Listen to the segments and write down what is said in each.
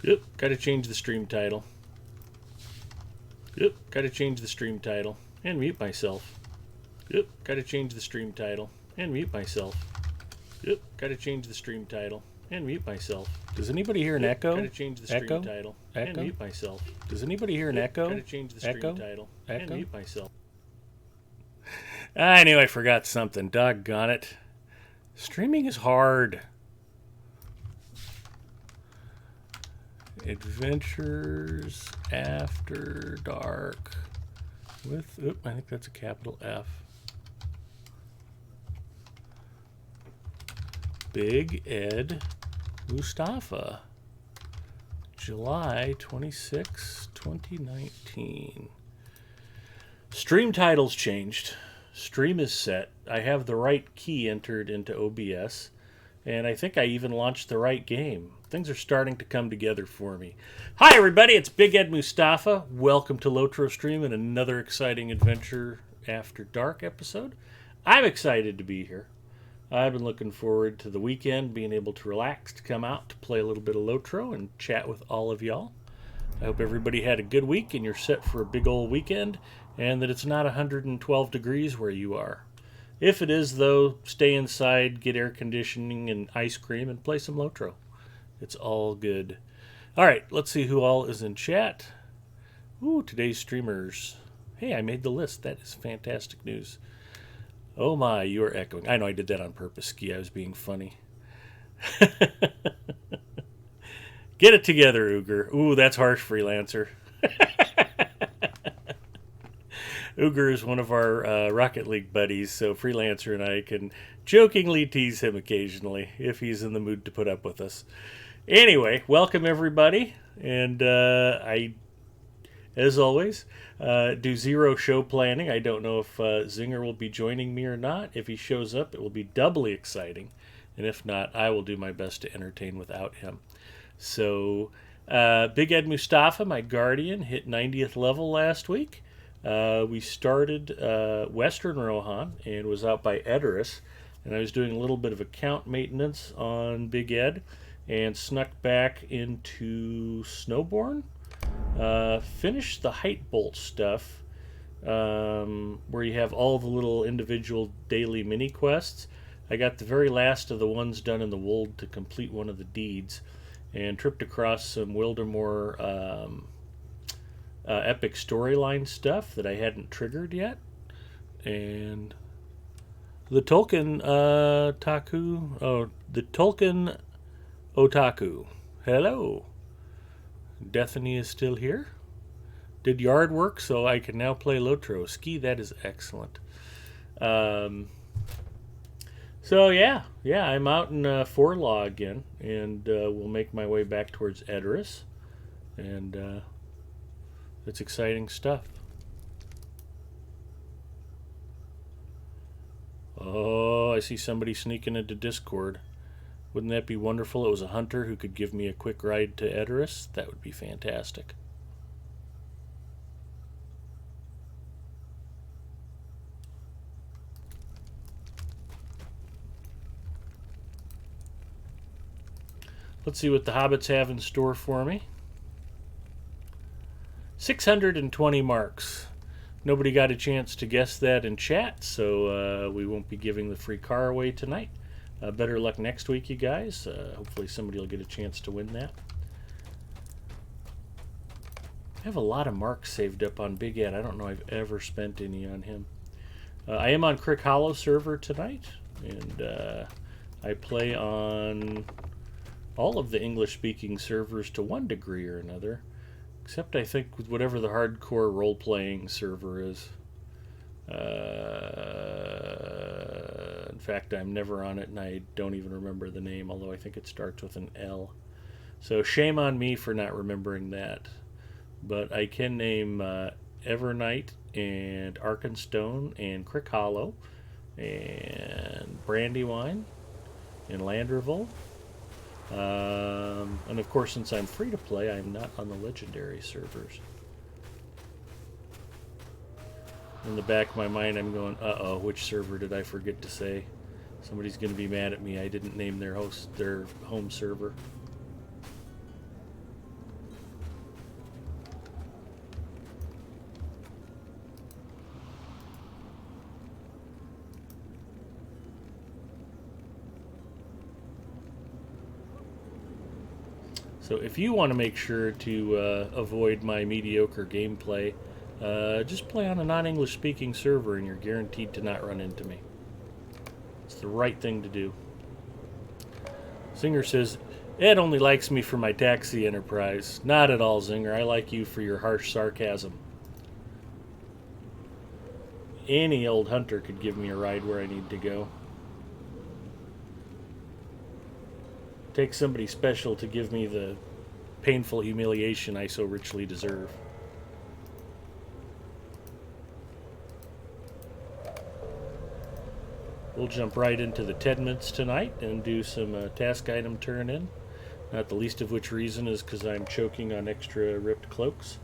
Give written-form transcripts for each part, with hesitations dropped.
Yep, gotta change the stream title. Yep, gotta change the stream title. And mute myself. Yep, gotta change the stream title. And mute myself. Yep, gotta change the stream title. And mute myself. Does anybody hear an echo? Gotta change the stream title. And mute myself. Does anybody hear an echo? Gotta change the stream title. And mute myself. I knew I forgot something. Doggone it. Streaming is hard. Adventures After Dark with, I think that's a capital F. Big Ed Mustafa. July 26, 2019. Stream title's changed. Stream is set. I have the right key entered into OBS. And I think I even launched the right game. Things are starting to come together for me. Hi, everybody. It's Big Ed Mustafa. Welcome to Lotro Stream and another exciting Adventure After Dark episode. I'm excited to be here. I've been looking forward to the weekend, being able to relax, to come out, to play a little bit of Lotro and chat with all of y'all. I hope everybody had a good week and you're set for a big old weekend and that it's not 112 degrees where you are. If it is, though, stay inside, get air conditioning and ice cream, and play some Lotro. It's all good. All right, let's see who all is in chat. Ooh, today's streamers. Hey, I made the list. That is fantastic news. Oh my, you are echoing. I know I did that on purpose, Ski. I was being funny. Get it together, Uger. Ooh, that's harsh, Freelancer. Uger is one of our Rocket League buddies, so Freelancer and I can jokingly tease him occasionally if he's in the mood to put up with us. Anyway, welcome everybody, and I, as always, do zero show planning. I don't know if Zinger will be joining me or not. If he shows up, it will be doubly exciting, and if not, I will do my best to entertain without him. So, Big Ed Mustafa, my guardian, hit 90th level last week. We started Western Rohan and was out by Edoras, and I was doing a little bit of account maintenance on Big Ed and snuck back into Snowborn. Finished the Height Bolt stuff, where you have all the little individual daily mini quests. I got the very last of the ones done in the Wold to complete one of the deeds, and tripped across some Wildemore epic storyline stuff that I hadn't triggered yet. And the Tolkien the Tolkien Otaku. Hello. Dethany is still here. Did yard work so I can now play Lotro. Ski, that is excellent. So yeah, I'm out in Forlaw again, and we'll make my way back towards Edoras. And it's exciting stuff. Oh, I see somebody sneaking into Discord. Wouldn't that be wonderful? It was a hunter who could give me a quick ride to Edoras. That would be fantastic. Let's see what the hobbits have in store for me. 620 marks. Nobody got a chance to guess that in chat, so we won't be giving the free car away tonight. Better luck next week, you guys. Hopefully somebody will get a chance to win that. I have a lot of marks saved up on Big Ed. I don't know I've ever spent any on him. I am on Crick Hollow server tonight, and I play on all of the English-speaking servers to one degree or another. Except I think with whatever the hardcore role-playing server is. In fact, I'm never on it and I don't even remember the name, although I think it starts with an L. So shame on me for not remembering that. But I can name Evernight and Arkenstone and Crick Hollow and Brandywine and Landrevel. And of course, since I'm free to play, I'm not on the legendary servers. In the back of my mind, I'm going, uh-oh, which server did I forget to say? Somebody's going to be mad at me. I didn't name their home server. So if you want to make sure to avoid my mediocre gameplay, just play on a non-English speaking server and you're guaranteed to not run into me. It's the right thing to do. Zinger says, Ed only likes me for my taxi enterprise. Not at all, Zinger. I like you for your harsh sarcasm. Any old hunter could give me a ride where I need to go. Take somebody special to give me the painful humiliation I so richly deserve. We'll jump right into the Tedments tonight and do some task item turn in. Not the least of which reason is because I'm choking on extra ripped cloaks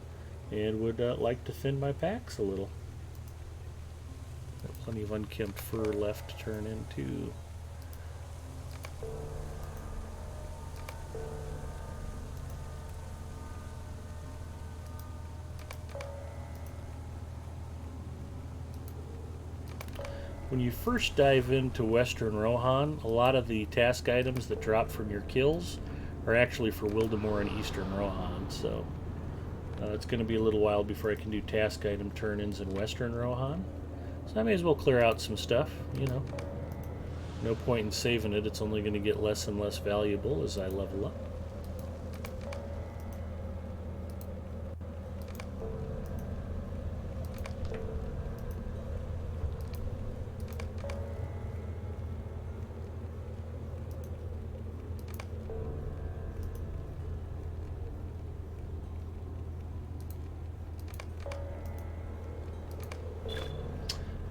and would like to thin my packs a little. Got plenty of unkempt fur left to turn into. When you first dive into Western Rohan, a lot of the task items that drop from your kills are actually for Wildemore and Eastern Rohan, so it's going to be a little while before I can do task item turn-ins in Western Rohan. So I may as well clear out some stuff, you know. No point in saving it, it's only going to get less and less valuable as I level up.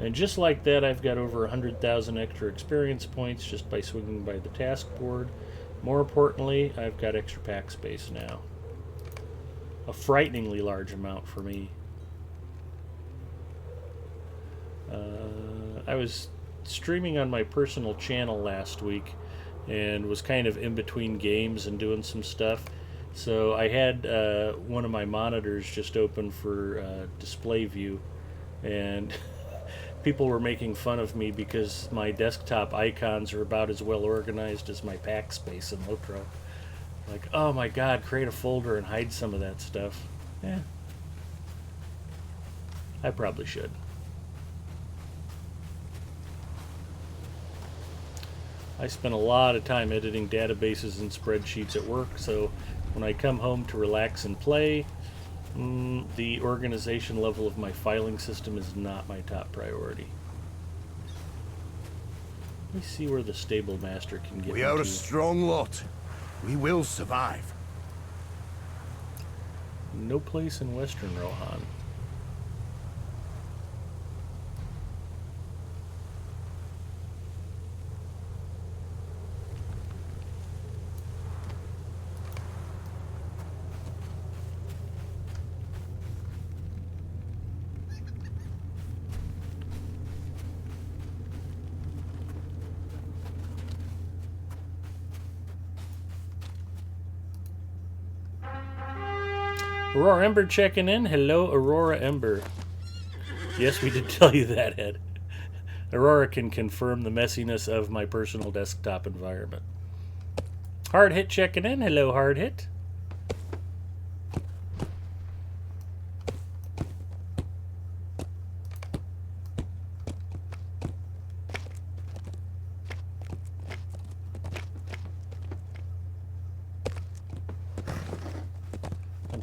And just like that, I've got over 100,000 extra experience points just by swinging by the task board. More importantly, I've got extra pack space now. A frighteningly large amount for me. I was streaming on my personal channel last week and was kind of in between games and doing some stuff. So I had one of my monitors just open for display view, and people were making fun of me because my desktop icons are about as well organized as my pack space in Lotro. Like, oh my god, create a folder and hide some of that stuff. Eh. I probably should. I spend a lot of time editing databases and spreadsheets at work, so when I come home to relax and play, the organization level of my filing system is not my top priority. Let me see where the stable master can get We are a strong lot. We will survive. No place in Western Rohan. Aurora Ember checking in. Hello, Aurora Ember. Yes, we did tell you that, Ed. Aurora can confirm the messiness of my personal desktop environment. Hard Hit checking in. Hello, Hard Hit.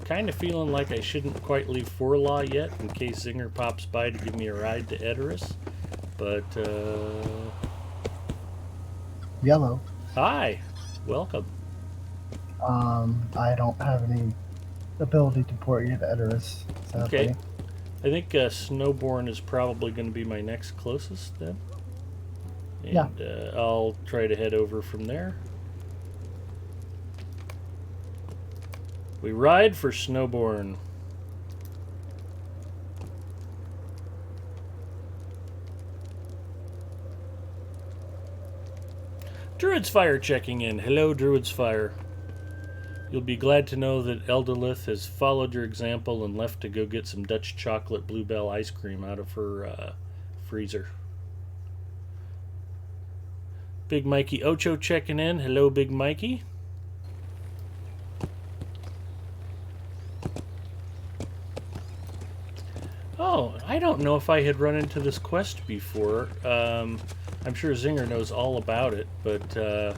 Kind of feeling like I shouldn't quite leave Forlaw yet in case Zinger pops by to give me a ride to Edoras, but Yellow. Hi, welcome. I don't have any ability to port you to Edoras, sadly. Okay, I think Snowborn is probably going to be my next closest then, and Yeah. I'll try to head over from there. We ride for Snowborn. Druid's Fire checking in. Hello, Druid's Fire. You'll be glad to know that Eldalith has followed your example and left to go get some Dutch chocolate bluebell ice cream out of her freezer. Big Mikey Ocho checking in. Hello, Big Mikey. I don't know if I had run into this quest before. I'm sure Zinger knows all about it, but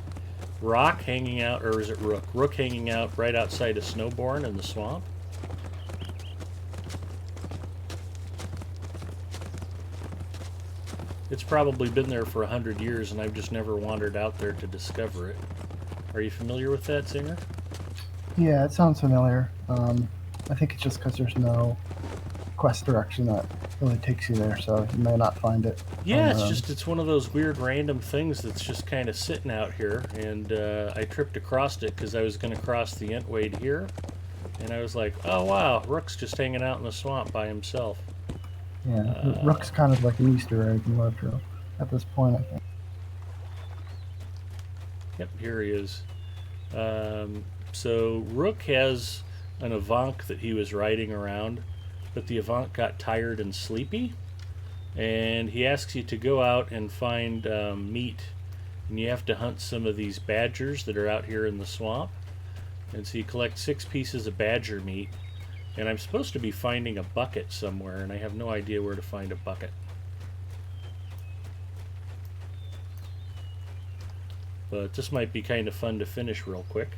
Rock hanging out, or is it Rook? Rook hanging out right outside of Snowborn in the swamp. It's probably been there for 100 years, and I've just never wandered out there to discover it. Are you familiar with that, Zinger? Yeah, it sounds familiar. I think it's just because there's no quest direction that really takes you there, so you may not find it. Yeah, it's one of those weird random things that's just kind of sitting out here, and I tripped across it because I was going to cross the Entwade here, and I was like, oh wow, Rook's just hanging out in the swamp by himself. Yeah, Rook's kind of like an Easter egg in Lotro at this point, I think. Yep, here he is. So Rook has an Avant that he was riding around, but the Avant got tired and sleepy, and he asks you to go out and find meat, and you have to hunt some of these badgers that are out here in the swamp. And so you collect 6 pieces of badger meat, and I'm supposed to be finding a bucket somewhere, and I have no idea where to find a bucket. But this might be kind of fun to finish real quick.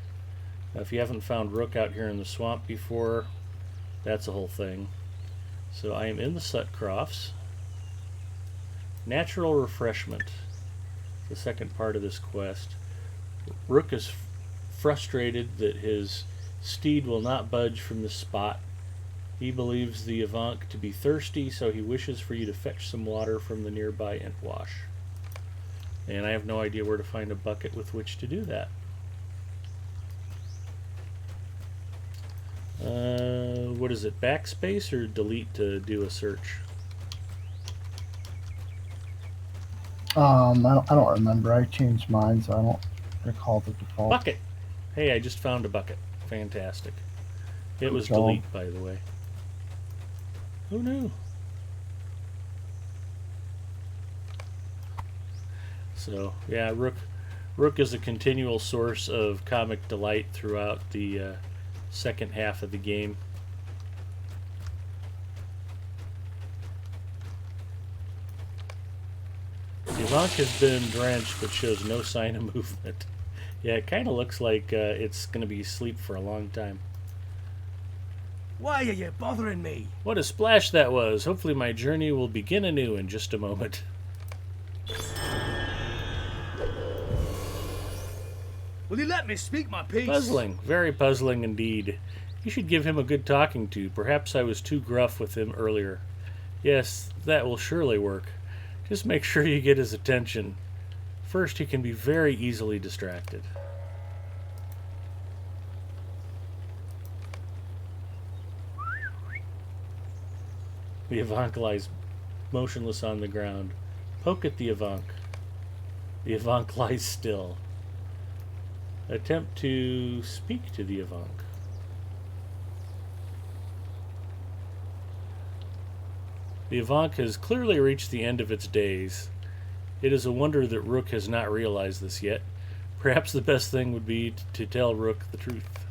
Now, if you haven't found Rook out here in the swamp before, that's a whole thing. So I am in the Sutcrofts. Natural refreshment, the second part of this quest. Rook is frustrated that his steed will not budge from the spot. He believes the Avant to be thirsty, so he wishes for you to fetch some water from the nearby Entwash. And I have no idea where to find a bucket with which to do that. What is it, backspace or delete to do a search? I don't remember. I changed mine, so I don't recall the default. Bucket! Hey, I just found a bucket. Fantastic. It was delete, by the way. Who knew? So, yeah, Rook is a continual source of comic delight throughout the second half of the game. The Avant has been drenched but shows no sign of movement. Yeah, it kind of looks like it's going to be asleep for a long time. Why are you bothering me? What a splash that was. Hopefully my journey will begin anew in just a moment. Will you let me speak my piece? Puzzling. Very puzzling indeed. You should give him a good talking to. Perhaps I was too gruff with him earlier. Yes, that will surely work. Just make sure you get his attention. First, he can be very easily distracted. The Avant lies motionless on the ground. Poke at the Avant. The Avant lies still. Attempt to speak to the Avant. The Avant has clearly reached the end of its days. It is a wonder that Rook has not realized this yet. Perhaps the best thing would be to tell Rook the truth.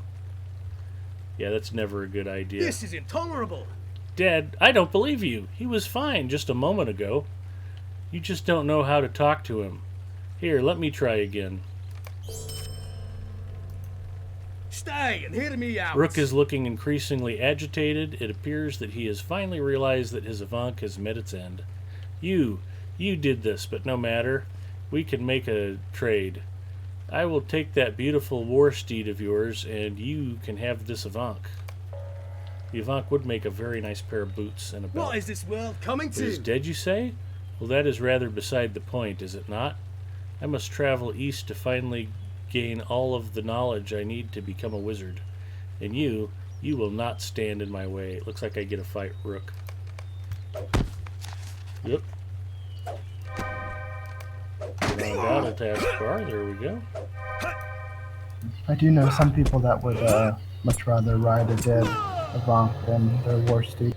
Yeah, that's never a good idea. This is intolerable. Dad, I don't believe you. He was fine just a moment ago. You just don't know how to talk to him. Here, let me try again. Stay and hear me out. Rook is looking increasingly agitated. It appears that he has finally realized that his Avant has met its end. You did this, but no matter. We can make a trade. I will take that beautiful war steed of yours, and you can have this Avant. The Avant would make a very nice pair of boots and a belt. What is this world coming It to? is dead, you say? Well, that is rather beside the point, is it not? I must travel east to finally gain all of the knowledge I need to become a wizard. And you will not stand in my way. It looks like I get a fight, Rook. Yep. Get on battle task bar. There we go. I do know some people that would much rather ride a dead Avant than their war steed.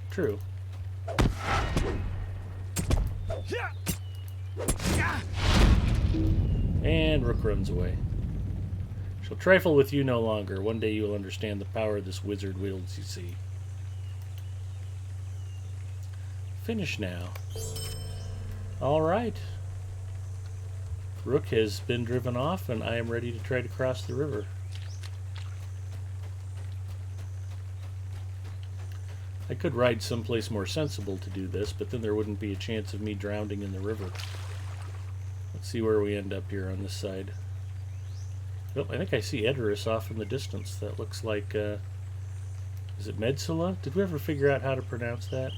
True. And Rook runs away. Shall trifle with you no longer. One day you will understand the power this wizard wields, you see. Finish now. All right. Rook has been driven off, and I am ready to try to cross the river. I could ride someplace more sensible to do this, but then there wouldn't be a chance of me drowning in the river. Let's see where we end up here on this side. Oh, I think I see Edoras off in the distance. That looks like, is it Medsula? Did we ever figure out how to pronounce that?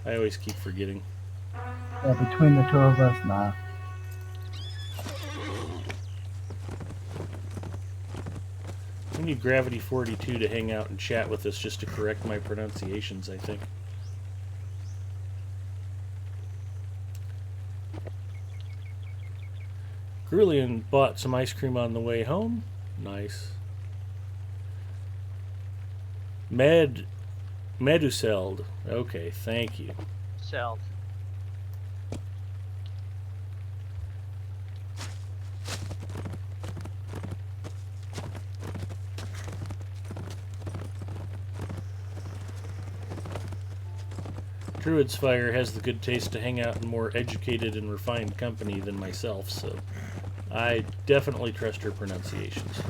I always keep forgetting. Yeah, between the two of us, nah. We need Gravity 42 to hang out and chat with us just to correct my pronunciations, I think. Grulian bought some ice cream on the way home. Nice. Meduseld. Okay, thank you. Seld. Druid's Fire has the good taste to hang out in more educated and refined company than myself, so I definitely trust her pronunciations.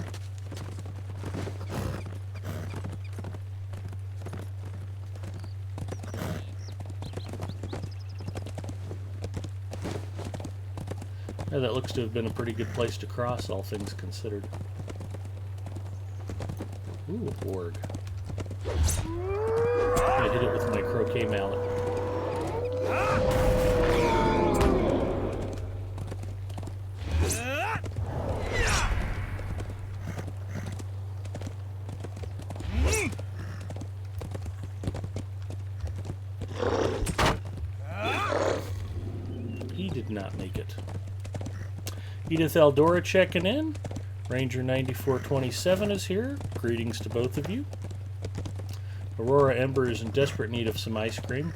Yeah, that looks to have been a pretty good place to cross, all things considered. Ooh, a warg. I hit it with my croquet mallet. He did not make it. Edith Eldora checking in. Ranger 9427 is here. Greetings to both of you. Aurora Ember is in desperate need of some ice cream.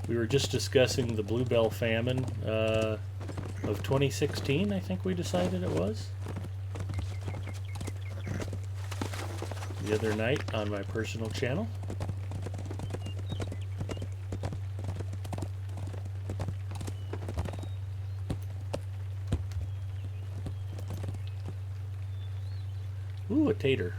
We were just discussing the Bluebell famine of 2016, I think we decided it was. The other night on my personal channel. Ooh, a tater.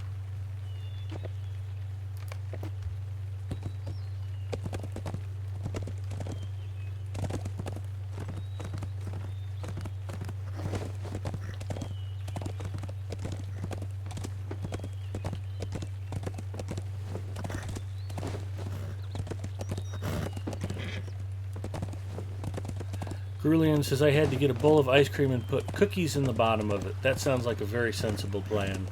Grulian says I had to get a bowl of ice cream and put cookies in the bottom of it. That sounds like a very sensible plan.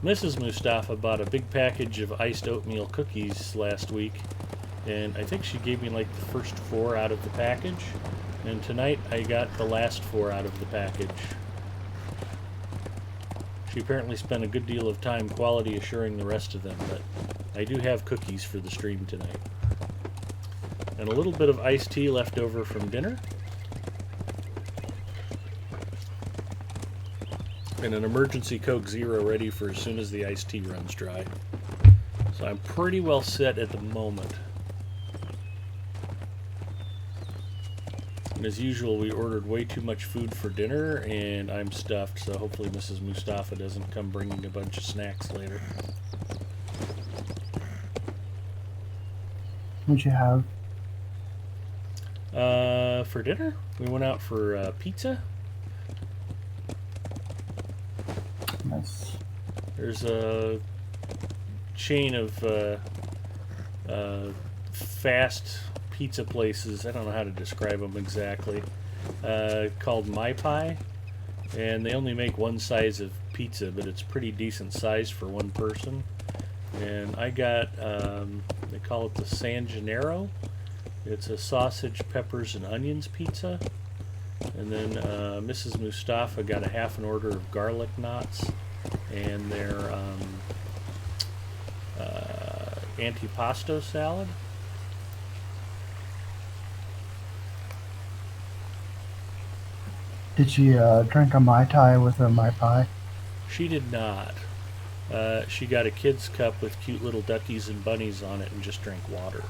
Mrs. Mustafa bought a big package of iced oatmeal cookies last week, and I think she gave me like the first 4 out of the package, and tonight I got the last 4 out of the package. She apparently spent a good deal of time quality assuring the rest of them, but I do have cookies for the stream tonight. And a little bit of iced tea left over from dinner. And an emergency Coke Zero ready for as soon as the iced tea runs dry. So I'm pretty well set at the moment. And as usual, we ordered way too much food for dinner, and I'm stuffed, so hopefully Mrs. Mustafa doesn't come bringing a bunch of snacks later. What'd you have? For dinner, we went out for pizza. Nice. There's a chain of fast pizza places, I don't know how to describe them exactly, called My Pie, and they only make one size of pizza, but it's pretty decent size for one person. And I got, they call it the San Gennaro. It's a sausage, peppers, and onions pizza, And then Mrs. Mustafa got a half an order of garlic knots and their antipasto salad. Did she drink a Mai Tai with her Mai Pie? She did not. She got a kid's cup with cute little duckies and bunnies on it and just drank water.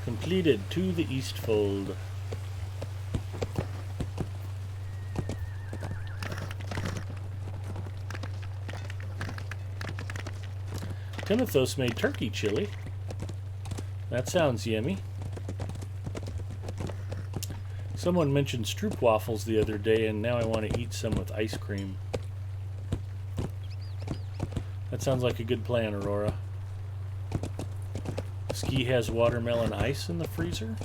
Completed to the Eastfold. Timothos made turkey chili. That sounds yummy. Someone mentioned stroopwafels the other day, and now I want to eat some with ice cream. That sounds like a good plan, Aurora. Ski has watermelon ice in the freezer.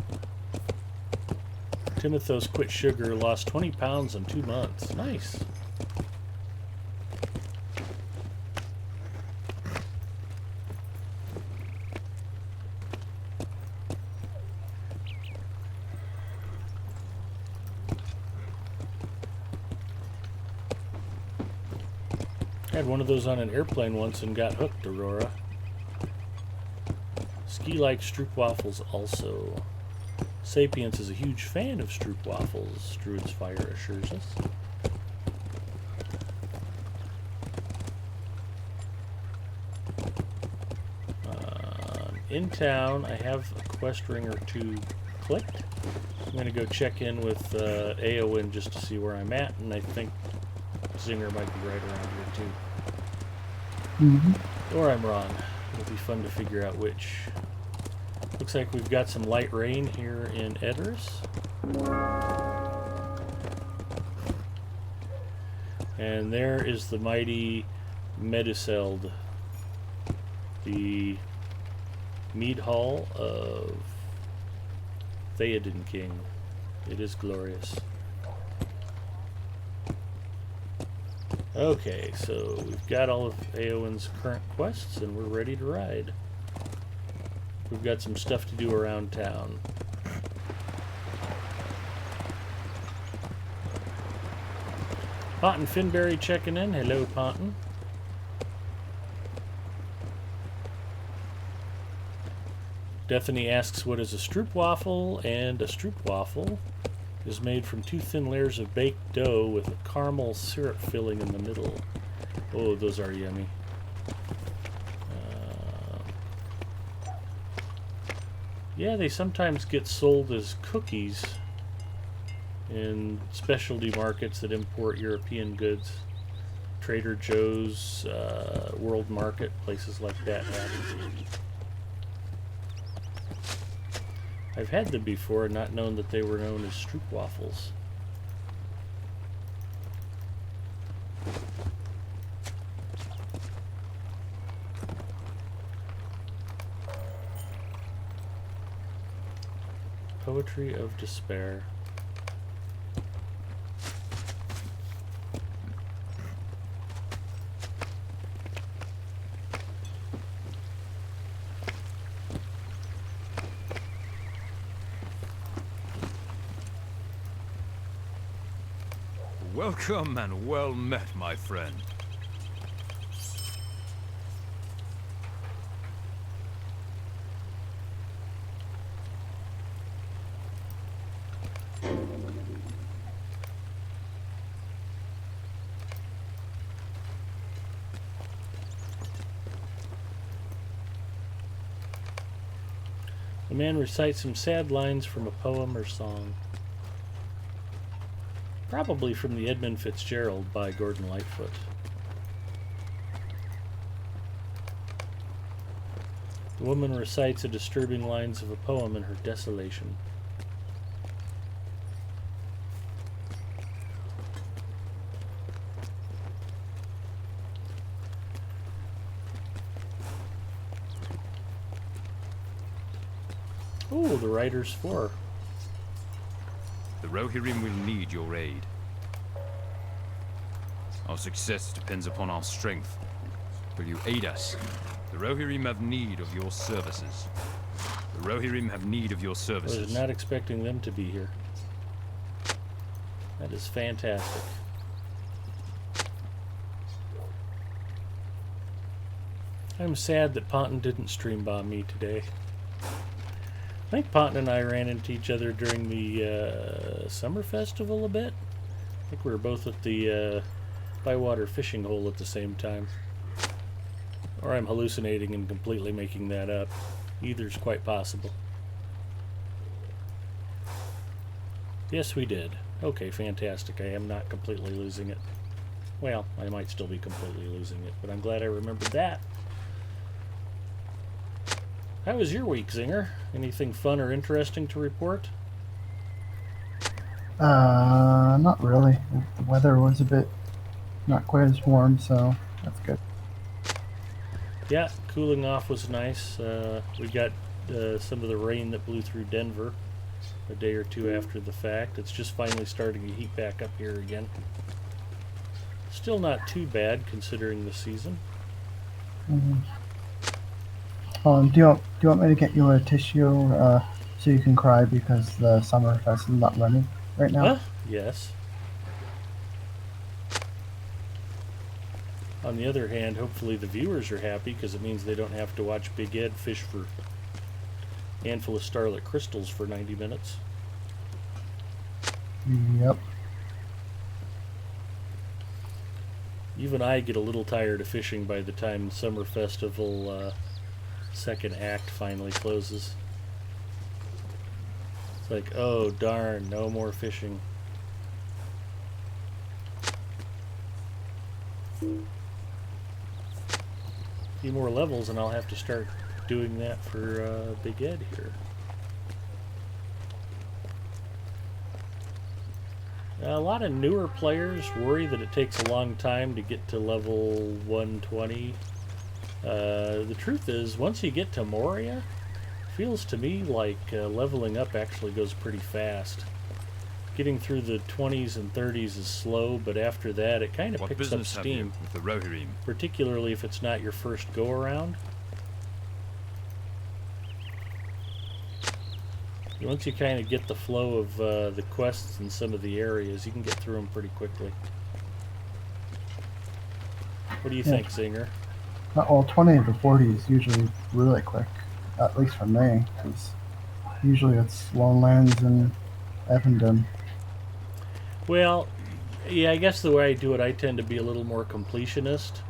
Timothos quit sugar, lost 20 pounds in 2 months. Nice. Had one of those on an airplane once and got hooked, Aurora. Ski likes stroopwafels also. Sapiens is a huge fan of stroopwafels, Druid's Fire assures us. In town, I have a quest ring or two clicked. I'm going to go check in with Eowyn just to see where I'm at, and I think Zinger might be right around here too. Mm-hmm. Or I'm wrong. It'll be fun to figure out which. Looks like we've got some light rain here in Edders. And there is the mighty Meduseld, the mead hall of Theoden King. It is glorious. Okay, so we've got all of Eowyn's current quests and we're ready to ride. We've got some stuff to do around town. Ponton Finberry checking in. Hello, Ponton. Bethany asks, what is a stroopwafel? And a stroopwafel is made from 2 thin layers of baked dough with a caramel syrup filling in the middle. Oh, those are yummy. Yeah, they sometimes get sold as cookies in specialty markets that import European goods. Trader Joe's, World Market, places like that have them. I've had them before and not known that they were known as stroopwafels. Poetry of Despair. Welcome and well met, my friend. The man recites some sad lines from a poem or song. Probably from the Edmund Fitzgerald by Gordon Lightfoot. The woman recites the disturbing lines of a poem in her desolation. Oh, the Writer's 4. The Rohirrim will need your aid. Our success depends upon our strength. Will you aid us? The Rohirrim have need of your services. The Rohirrim have need of your I was services. not expecting them to be here. That is fantastic. I'm sad that Ponton didn't stream bomb me today. I think Ponton and I ran into each other during the summer festival a bit. I think we were both at the Bywater fishing hole at the same time. Or I'm hallucinating and completely making that up. Either's quite possible. Yes, we did. Okay, fantastic. I am not completely losing it. Well, I might still be completely losing it, but I'm glad I remembered that. How was your week, Zinger? Anything fun or interesting to report? Not really. The weather was a bit not quite as warm, so that's good. Yeah, cooling off was nice. We got some of the rain that blew through Denver a day or two after the fact. It's just finally starting to heat back up here again. Still not too bad considering the season. Mm-hmm. Do you want me to get you a tissue so you can cry because the summer fest is not running right now? Huh? Yes. On the other hand, hopefully the viewers are happy because it means they don't have to watch Big Ed fish for a handful of starlit crystals for 90 minutes. Yep. Even I get a little tired of fishing by the time Summer Festival second act finally closes. It's like, oh darn, no more fishing. A few more levels and I'll have to start doing that for Big Ed here. A lot of newer players worry that it takes a long time to get to level 120. The truth is, once you get to Moria, it feels to me like leveling up actually goes pretty fast. Getting through the 20s and 30s is slow, but after that it kind of What picks up business have steam. you with the Rohirrim? Particularly if it's not your first go-around. Once you kind of get the flow of the quests in some of the areas, you can get through them pretty quickly. What do you think, Zinger? Well, 20 to 40 is usually really quick, at least for me, because usually it's Lowlands and Evendon. Well, yeah, I guess the way I do it, I tend to be a little more completionist.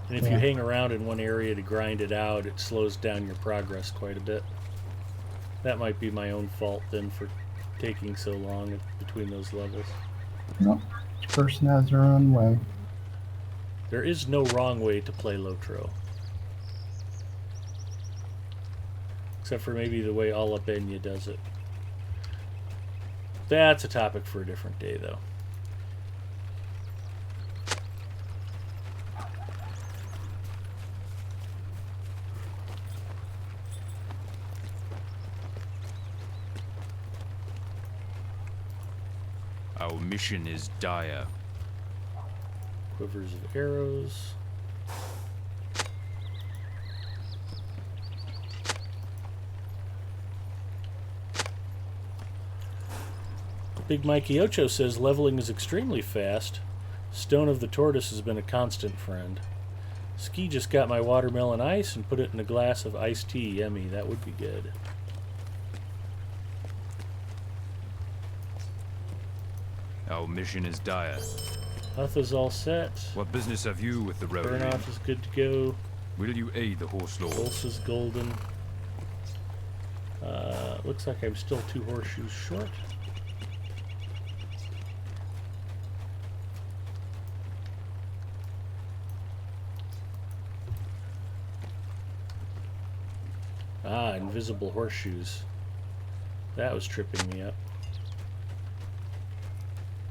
And if you hang around in one area to grind it out, it slows down your progress quite a bit. That might be my own fault then for taking so long between those levels. Nope. Each person has their own way. There is no wrong way to play Lotro. Except for maybe the way Alapenya does it. That's a topic for a different day, though. Our mission is dire. Quivers of arrows. Big Mikey Ocho says leveling is extremely fast. Stone of the Tortoise has been a constant friend. Ski just got my watermelon ice and put it in a glass of iced tea. Yummy, that would be good. Our mission is dire. Hutha's all set. What business have you with the Rohirrim? Burnoff is good to go. Will you aid the horse lord? Pulse is golden. Looks like I'm still 2 horseshoes short. Ah, invisible horseshoes. That was tripping me up.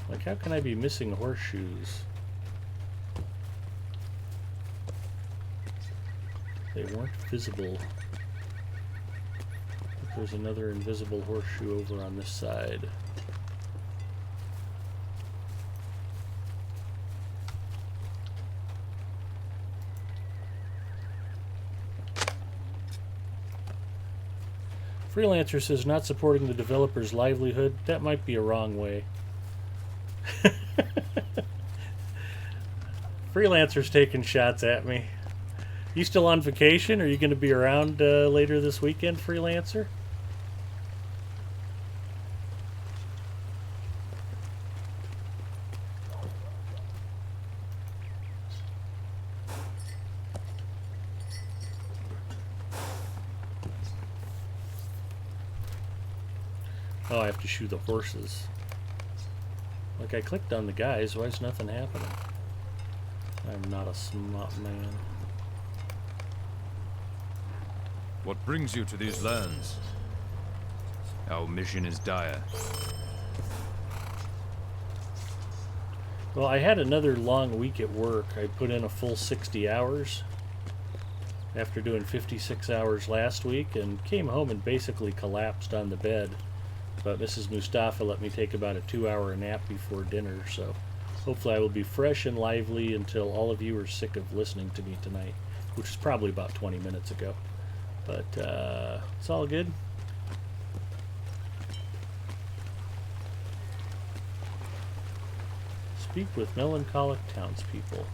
Like, how can I be missing horseshoes? They weren't visible. There's another invisible horseshoe over on this side. Freelancer says not supporting the developer's livelihood. That might be a wrong way. Freelancer's taking shots at me. You still on vacation? Are you going to be around later this weekend, Freelancer? Oh, I have to shoot the horses. Like, I clicked on the guys. Why is nothing happening? I'm not a smart man. What brings you to these lands? Our mission is dire. Well, I had another long week at work. I put in a full 60 hours after doing 56 hours last week and came home and basically collapsed on the bed. But Mrs. Mustafa let me take about a 2-hour nap before dinner, so hopefully I will be fresh and lively until all of you are sick of listening to me tonight, which is probably about 20 minutes ago. But it's all good. Speak with melancholic townspeople.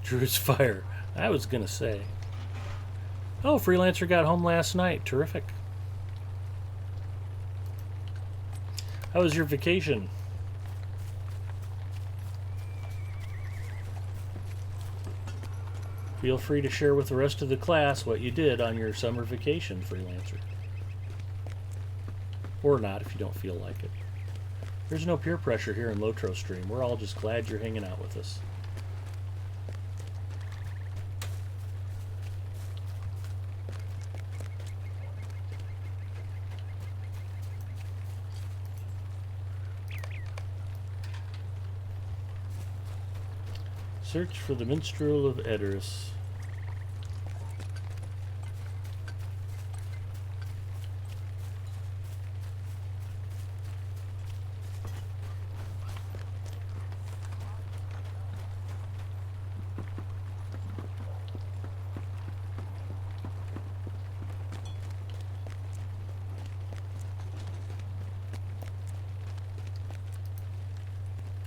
Drew's fire. I was gonna say. Oh, Freelancer got home last night. Terrific. How was your vacation? Feel free to share with the rest of the class what you did on your summer vacation, Freelancer. Or not, if you don't feel like it. There's no peer pressure here in Lotro Stream. We're all just glad you're hanging out with us. Search for the Minstrel of Edoras.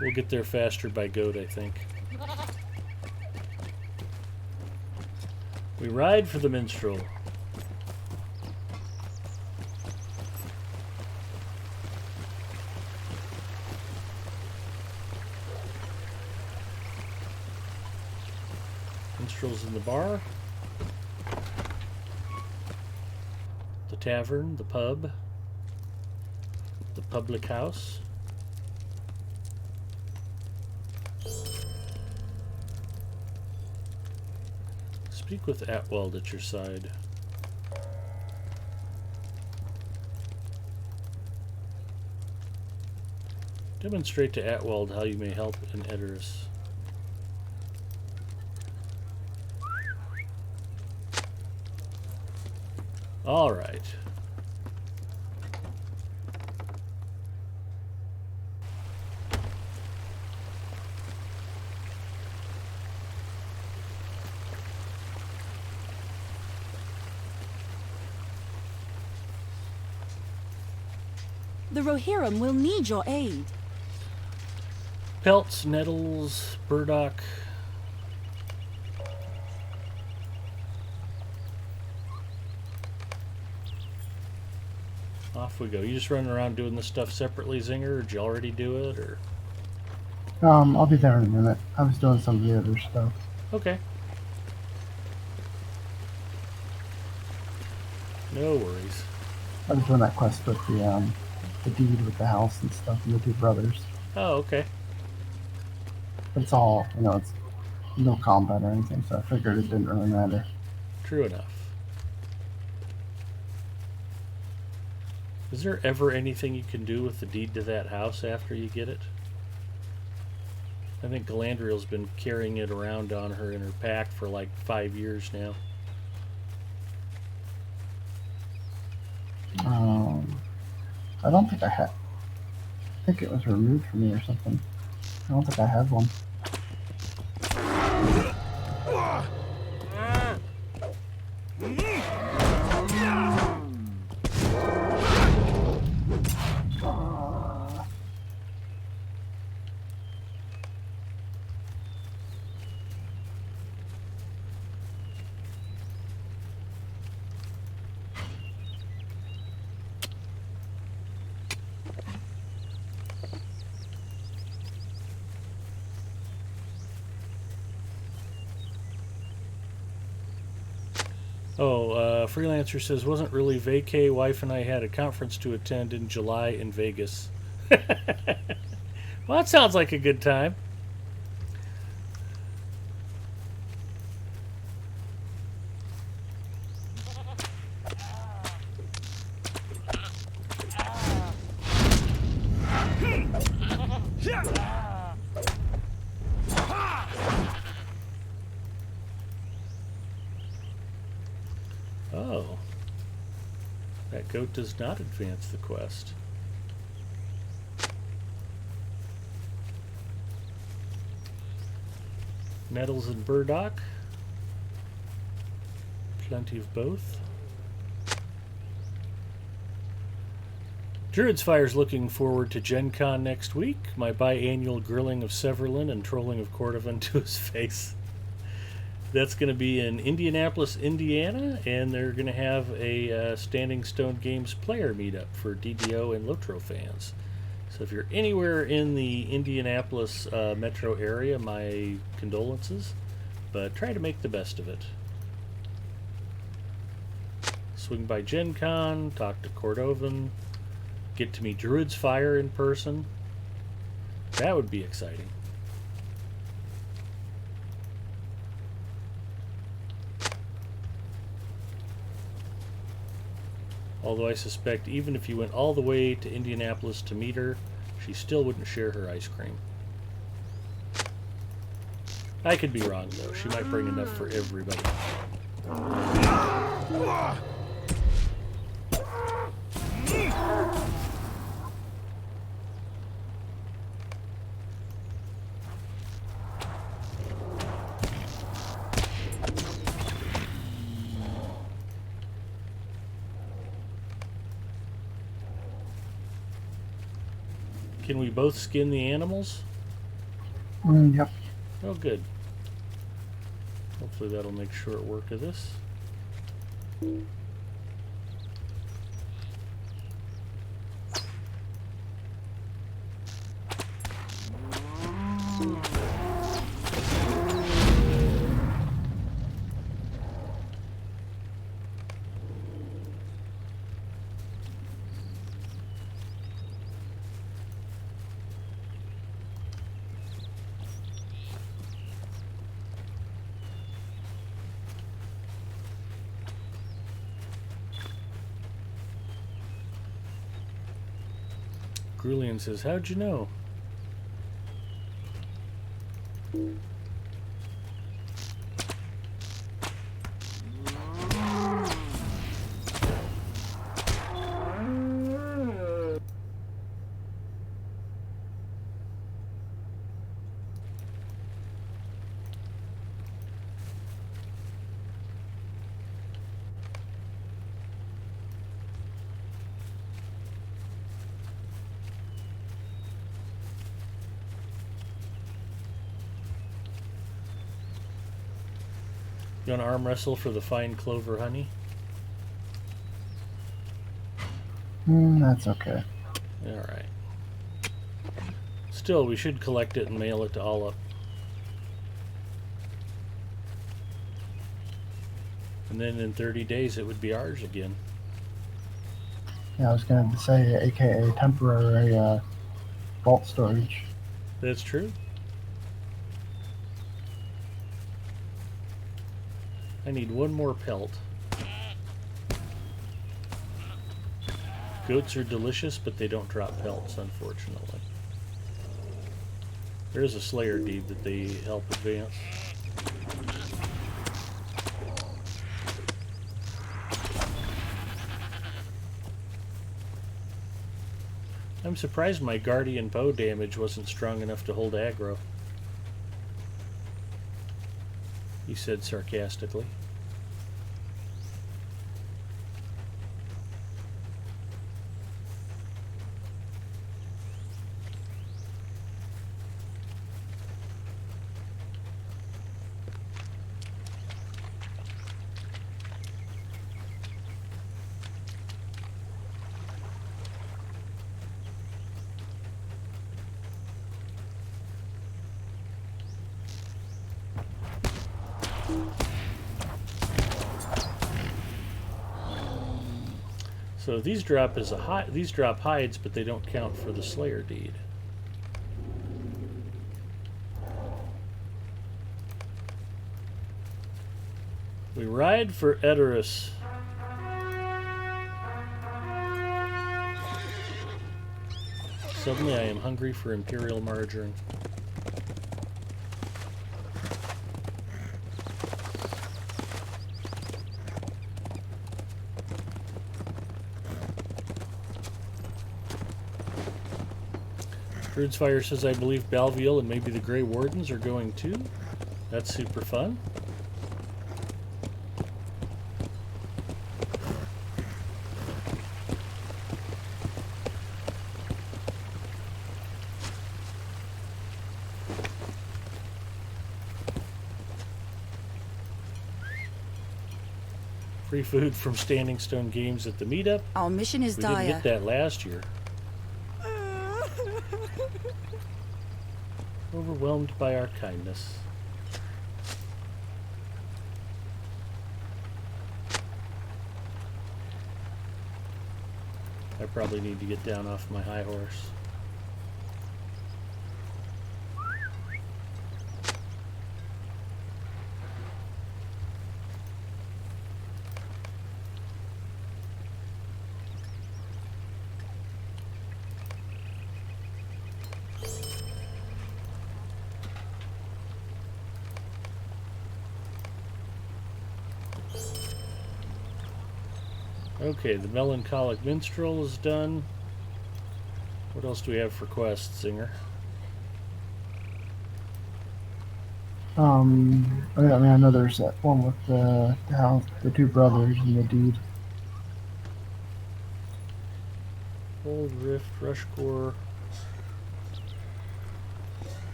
We'll get there faster by goat, I think. We ride for the minstrel. Minstrel's in the bar, the tavern, the pub, the public house. Speak with Atweld at your side. Demonstrate to Atweld how you may help in Edoras. All right. The Rohirrim will need your aid. Pelts, nettles, burdock. Off we go. You just running around doing this stuff separately, Zinger, or did you already do it, or? I'll be there in a minute. I was doing some of the other stuff. Okay. No worries. I was doing that quest with the deed with the house and stuff and the two brothers. Oh, okay. But it's all, it's no combat or anything, so I figured it didn't really matter. True enough. Is there ever anything you can do with the deed to that house after you get it? I think Galadriel's been carrying it around on her in her pack for like 5 years now. I don't think I had. I think it was removed from me or something. I don't think I have one. Oh, Freelancer says, wasn't really vacay. Wife and I had a conference to attend in July in Vegas. Well, that sounds like a good time. Oh. That goat does not advance the quest. Nettles and burdock. Plenty of both. Druid's Fire's looking forward to Gen Con next week. My biannual grilling of Severlin and trolling of Cordovan to his face. That's going to be in Indianapolis, Indiana, and they're going to have a Standing Stone Games player meetup for DDO and Lotro fans. So if you're anywhere in the Indianapolis metro area, my condolences, but try to make the best of it. Swing by Gen Con, talk to Cordovan, get to meet Druid's Fire in person. That would be exciting. Although I suspect even if you went all the way to Indianapolis to meet her, she still wouldn't share her ice cream. I could be wrong, though. She might bring enough for everybody. Can we both skin the animals? Yep. Oh, good. Hopefully that'll make short work of this. Grulian says, how'd you know? You want to arm wrestle for the fine clover honey? That's okay. Alright. Still, we should collect it and mail it to Alla. And then in 30 days it would be ours again. Yeah, I was going to say, aka temporary vault storage. That's true. I need one more pelt. Goats are delicious, but they don't drop pelts, unfortunately. There's a Slayer deed that they help advance. I'm surprised my Guardian Bow damage wasn't strong enough to hold aggro, he said sarcastically. So these drop hides, but they don't count for the Slayer deed. We ride for Edoras. Suddenly I am hungry for Imperial margarine. Fire says, I believe Balviel and maybe the Grey Wardens are going too. That's super fun. Free food from Standing Stone Games at the meetup. Our mission is We dire. didn't get that last year. Overwhelmed by our kindness. I probably need to get down off my high horse. Okay, the Melancholic Minstrel is done. What else do we have for quests, Singer? I know there's that one with the two brothers and the deed. Old Rift, Rushcore,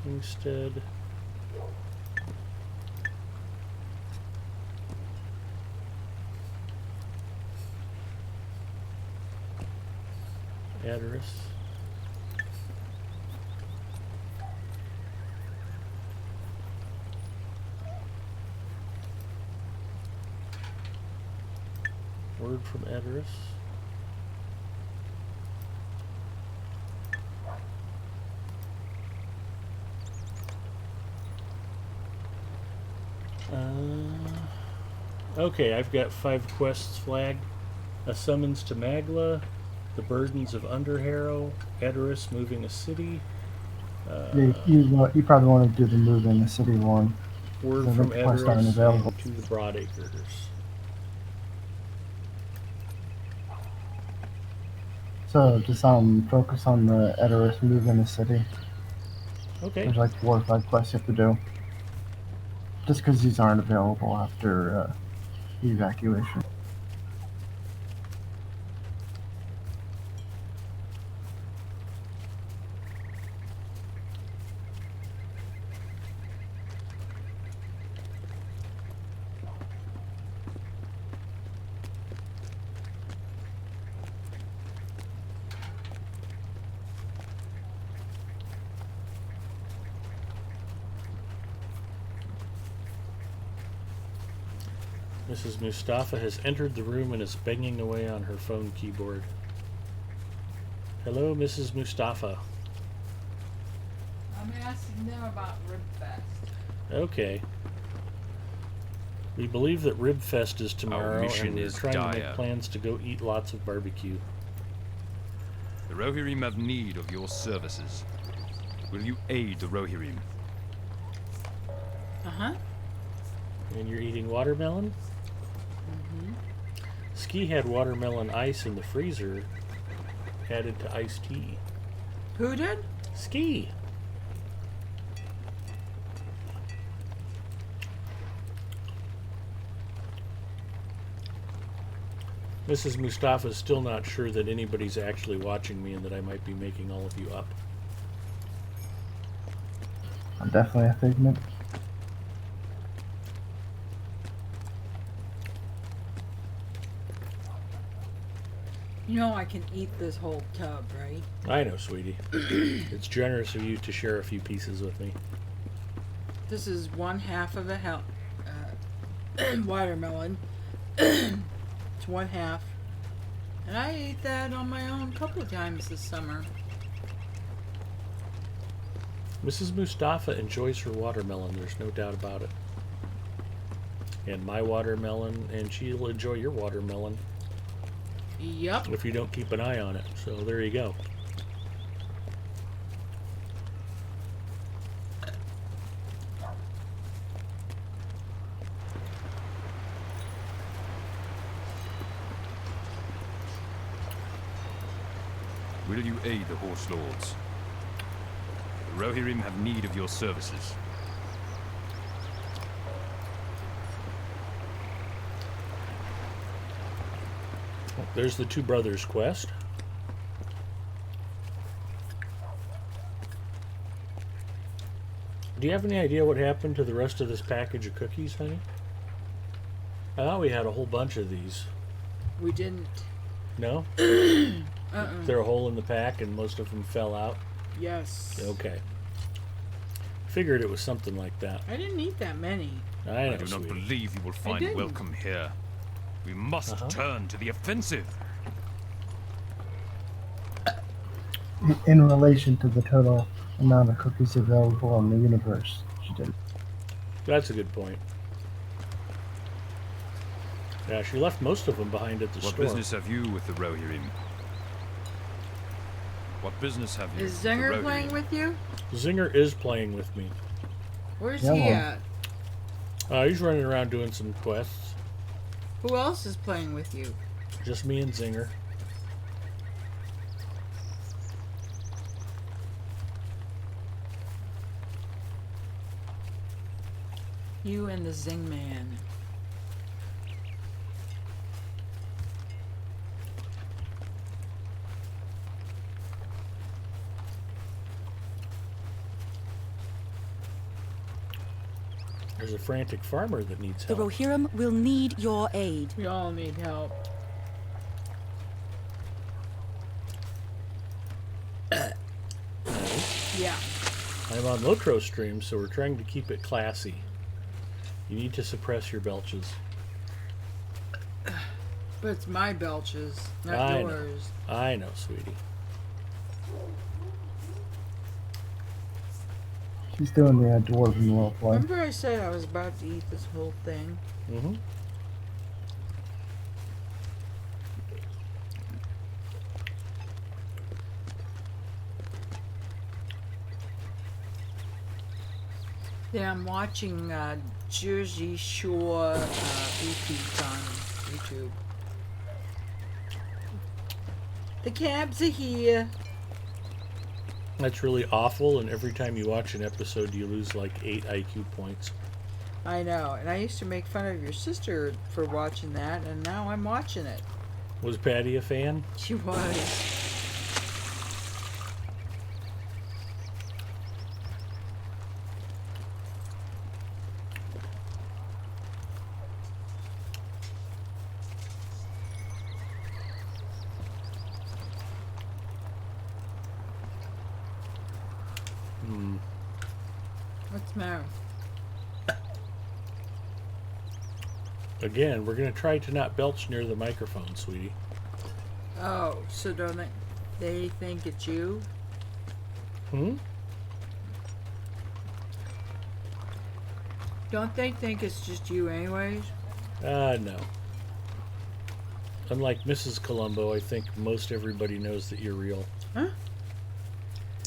Kingstead. Adoris. Word from Adoris. Okay, I've got 5 quests flagged. A summons to Magla, the burdens of Underharrow, Edoras moving a city. You probably want to do the move in the city one. Word The from next quest aren't Edoras available. to the Broadacres. So just focus on the Edoras move in the city. Okay. There's like 4 or 5 quests you have to do. Just because these aren't available after the evacuation. Mrs. Mustafa has entered the room and is banging away on her phone keyboard. Hello, Mrs. Mustafa. I'm asking them about Ribfest. Okay. We believe that Ribfest is tomorrow, Our mission and we're is trying to dire. make plans to go eat lots of barbecue. The Rohirrim have need of your services. Will you aid the Rohirrim? Uh-huh. And you're eating watermelon? Ski had watermelon ice in the freezer added to iced tea. Who did? Ski. Mrs. Mustafa is still not sure that anybody's actually watching me and that I might be making all of you up. I'm definitely a figment. You know I can eat this whole tub, right? I know, sweetie. It's generous of you to share a few pieces with me. This is 1/2 of a watermelon. It's 1/2. And I ate that on my own a couple of times this summer. Mrs. Mustafa enjoys her watermelon, there's no doubt about it. And my watermelon, and she'll enjoy your watermelon Yep. if you don't keep an eye on it. So there you go. Will you aid the Horse Lords? The Rohirrim have need of your services. There's the Two Brothers quest. Do you have any idea what happened to the rest of this package of cookies, honey? I thought we had a whole bunch of these. We didn't. No? They're a hole in the pack and most of them fell out? Yes. Okay. Figured it was something like that. I didn't eat that many. I know, I do not sweetie. believe you will find didn't. welcome here. We must turn to the offensive. In relation to the total amount of cookies available in the universe, she did. That's a good point. Yeah, she left most of them behind at the What store. business have you with the Rohirrim? What business have you Is with the Zinger playing Rohirrim? with you? Zinger is playing with me. Where's Yeah, he well. at? He's running around doing some quests. Who else is playing with you? Just me and Zinger. You and the Zing Man. There's a frantic farmer that needs The help. Rohirrim will need your aid. We all need help. Yeah. I'm on Lotro stream, so we're trying to keep it classy. You need to suppress your belches. But it's my belches, not I know. yours. I know, sweetie. She's doing the dwarven role play. Remember I said I was about to eat this whole thing? Mm-hmm. Yeah, I'm watching Jersey Shore repeats on YouTube. The cabs are here. That's really awful, and every time you watch an episode, you lose like 8 IQ points. I know, and I used to make fun of your sister for watching that, and now I'm watching it. Was Patty a fan? She was. What's the matter? Again, we're going to try to not belch near the microphone, sweetie. Oh, so don't they think it's you? Hmm? Don't they think it's just you anyways? No. Unlike Mrs. Columbo, I think most everybody knows that you're real. Huh?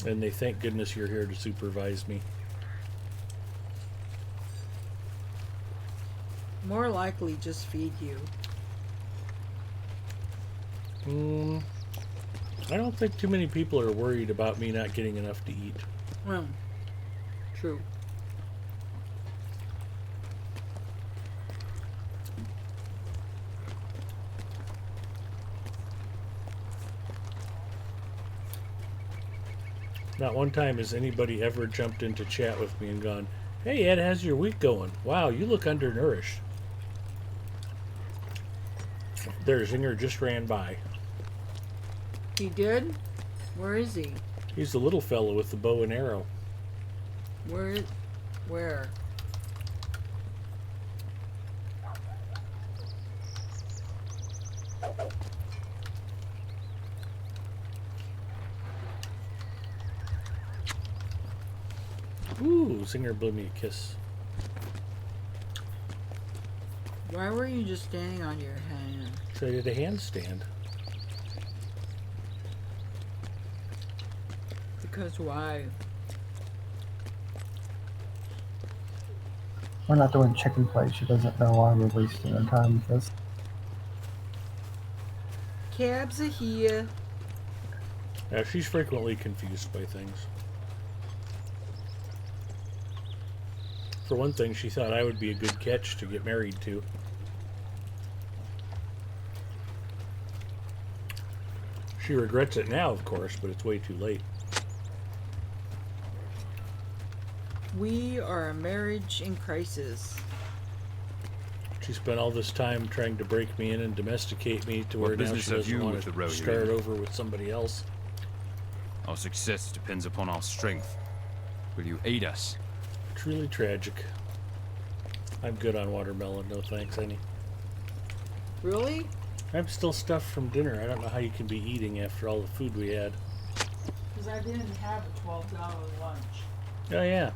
And they thank goodness you're here to supervise me. More likely just feed you. I don't think too many people are worried about me not getting enough to eat. Well, true. Not one time has anybody ever jumped into chat with me and gone, "Hey Ed, how's your week going? Wow, you look undernourished." Their Zinger just ran by. He did? Where is he? He's the little fellow with the bow and arrow. Where? Ooh, Zinger blew me a kiss. Why were you just standing on your hand? So I did a handstand. Because why? We're not doing chicken play. She doesn't know why we're wasting our time with this. Cabs are here. She's frequently confused by things. For one thing, she thought I would be a good catch to get married to. She regrets it now, of course, but it's way too late. We are a marriage in crisis. She spent all this time trying to break me in and domesticate me to where What now business she have doesn't you want with the to Rohirrim? start over with somebody else. Our success depends upon our strength. Will you aid us? Truly tragic. I'm good on watermelon, no thanks, any. Really? I'm still stuffed from dinner. I don't know how you can be eating after all the food we had. Because I didn't have a $12 lunch. Oh, yeah.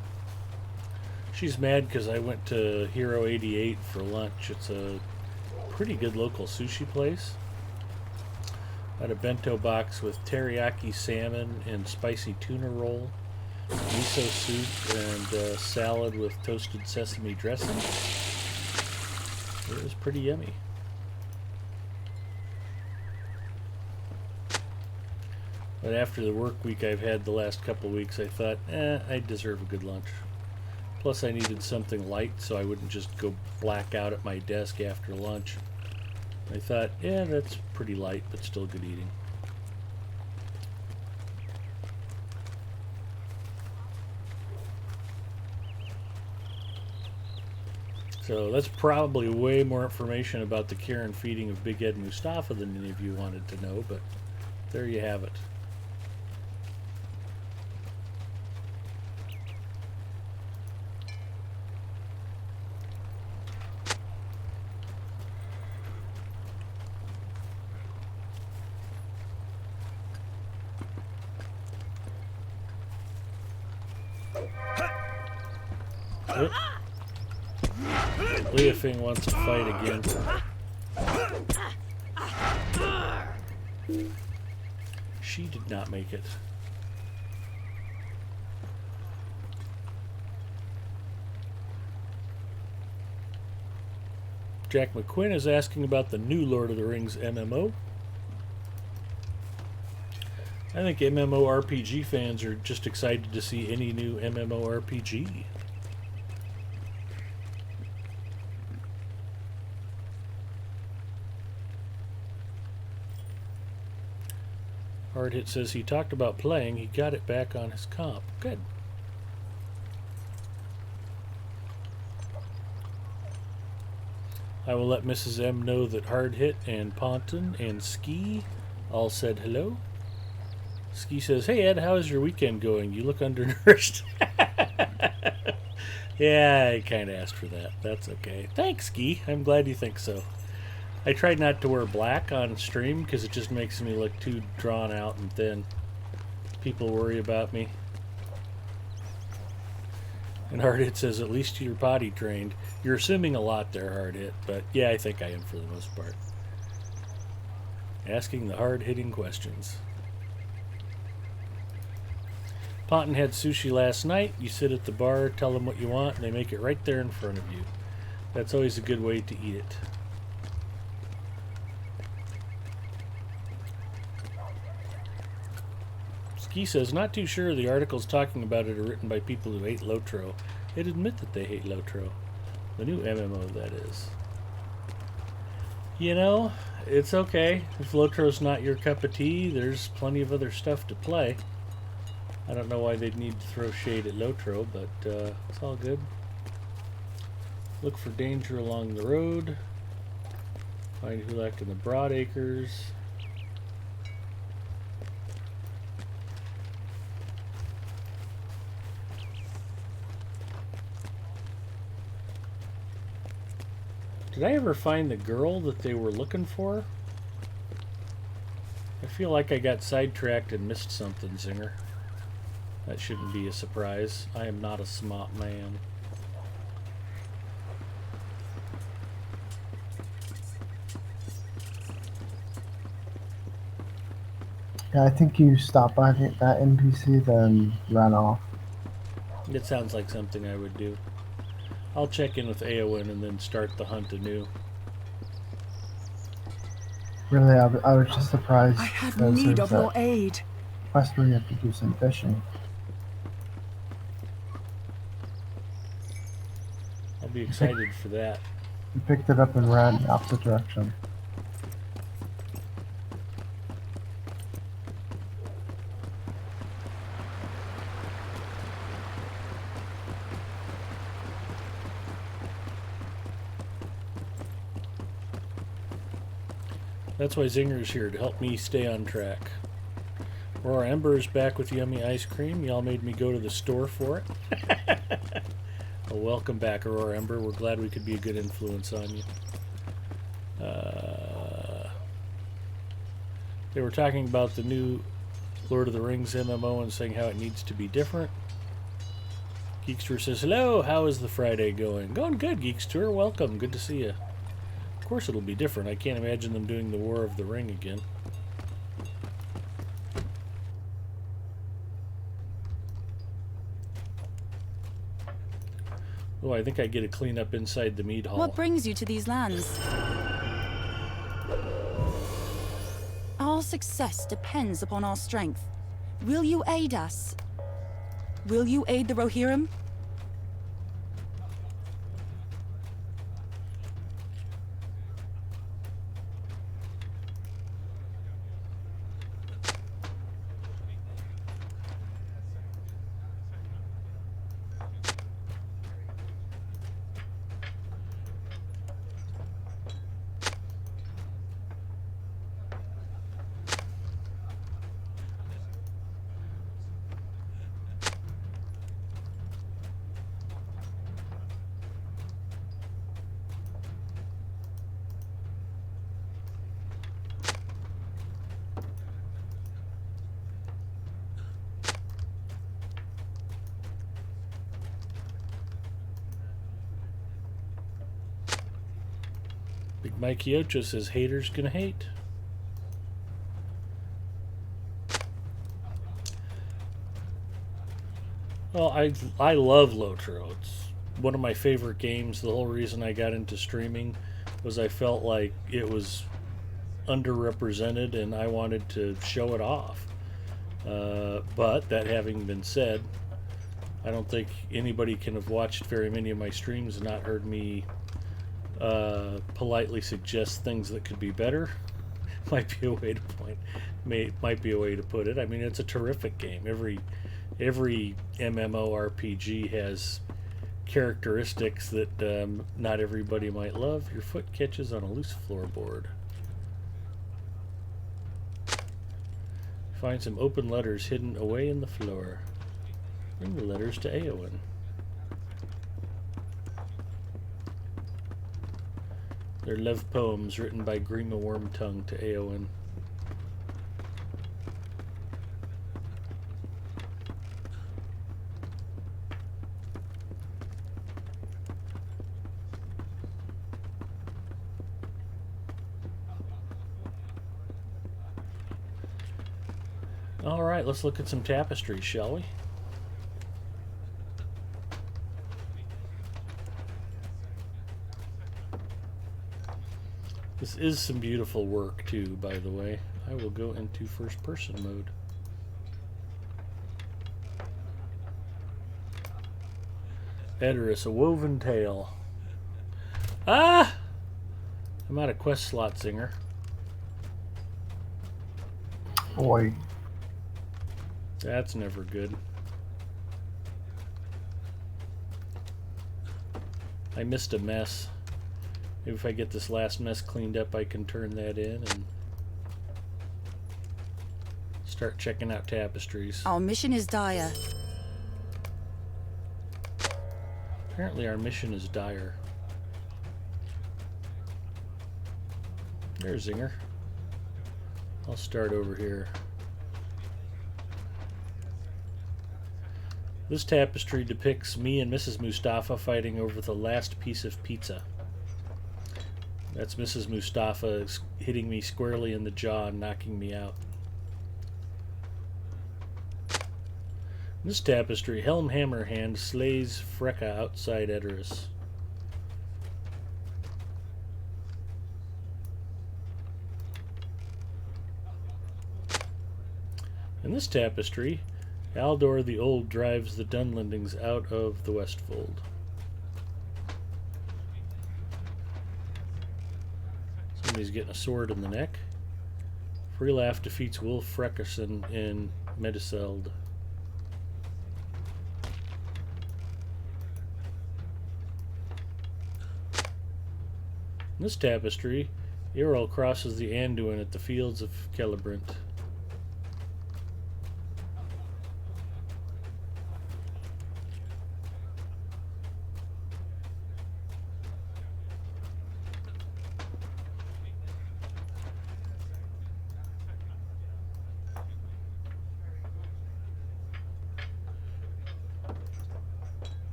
She's mad because I went to Hero 88 for lunch. It's a pretty good local sushi place. I had a bento box with teriyaki salmon and spicy tuna roll, miso soup, and salad with toasted sesame dressing. It was pretty yummy. But after the work week I've had the last couple weeks, I thought, I deserve a good lunch. Plus, I needed something light so I wouldn't just go black out at my desk after lunch. I thought, yeah, that's pretty light, but still good eating. So that's probably way more information about the care and feeding of Big Ed and Mustafa than any of you wanted to know, but there you have it. Oh. Leofing wants to fight again. She did not make it. Jack McQuinn is asking about the new Lord of the Rings MMO. I think MMORPG fans are just excited to see any new MMORPG. Hardhit says he talked about playing, he got it back on his comp. Good. I will let Mrs. M know that Hardhit and Ponton and Ski all said hello. Ski says, "Hey Ed, how is your weekend going? You look undernourished." Yeah, I kind of asked for that. That's okay. Thanks, Ski. I'm glad you think so. I tried not to wear black on stream because it just makes me look too drawn out and thin. People worry about me. And Hardhit says, "At least you're potty trained." You're assuming a lot there, Hardhit, but yeah, I think I am for the most part. asking the hard-hitting questions. Ponton had sushi last night. You sit at the bar, tell them what you want, and they make it right there in front of you. That's always a good way to eat it. Ski says, not too sure the articles talking about it are written by people who hate Lotro. They'd admit that they hate Lotro. The new MMO, that is. You know, it's okay. If Lotro's not your cup of tea, there's plenty of other stuff to play. I don't know why they'd need to throw shade at Lotro, but it's all good. Look for danger along the road. Find Hulak in the Broad Acres. Did I ever find the girl that they were looking for? I feel like I got sidetracked and missed something, Zinger. That shouldn't be a surprise. I am not a smart man. Yeah, I think you stopped by that NPC, then ran off. It sounds like something I would do. I'll check in with Eowyn and then start the hunt anew. Really, I was just surprised. I have because need there's of your that aid. quest where you have to do some fishing. I'll be excited for that. You picked it up and ran the opposite direction. That's why Zinger's here, to help me stay on track. Aurora Ember is back with yummy ice cream. Y'all made me go to the store for it. Well, welcome back, Aurora Ember. We're glad we could be a good influence on you. They were talking about the new Lord of the Rings MMO and saying how it needs to be different. Geekster says, hello, how is the Friday going? Going good, Geekster. Welcome. Good to see you. Of course it'll be different. I can't imagine them doing the War of the Ring again. Oh, I think I get to clean up inside the mead hall. What brings you to these lands? Our success depends upon our strength. Will you aid us? Will you aid the Rohirrim? Big Mikey Ocho says haters gonna hate. Well, I love Lotro. It's one of my favorite games. The whole reason I got into streaming was I felt like it was underrepresented and I wanted to show it off. But that having been said, I don't think anybody can have watched very many of my streams and not heard me politely suggest things that could be better. Might be a way to might be a way to put it. I mean, it's a terrific game. Every MMORPG has characteristics that not everybody might love. Your foot catches on a loose floorboard. Find some open letters hidden away in the floor. Bring the letters to Eowyn. They're love poems written by Grima Wormtongue to Eowyn. All right, let's look at some tapestries, shall we? This is some beautiful work too, by the way. I will go into first person mode. Edoras, a woven tale. Ah! I'm out of quest slot, Zinger. Boy. That's never good. I missed a mess. Maybe if I get this last mess cleaned up, I can turn that in and start checking out tapestries. Our mission is dire. Apparently our mission is dire. There's Zinger. I'll start over here. This tapestry depicts me and Mrs. Mustafa fighting over the last piece of pizza. That's Mrs. Mustafa hitting me squarely in the jaw and knocking me out. This tapestry, Helm Hammerhand slays Freka outside Edoras. In this tapestry, Aldor the Old drives the Dunlendings out of the Westfold. Somebody's getting a sword in the neck. Freelaf defeats Wolf Frekerson in Mediseld. In this tapestry, Errol crosses the Anduin at the fields of Celebrant.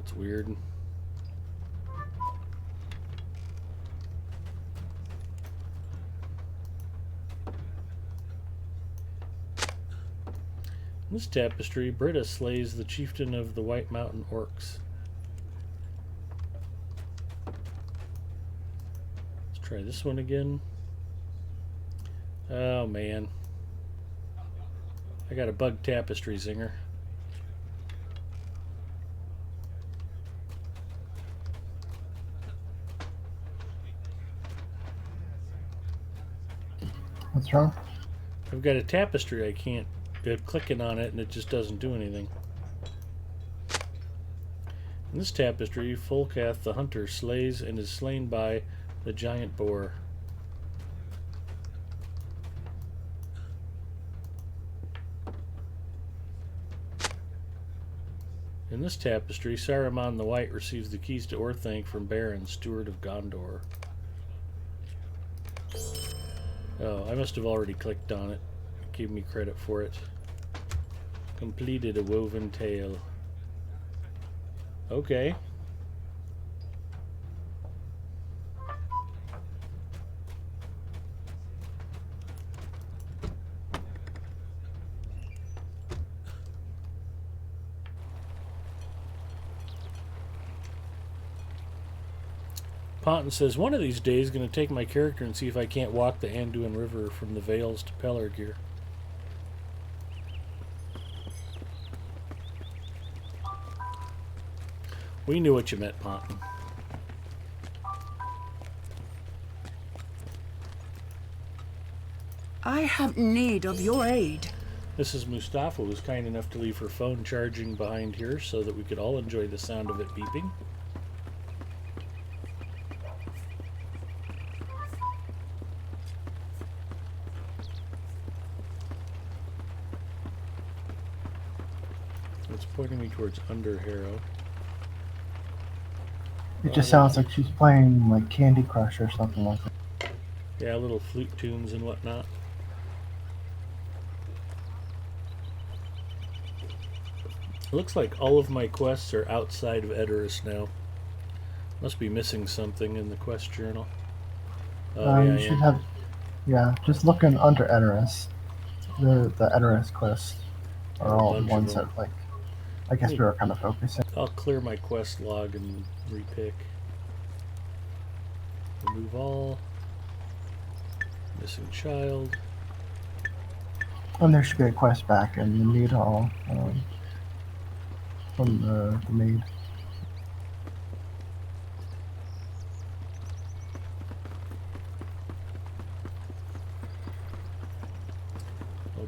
That's weird. In this tapestry, Britta slays the chieftain of the White Mountain Orcs. Let's try this one again. Oh man. I got a bug tapestry, Zinger. What's wrong? I've got a tapestry I can't clicking on it and it just doesn't do anything. In this tapestry, Folcath the Hunter slays and is slain by the giant boar. In this tapestry, Saruman the White receives the keys to Orthanc from Baron, Steward of Gondor. Oh, I must have already clicked on it. Give me credit for it. Completed a woven tale. Okay. Ponton says, one of these days going to take my character and see if I can't walk the Anduin River from the Vales to Pelargir. We knew what you meant, Ponton. I have need of your aid. Mrs. Mustafa was kind enough to leave her phone charging behind here so that we could all enjoy the sound of it beeping. It's pointing me towards Under Harrow. It just sounds like she's playing like Candy Crush or something like that. Yeah, little flute tunes and whatnot. looks like all of my quests are outside of Edoras now. Must be missing something in the quest journal. Oh, yeah, You should have. Yeah, just looking under Edoras. The Edoras quests are A all the bunch of ones them. that, like, I guess we were kind of focusing. I'll clear my quest log and repick. Remove all. Missing child. And there should be a quest back in the mead hall from the maid. Oh,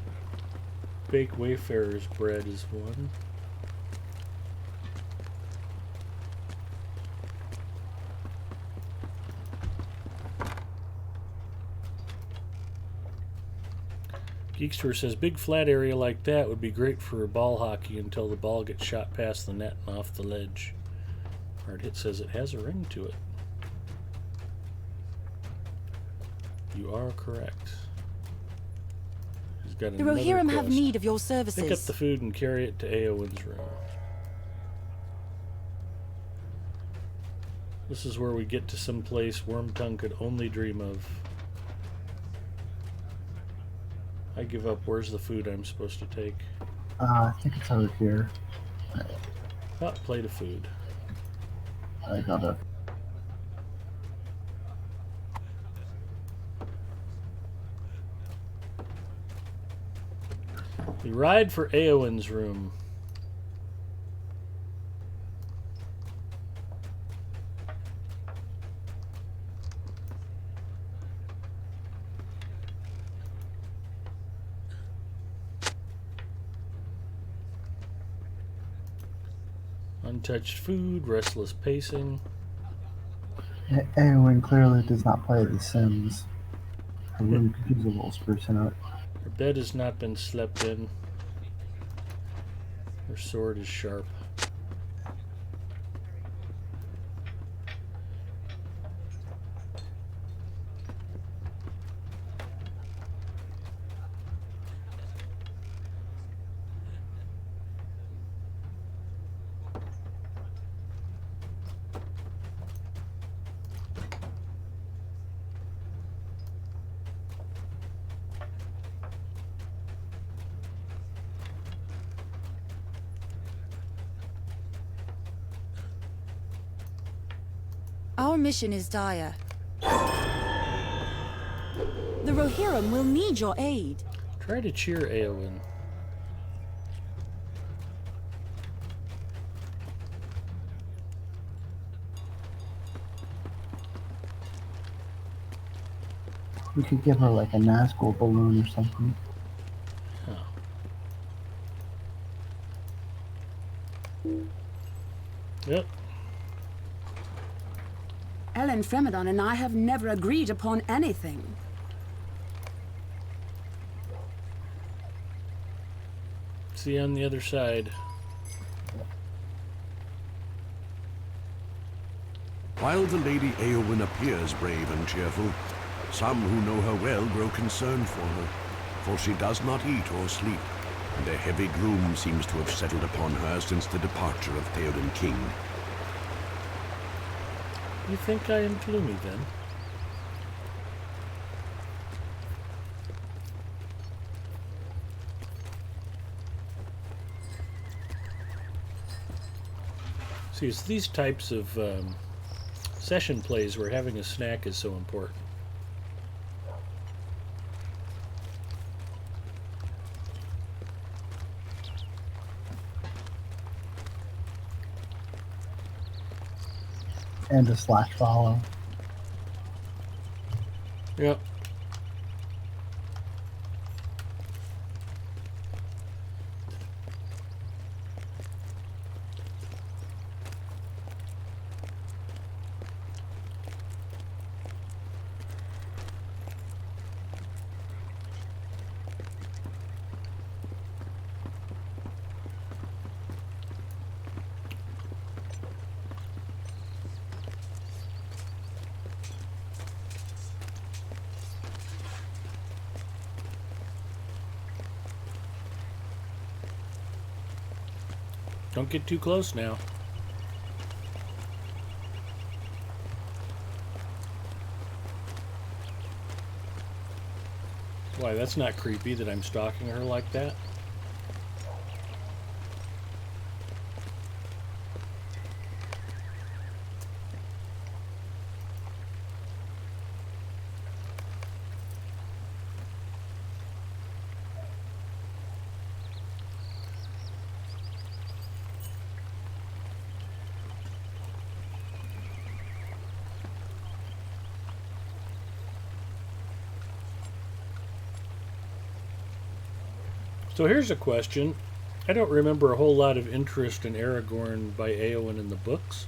bake Wayfarer's bread is one. Geekster says, big flat area like that would be great for ball hockey until the ball gets shot past the net and off the ledge. Hard Hit says it has a ring to it. You are correct. He's got The another Rohirrim have quest. need of your Pick up services. the food and carry it to Eowyn's room. This is where we get to some place Wormtongue could only dream of. I give up. Where's the food I'm supposed to take? I think it's over here. Hot plate of food. I got it. We ride for Eowyn's room. Untouched food, restless pacing. Eowyn clearly does not play The Sims. Her room could use a little sprucing up. Her bed has not been slept in. Her sword is sharp. Our mission is dire. The Rohirrim will need your aid. Try to cheer Eowyn. We could give her like a Nazgul balloon or something. Yep. Ellen Fremedon and I have never agreed upon anything. See you on the other side. While the Lady Eowyn appears brave and cheerful, some who know her well grow concerned for her, for she does not eat or sleep, and a heavy gloom seems to have settled upon her since the departure of Theoden King. You think I am gloomy then? See, it's these types of session plays where having a snack is so important. And a slash follow. Yep. Don't get too close now. Why, that's not creepy that I'm stalking her like that. So here's a question. I don't remember a whole lot of interest in Aragorn by Eowyn in the books.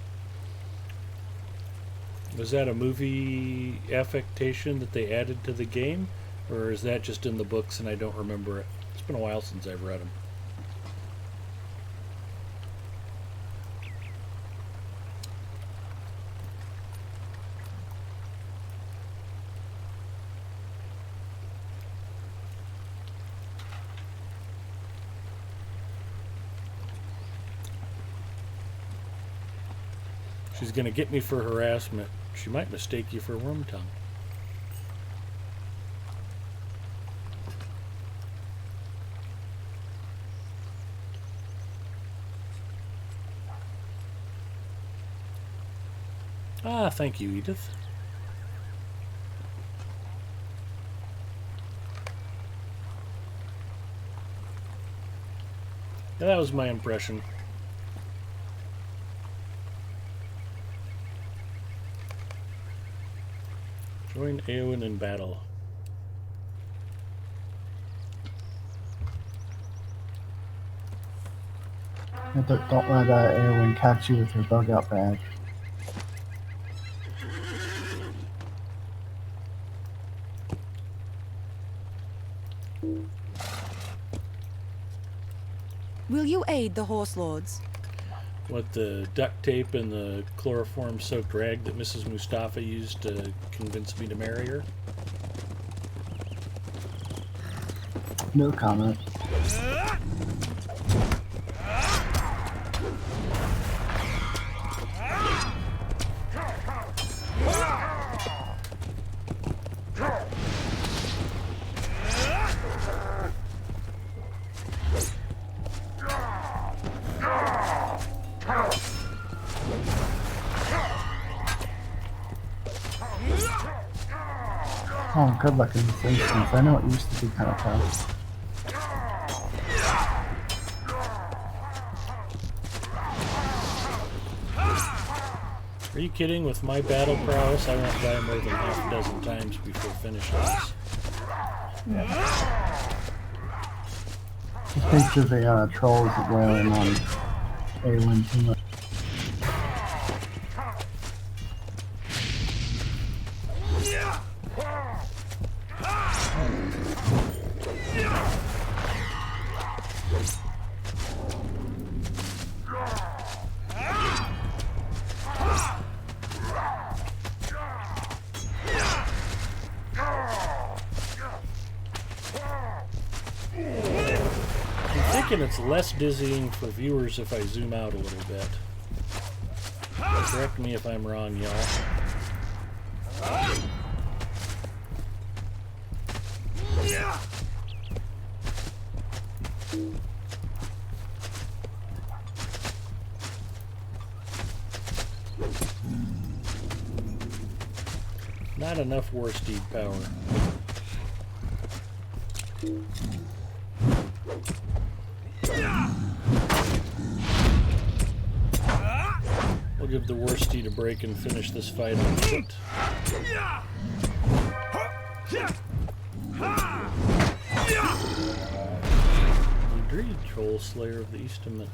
Was that a movie affectation that they added to the game? Or is that just in the books and I don't remember it? It's been a while since I've read them. She's going to get me for harassment. She might mistake you for Wormtongue. Ah, thank you, Edith. Yeah, that was my impression. Join Eowyn in battle. Don't let Eowyn catch you with her bug out bag. Will you aid the horse lords? What, the duct tape and the chloroform-soaked rag that Mrs. Mustafa used to convince me to marry her? No comment. Oh, good luck in this instance. I know it used to be kind of tough. Are you kidding? With my battle prowess, I won't die more than half a dozen times before finishing this. Just picture the trolls wailing on Eowyn too much. It's less dizzying for viewers if I zoom out a little bit. Correct me if I'm wrong, y'all. Not enough war steed power. We'll give the war steed a break and finish this fight on foot. Agreed, Troll Slayer of the Eastament.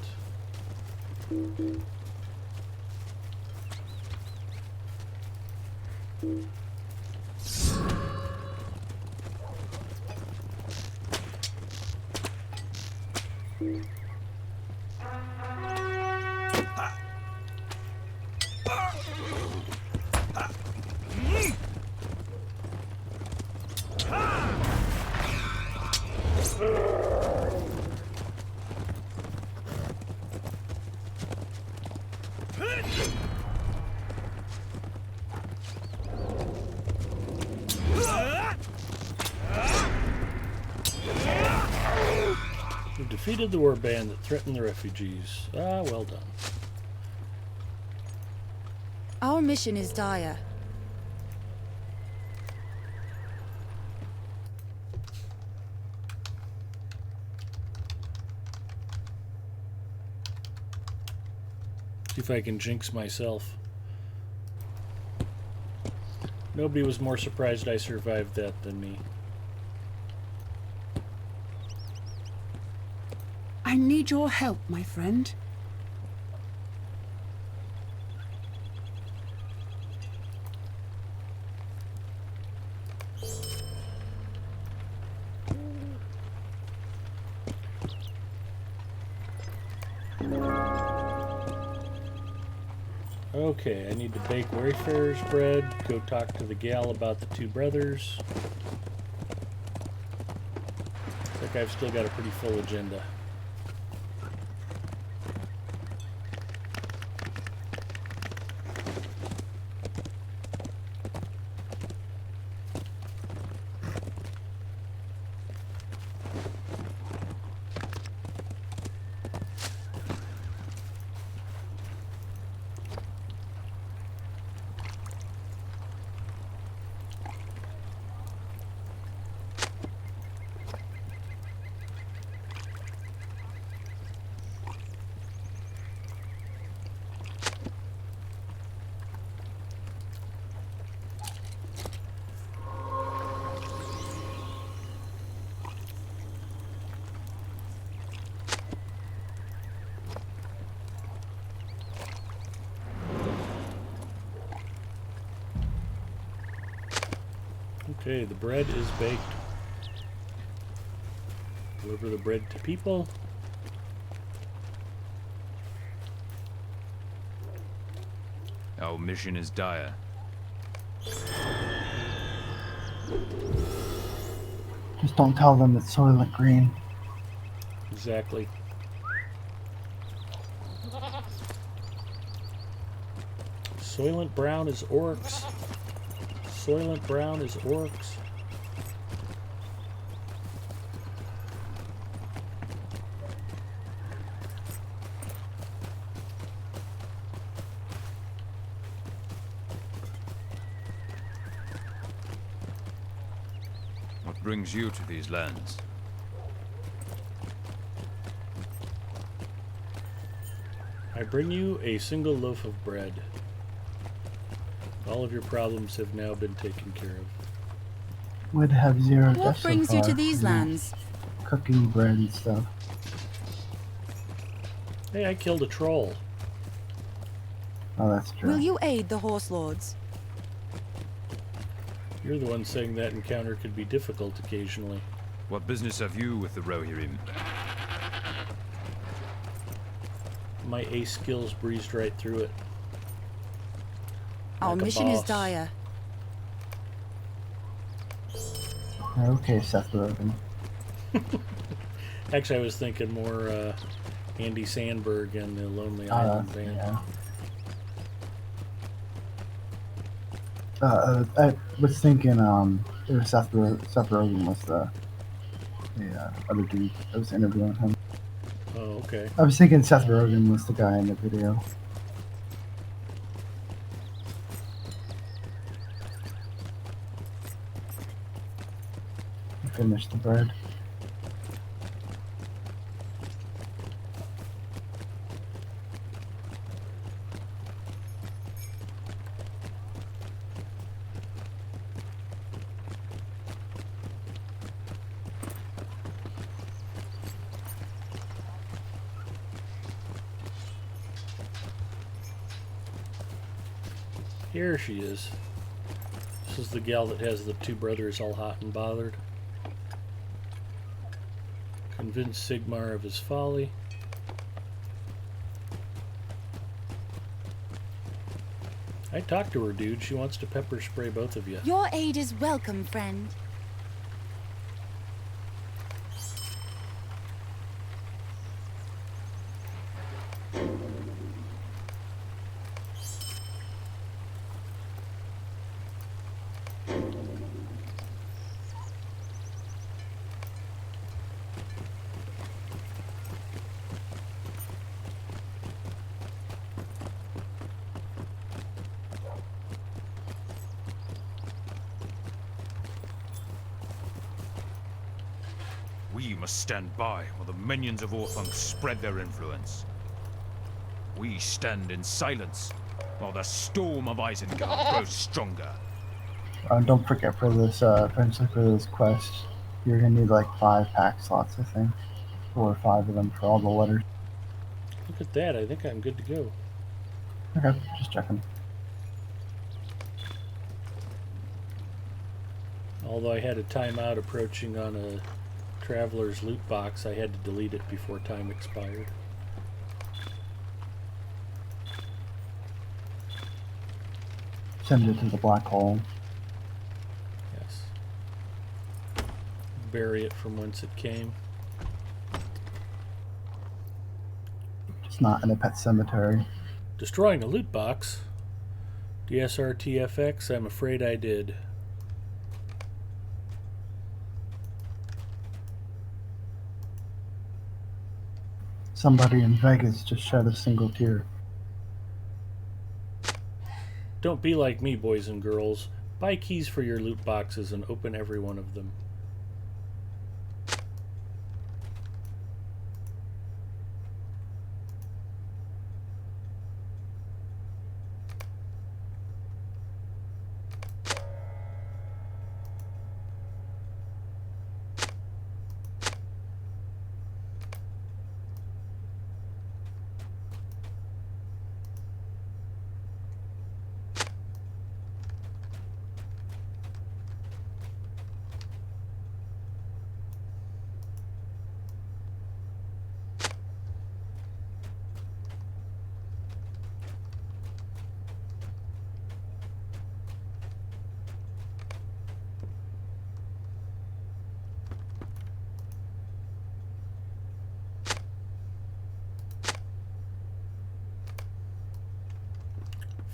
We've defeated the warband that threatened the refugees. Ah, well done. Our mission is dire. See if I can jinx myself. Nobody was more surprised I survived that than me. I need your help, my friend. Okay, I need to bake wayfarer's bread, go talk to the gal about the two brothers. Looks like I've still got a pretty full agenda. Okay, the bread is baked. Deliver the bread to people. Our mission is dire. Just don't tell them it's Soylent Green. Exactly. Soylent Brown is orcs. Soylent Brown is orcs. What brings you to these lands? I bring you a single loaf of bread. All of your problems have now been taken care of. Would have zero What deaths so brings you to far, these know, lands? Cooking bread and stuff. Hey, I killed a troll. Oh, that's true. Will you aid the horse lords? You're the one saying that encounter could be difficult occasionally. What business have you with the Rohirrim? My ace skills breezed right through it. Our Like a mission is boss. dire. Okay, Seth Rogen. Actually, I was thinking more Andy Sandberg and the Lonely Island band. Yeah. I was thinking, it was Seth Rogen was the other dude that was interviewing him. Oh, okay. I was thinking Seth Rogen was the guy in the video. Finish the bread. Here she is. This is the gal that has the two brothers all hot and bothered. Convince Sigmar of his folly. I talked to her, dude. She wants to pepper spray both of you. Your aid is welcome, friend. We must stand by while the minions of Orthunk spread their influence. We stand in silence while the storm of Isengard grows stronger. Don't forget for this, eventually for this quest, you're gonna need like 5 pack slots, I think. 4 or 5 of them for all the letters. Look at that. I think I'm good to go. Okay, just checking. Although I had a timeout approaching on a traveler's loot box, I had to delete it before time expired. Send it to the black hole. Yes. Bury it from whence it came. It's not in a pet cemetery. Destroying a loot box? DSRTFX? I'm afraid I did. Somebody in Vegas just shed a single tear. Don't be like me, boys and girls. Buy keys for your loot boxes and open every one of them.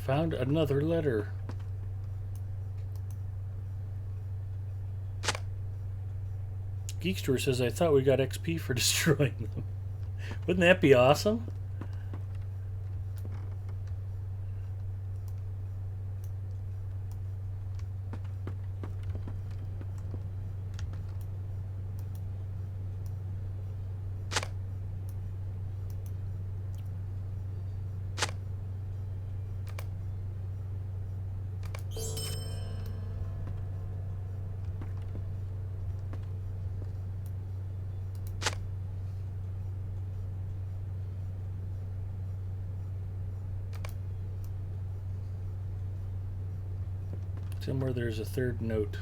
Found another letter. Geekster says, I thought we got XP for destroying them. Wouldn't that be awesome? Somewhere there's a third note.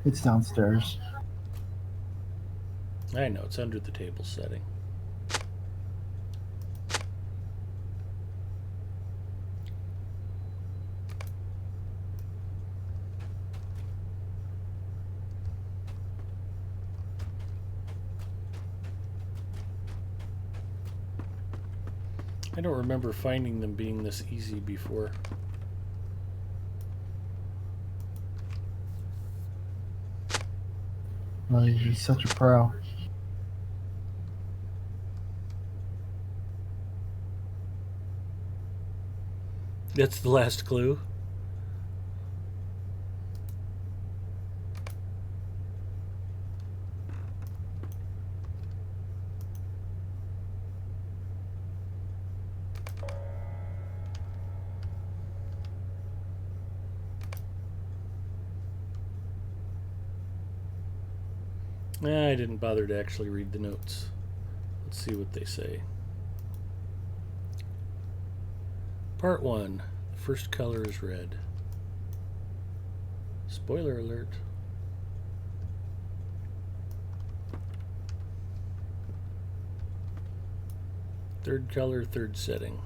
It's downstairs. I know, it's under the table setting. I don't remember finding them being this easy before. Oh, he's such a pro. That's the last clue. I didn't bother to actually read the notes. Let's see what they say. Part 1. The first color is red. Spoiler alert. Third color, third setting.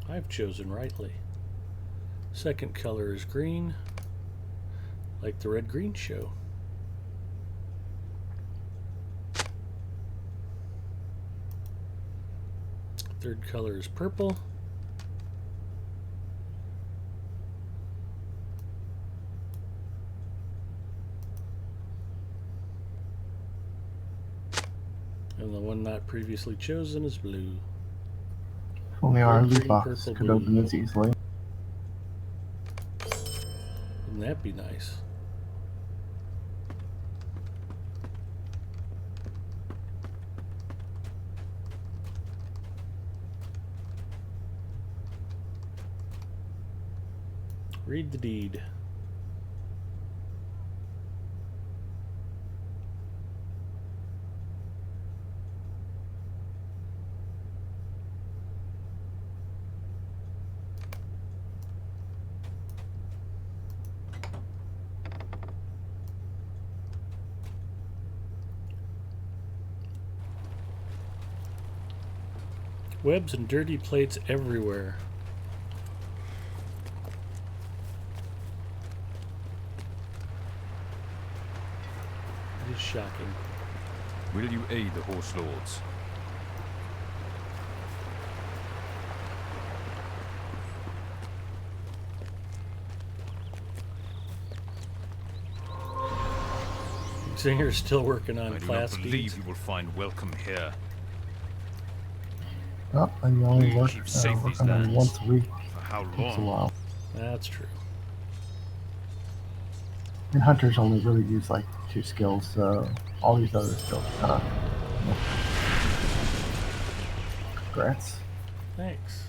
I've chosen rightly. Second color is green, like the Red Green Show. Third color is purple. And the one not previously chosen is blue. If only our Red, loot green, box purple, could blue. open this easily. Wouldn't that be nice? Read the deed. Webs and dirty plates everywhere. It is shocking. Will you aid the Horse Lords? Zinger's still working on I do class not deeds. believe you will find welcome here. Oh, and you only We work keep safe these on them lands. once a week. For how Takes a long? while. That's true. And hunters only really use like 2 skills, so all these other skills are kind of. Congrats. Thanks.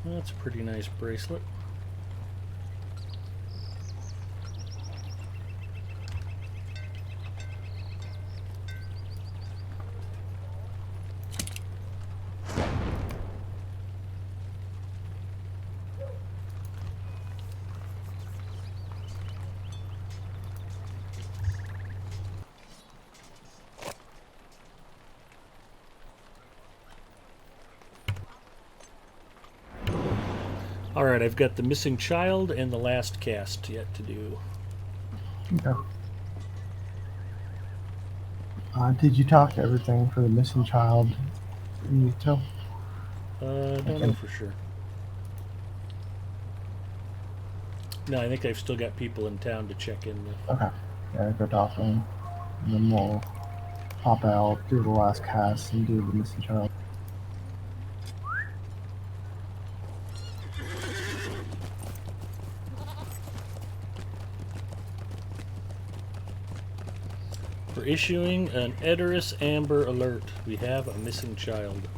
That's a pretty nice bracelet. Alright, I've got the missing child and the last cast yet to do. Okay. Did you talk to everything for the missing child in detail? Don't know for sure. No, I think I've still got people in town to check in with. Okay. Yeah, go talk to him. And then we'll pop out, do the last cast, and do the missing child. We're issuing an Edoras Amber Alert. We have a missing child.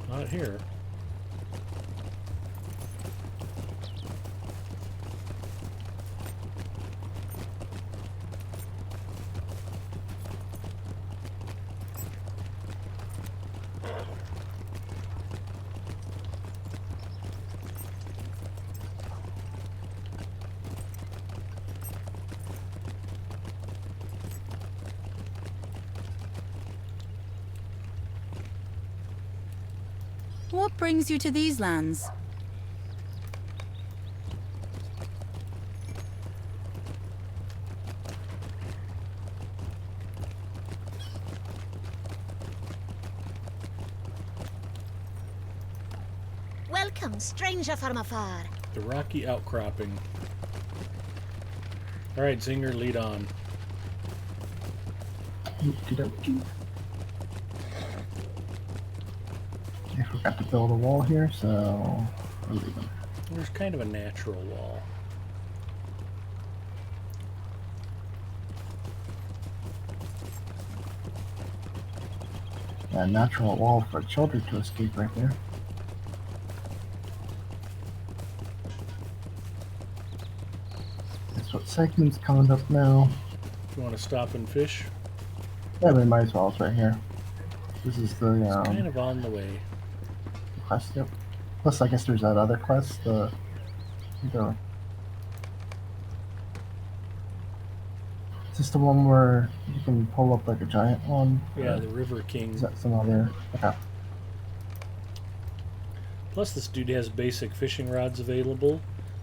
Not here. What brings you to these lands? Welcome, stranger from afar. The rocky outcropping. Alright, Zinger, lead on. Okey-dokey. I forgot to build a wall here, so we're leaving. There's kind of a natural wall. Yeah, natural wall for children to escape right there. That's what segment's coming up now. You want to stop and fish? Yeah, we might as well. It's right here. This is the It's kind of on the way. quest. Yep. Plus, I guess there's that other quest. The is this the one where you can pull up like a giant one? Yeah, Or the River King. is that some other? Okay. Plus, this dude has basic fishing rods available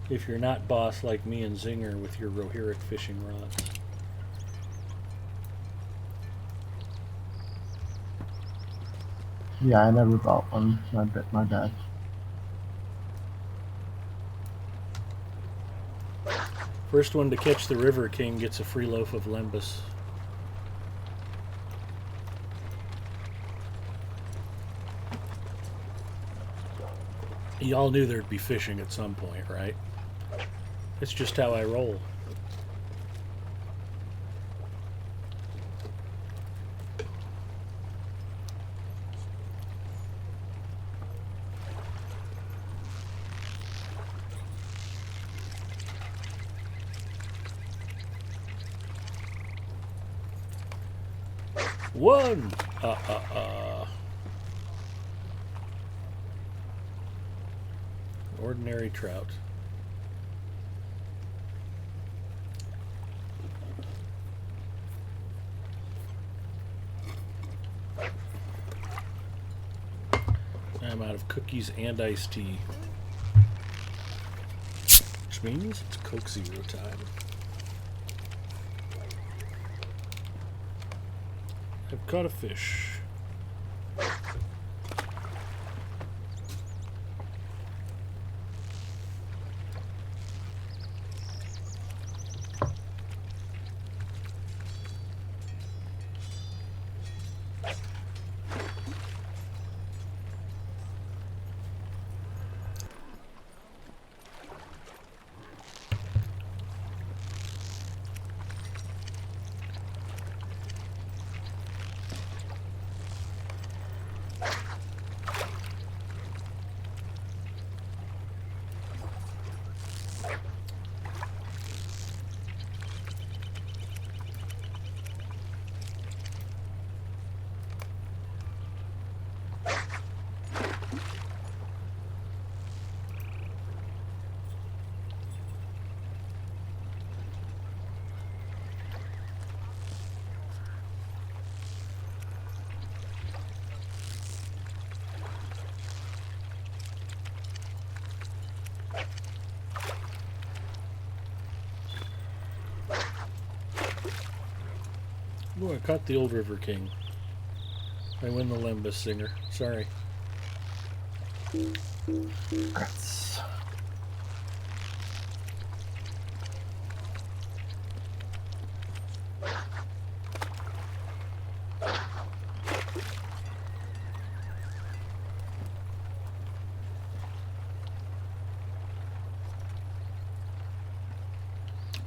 if you're not boss like me and Zinger with your Rohirric fishing rods. Yeah, I never bought one. My bad. First one to catch the River King gets a free loaf of Lembas. Y'all knew there'd be fishing at some point, right? It's just how I roll. One! Ordinary trout. I'm out of cookies and iced tea. Which means it's Coke Zero time. I've caught a fish. Oh, I caught the old River King. I win the Lembas Singer. Sorry. Congrats.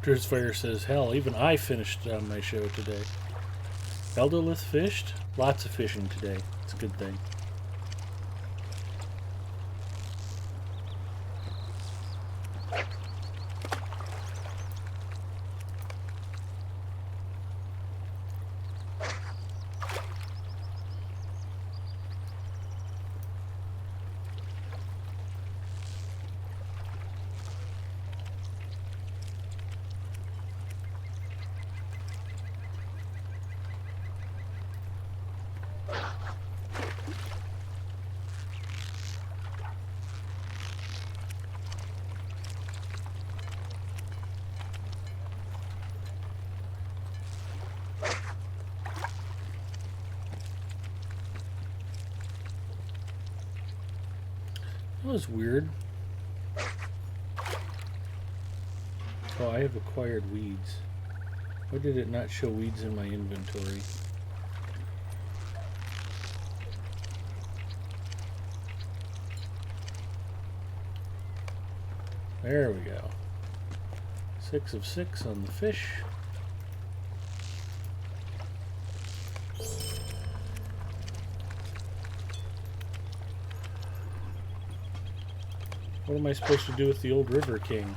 Fire says, hell, even I fished on my show today. Eldolith fished? Lots of fishing today. It's a good thing. That was weird. Oh, I have acquired weeds. Why did it not show weeds in my inventory? There we go. 6 of 6 on the fish. What am I supposed to do with the old River King?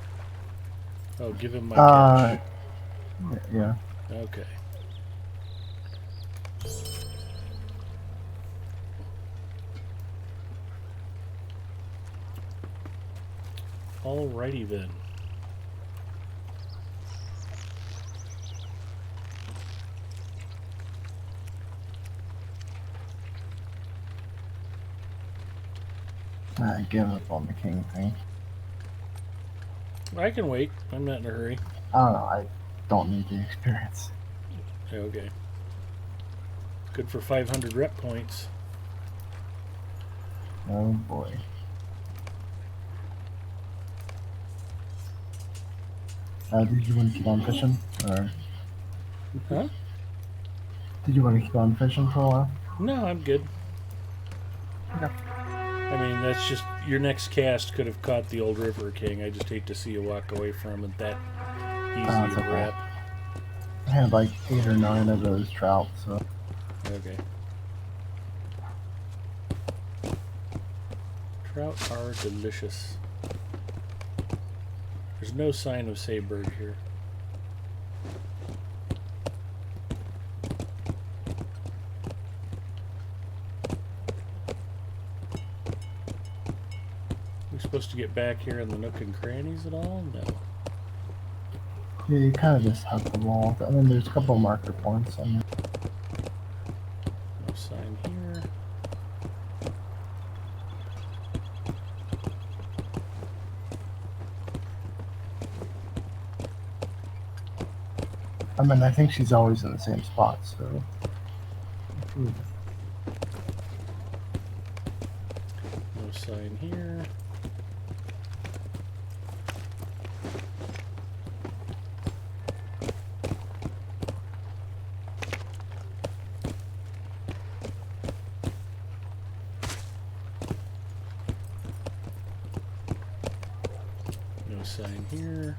Oh, give him my Uh, catch. yeah. Okay. Alrighty then. I give up on the king thing. I can wait. I'm not in a hurry. I don't know. I don't need the experience. Okay. Good for 500 rep points. Oh boy. Did you want to keep on fishing, or Huh? did you want to keep on fishing for a while? No, I'm good. Okay. I mean, that's just your next cast could have caught the old River King. I just hate to see you walk away from it that easy It's to okay. wrap. I had like 8 or 9 of those trout, so Okay. Trout are delicious. There's no sign of saybird here. We supposed to get back here in the nook and crannies at all? No. yeah, you kind of just hug the wall. I mean, there's a couple marker points. I mean, No sign here. I think she's always in the same spot. So No sign here. No sign here.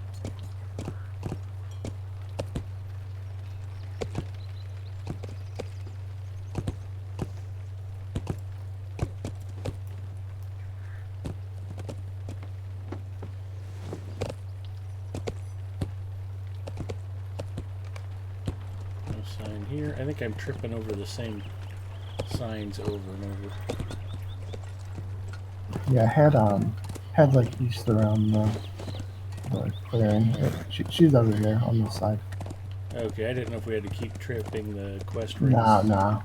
No sign here. I think I'm tripping over the same signs over and over. yeah, had like east around the clearing. She's over here on this side. Okay, I didn't know if we had to keep tripping the quest rings. No.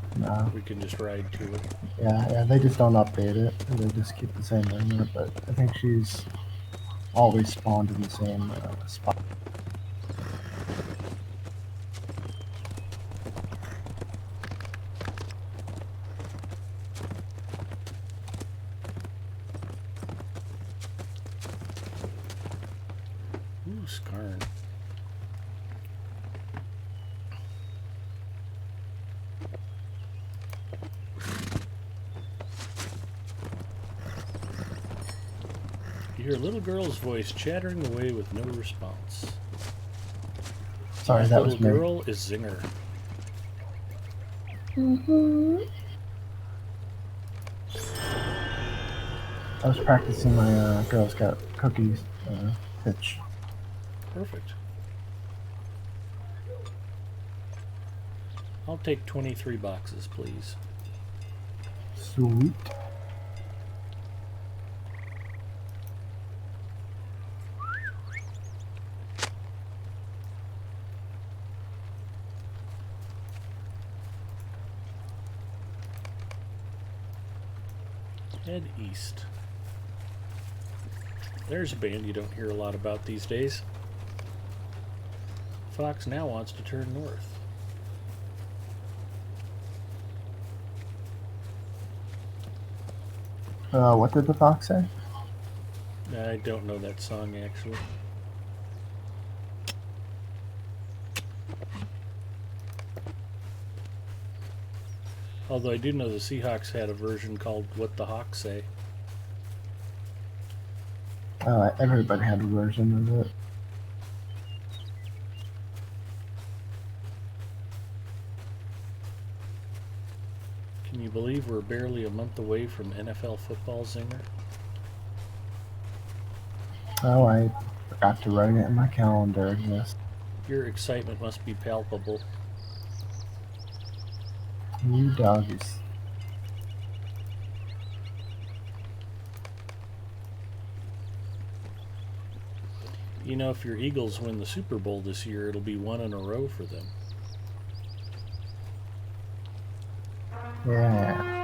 We can just ride to it. Yeah, they just don't update it. They just keep the same limit, but I think she's always spawned in the same spot. Ooh, Skarn. You hear a little girl's voice chattering away with no response. Sorry, that was little me. girl is Zinger. I was practicing my Girl Scout cookies pitch. Perfect. I'll take 23 boxes, please. Sweet. Head east. There's a band you don't hear a lot about these days. Fox now wants to turn north. What did the fox say? I don't know that song actually. Although I do know the Seahawks had a version called What the Hawks Say. Everybody had a version of it. Can you believe we're barely a month away from NFL football, Zinger? Oh, I forgot to write it in my calendar. Yes. Your excitement must be palpable. You doggies. You know, if your Eagles win the Super Bowl this year, it'll be one in a row for them. Yeah.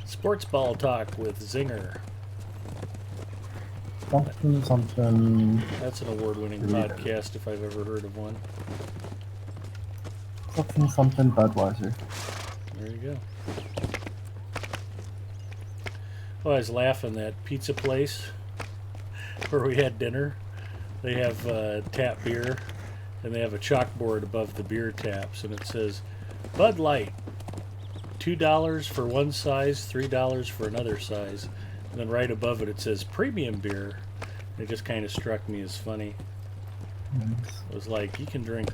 Sports Ball Talk with Zinger. Something. That's an award-winning podcast if I've ever heard of one. Something Budweiser. There you go. Oh, I was laughing, that pizza place where we had dinner. They have tap beer, and they have a chalkboard above the beer taps, and it says Bud Light, $2 for one size, $3 for another size. And then right above it says premium beer. It just kind of struck me as funny. Nice. It was like, you can drink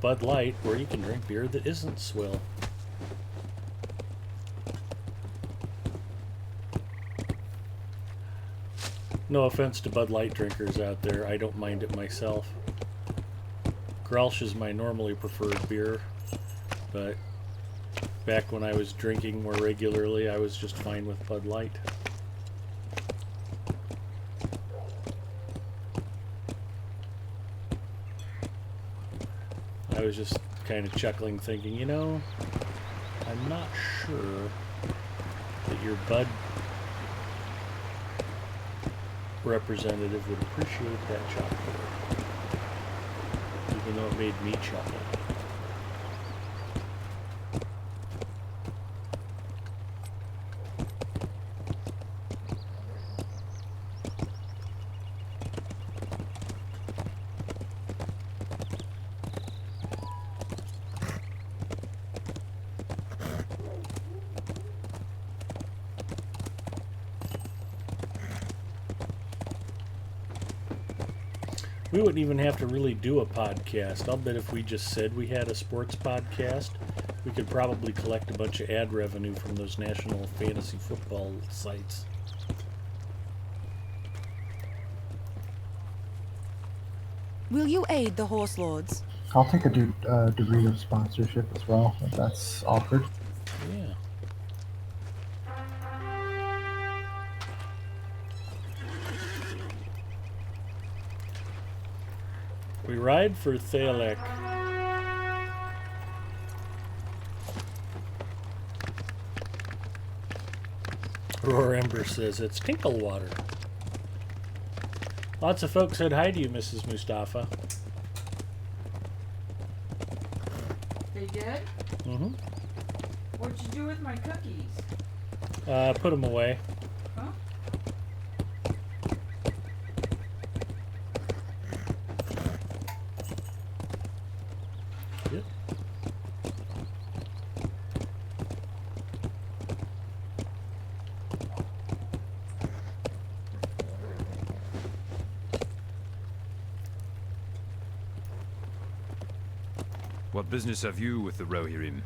Bud Light, or you can drink beer that isn't swill. No offense to Bud Light drinkers out there, I don't mind it myself. Grolsch is my normally preferred beer, but back when I was drinking more regularly, I was just fine with Bud Light. I was just kind of chuckling, thinking, you know, I'm not sure that your Bud representative would appreciate that chalkboard, even though it made me chuckle. We wouldn't even have to really do a podcast. I'll bet if we just said we had a sports podcast, we could probably collect a bunch of ad revenue from those national fantasy football sites. Will you aid the horse lords? I'll take a degree of sponsorship as well, if that's offered. Yeah. We ride for Thalek. Roar Ember says it's Tinklewater. Lots of folks said hi to you, Mrs. Mustafa. They did? Mm-hmm. What'd you do with my cookies? Put them away. Huh? Yep. What business have you with the Rohirrim?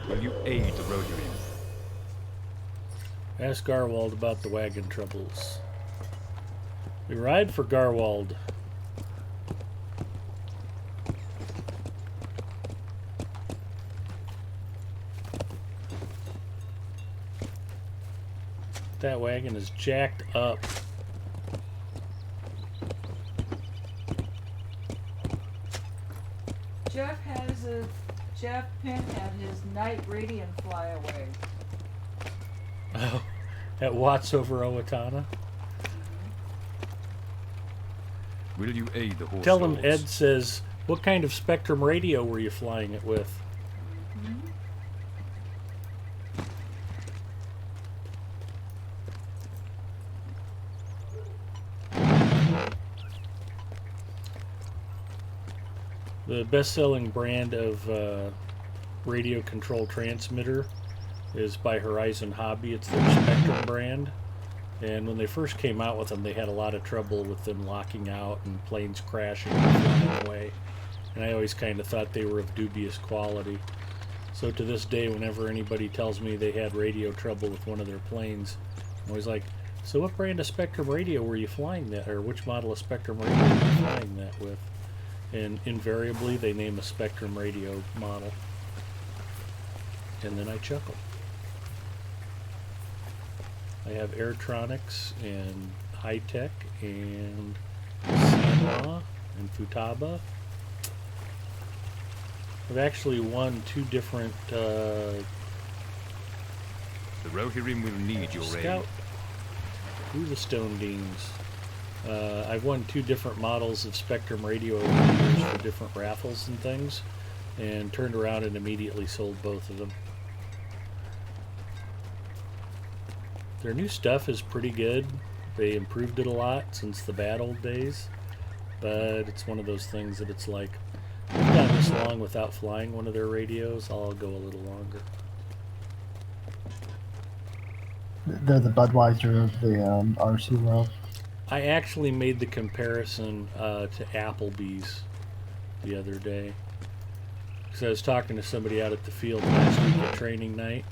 Will you aid the Rohirrim? Ask Garwald about the wagon troubles. We ride for Garwald. That wagon is jacked up. Jeff Penn had his night radiant fly away. Oh, at Watts over Owatonna. Will you aid the horse Tell him lords? Ed says, what kind of Spectrum radio were you flying it with? The best-selling brand of radio control transmitter is by Horizon Hobby. It's their Spectrum brand. And when they first came out with them, they had a lot of trouble with them locking out and planes crashing and flying away. And I always kind of thought they were of dubious quality. So to this day, whenever anybody tells me they had radio trouble with one of their planes, I'm always like, so what brand of Spectrum radio were you flying that, or which model of Spectrum radio were you flying that with? And invariably they name a Spectrum radio model. And then I chuckle. I have Airtronics and High-Tech and Sanwa and Futaba. I've actually won 2 different The Rohirrim will need your aid. Scout. Ooh, the Stone Deans. I've won 2 different models of Spectrum radio over the years for different raffles and things, and turned around and immediately sold both of them. Their new stuff is pretty good. They improved it a lot since the bad old days, but it's one of those things that it's like, I've gone this long without flying one of their radios, I'll go a little longer. They're the Budweiser of the RC world. I actually made the comparison to Applebee's the other day, because I was talking to somebody out at the field last week at training night,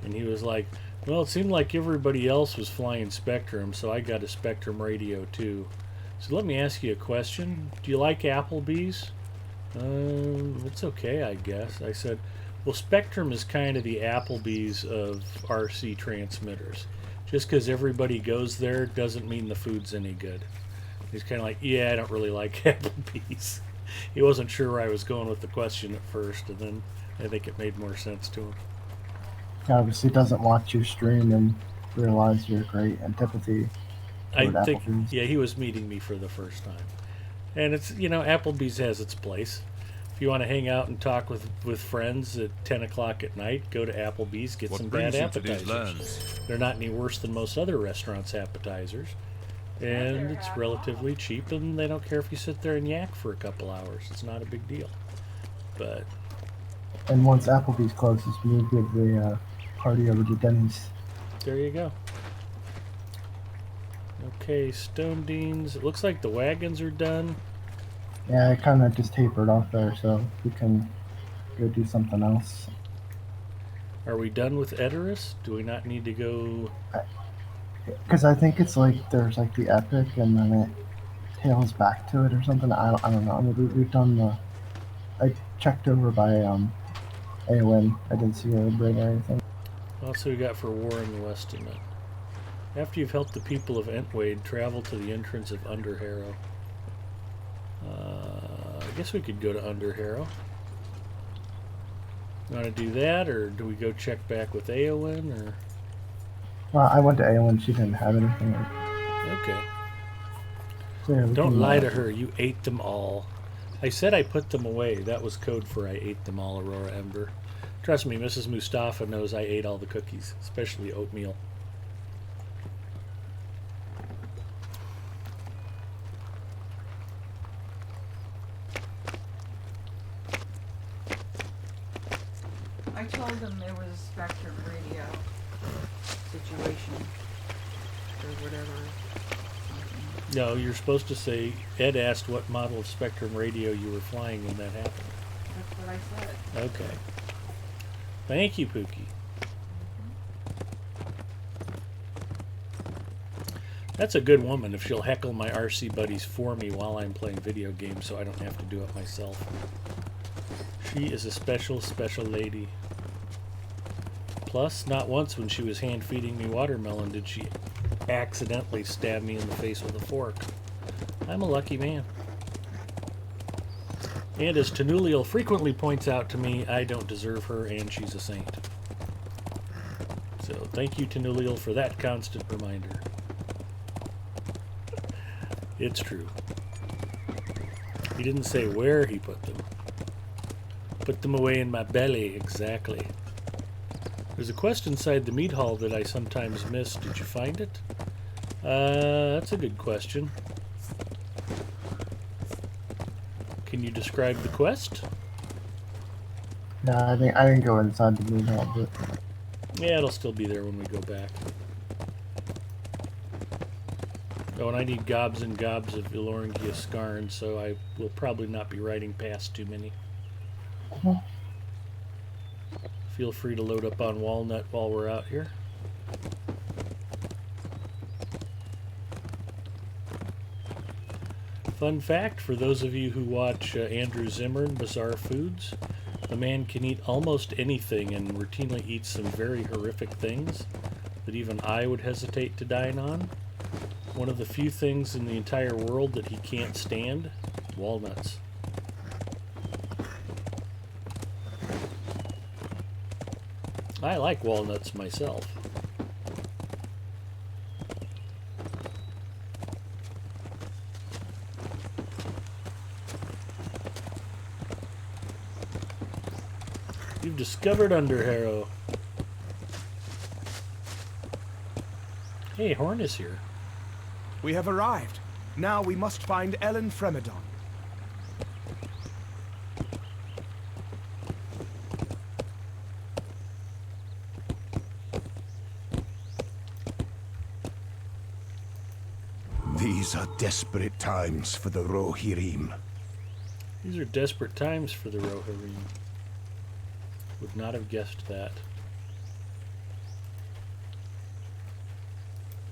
and he was like, well, it seemed like everybody else was flying Spectrum, so I got a Spectrum radio too. So let me ask you a question. Do you like Applebee's? It's okay, I guess. I said, well, Spectrum is kind of the Applebee's of RC transmitters. Just because everybody goes there doesn't mean the food's any good. He's kind of like, yeah, I don't really like Applebee's. He wasn't sure where I was going with the question at first, and then I think it made more sense to him. He obviously doesn't watch your stream and realize your great antipathy I toward think, Applebee's. yeah, he was meeting me for the first time. And it's, Applebee's has its place. If you want to hang out and talk with friends at 10 o'clock at night, go to Applebee's, get What some brings bad you to these appetizers. lands? They're not any worse than most other restaurants' appetizers. And it's relatively cheap, and they don't care if you sit there and yak for a couple hours. It's not a big deal. But And once Applebee's closes, we give the party over to Denny's. there you go. Okay, Stone Deans. It looks like the wagons are done. Yeah, I kind of just tapered off there, so we can go do something else. Are we done with Edoras? Do we not need to go? Because I think it's like there's like the epic, and then it tails back to it or something. I don't know. I mean, we've done the. I checked over by AON. I didn't see a bring or anything. What else we got for War in the West in it? After you've helped the people of Entwade, travel to the entrance of Underharrow. I guess we could go to Underharrow. You want to do that, or do we go check back with Aowen, or? Well, I went to AON. She didn't have anything. Okay. So, yeah, we Don't can, lie to her. You ate them all. I said I put them away. That was code for I ate them all, Aurora Ember. Trust me, Mrs. Mustafa knows I ate all the cookies, especially oatmeal. I told them there was a Spectrum radio situation or whatever. No, you're supposed to say, Ed asked what model of Spectrum radio you were flying when that happened. That's what I said. Okay. Thank you, Pookie. That's a good woman if she'll heckle my RC buddies for me while I'm playing video games so I don't have to do it myself. She is a special, special lady. Plus, not once when she was hand feeding me watermelon did she accidentally stab me in the face with a fork. I'm a lucky man. And as Tanuliel frequently points out to me, I don't deserve her and she's a saint. So thank you, Tanuliel, for that constant reminder. It's true. He didn't say where he put them. Put them away in my belly, exactly. There's a quest inside the meat hall that I sometimes miss. Did you find it? That's a good question. Can you describe the quest? No, I didn't go inside the moon hall, but Yeah, it'll still be there when we go back. Oh, and I need gobs and gobs of Ilorangia Skarn, so I will probably not be riding past too many. Feel free to load up on Walnut while we're out here. Fun fact, for those of you who watch Andrew Zimmern, Bizarre Foods, the man can eat almost anything and routinely eats some very horrific things that even I would hesitate to dine on. One of the few things in the entire world that he can't stand, walnuts. I like walnuts myself. You've discovered Underharrow. Hey, Horn is here. We have arrived. Now we must find Ellen Fremedon. These are desperate times for the Rohirrim. These are desperate times for the Rohirrim. Would not have guessed that.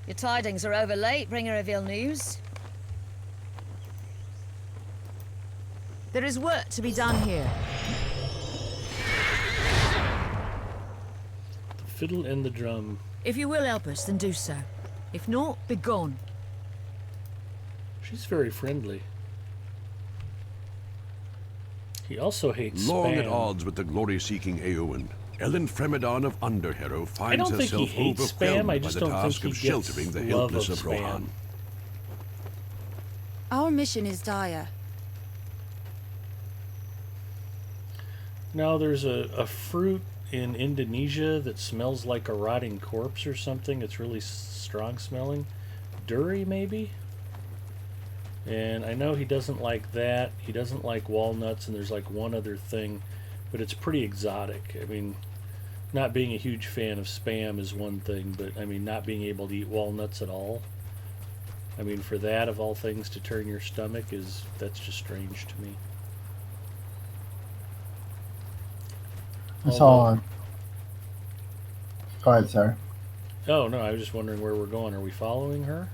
Your tidings are over late, bringer of ill news. There is work to be done here. The fiddle and the drum. If you will help us, then do so. If not, be gone. She's very friendly. He also hates Long spam. at odds with the glory-seeking Eowyn, Ellen Fremedon of Underharrow I finds don't think he herself hates overwhelmed spam, I by just the don't think task he of gets sheltering the love helpless of of spam. Rohan. Our mission is dire. Now there's a fruit in Indonesia that smells like a rotting corpse or something. It's really strong smelling. Duri, maybe? And I know he doesn't like that. He doesn't like walnuts, and there's like one other thing, but it's pretty exotic. I mean, not being a huge fan of spam is one thing, but I mean, not being able to eat walnuts at all. I mean, for that of all things to turn your stomach that's just strange to me. I saw. Go ahead, sir. Oh no, I was just wondering where we're going. Are we following her?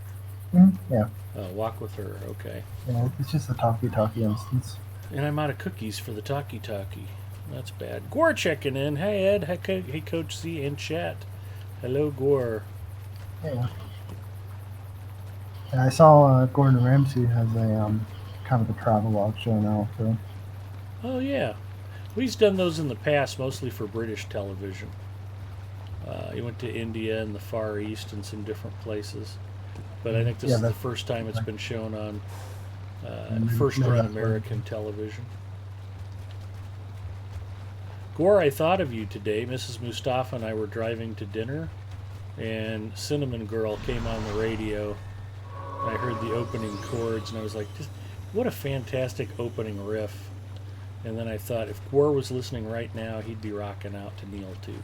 Yeah. Walk with her, okay. Yeah, it's just a talkie-talkie instance. And I'm out of cookies for the talkie-talkie. That's bad. Gore checking in. Hey, Ed. Hey, Coach Z in chat. Hello, Gore. Yeah. Yeah, I saw Gordon Ramsay has a kind of a travel log show now too. Oh, yeah. Well, he's done those in the past, mostly for British television. He went to India and the Far East and some different places. But I think this is the first time it's been shown on first-run American television. Gore, I thought of you today. Mrs. Mustafa and I were driving to dinner, and Cinnamon Girl came on the radio. I heard the opening chords, and I was like, what a fantastic opening riff. And then I thought, if Gore was listening right now, he'd be rocking out to Neil, too.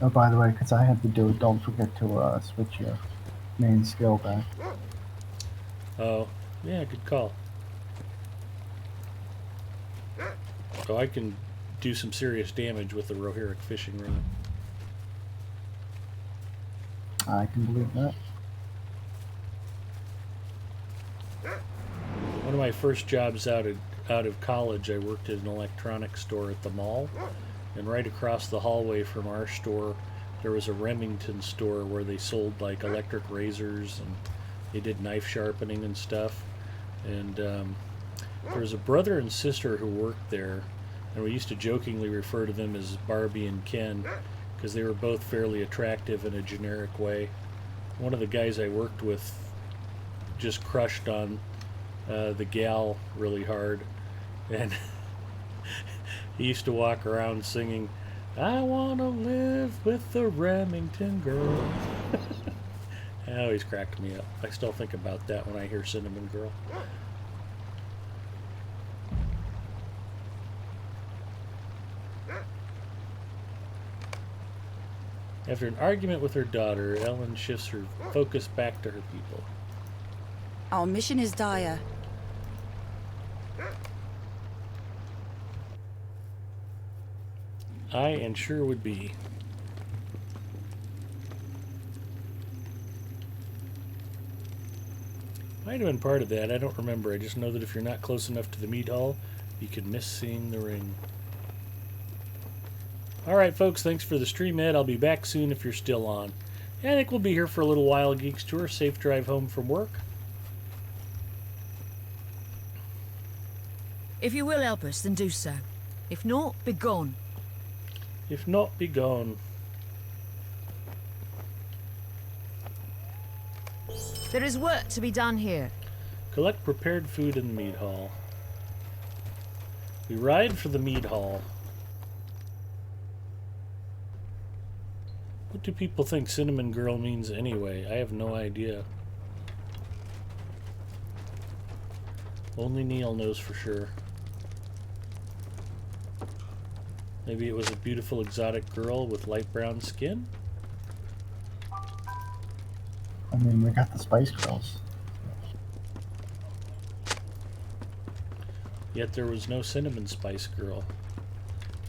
Oh, by the way, because I had to do it, don't forget to switch your main skill back. Oh, yeah, good call. So I can do some serious damage with the Rohirric fishing rod. I can believe that. One of my first jobs out of college, I worked at an electronics store at the mall. And right across the hallway from our store, there was a Remington store where they sold like electric razors and they did knife sharpening and stuff. And there was a brother and sister who worked there, and we used to jokingly refer to them as Barbie and Ken because they were both fairly attractive in a generic way. One of the guys I worked with just crushed on the gal really hard, and he used to walk around singing, "I want to live with the Remington Girl." That always cracked me up. I still think about that when I hear Cinnamon Girl. After an argument with her daughter, Ellen shifts her focus back to her people. Our mission is dire. I and sure would be. Might have been part of that. I don't remember. I just know that if you're not close enough to the meat hall, you could miss seeing the ring. Alright, folks. Thanks for the stream, Ed. I'll be back soon if you're still on. Yeah, I think we'll be here for a little while, Geeks Tour. Safe drive home from work. If you will help us, then do so. If not, be gone. If not, be gone. There is work to be done here. Collect prepared food in the meat hall. We ride for the meat hall. What do people think Cinnamon Girl means anyway? I have no idea. Only Neil knows for sure. Maybe it was a beautiful exotic girl with light brown skin? I mean, we got the Spice Girls. Yet there was no Cinnamon Spice Girl.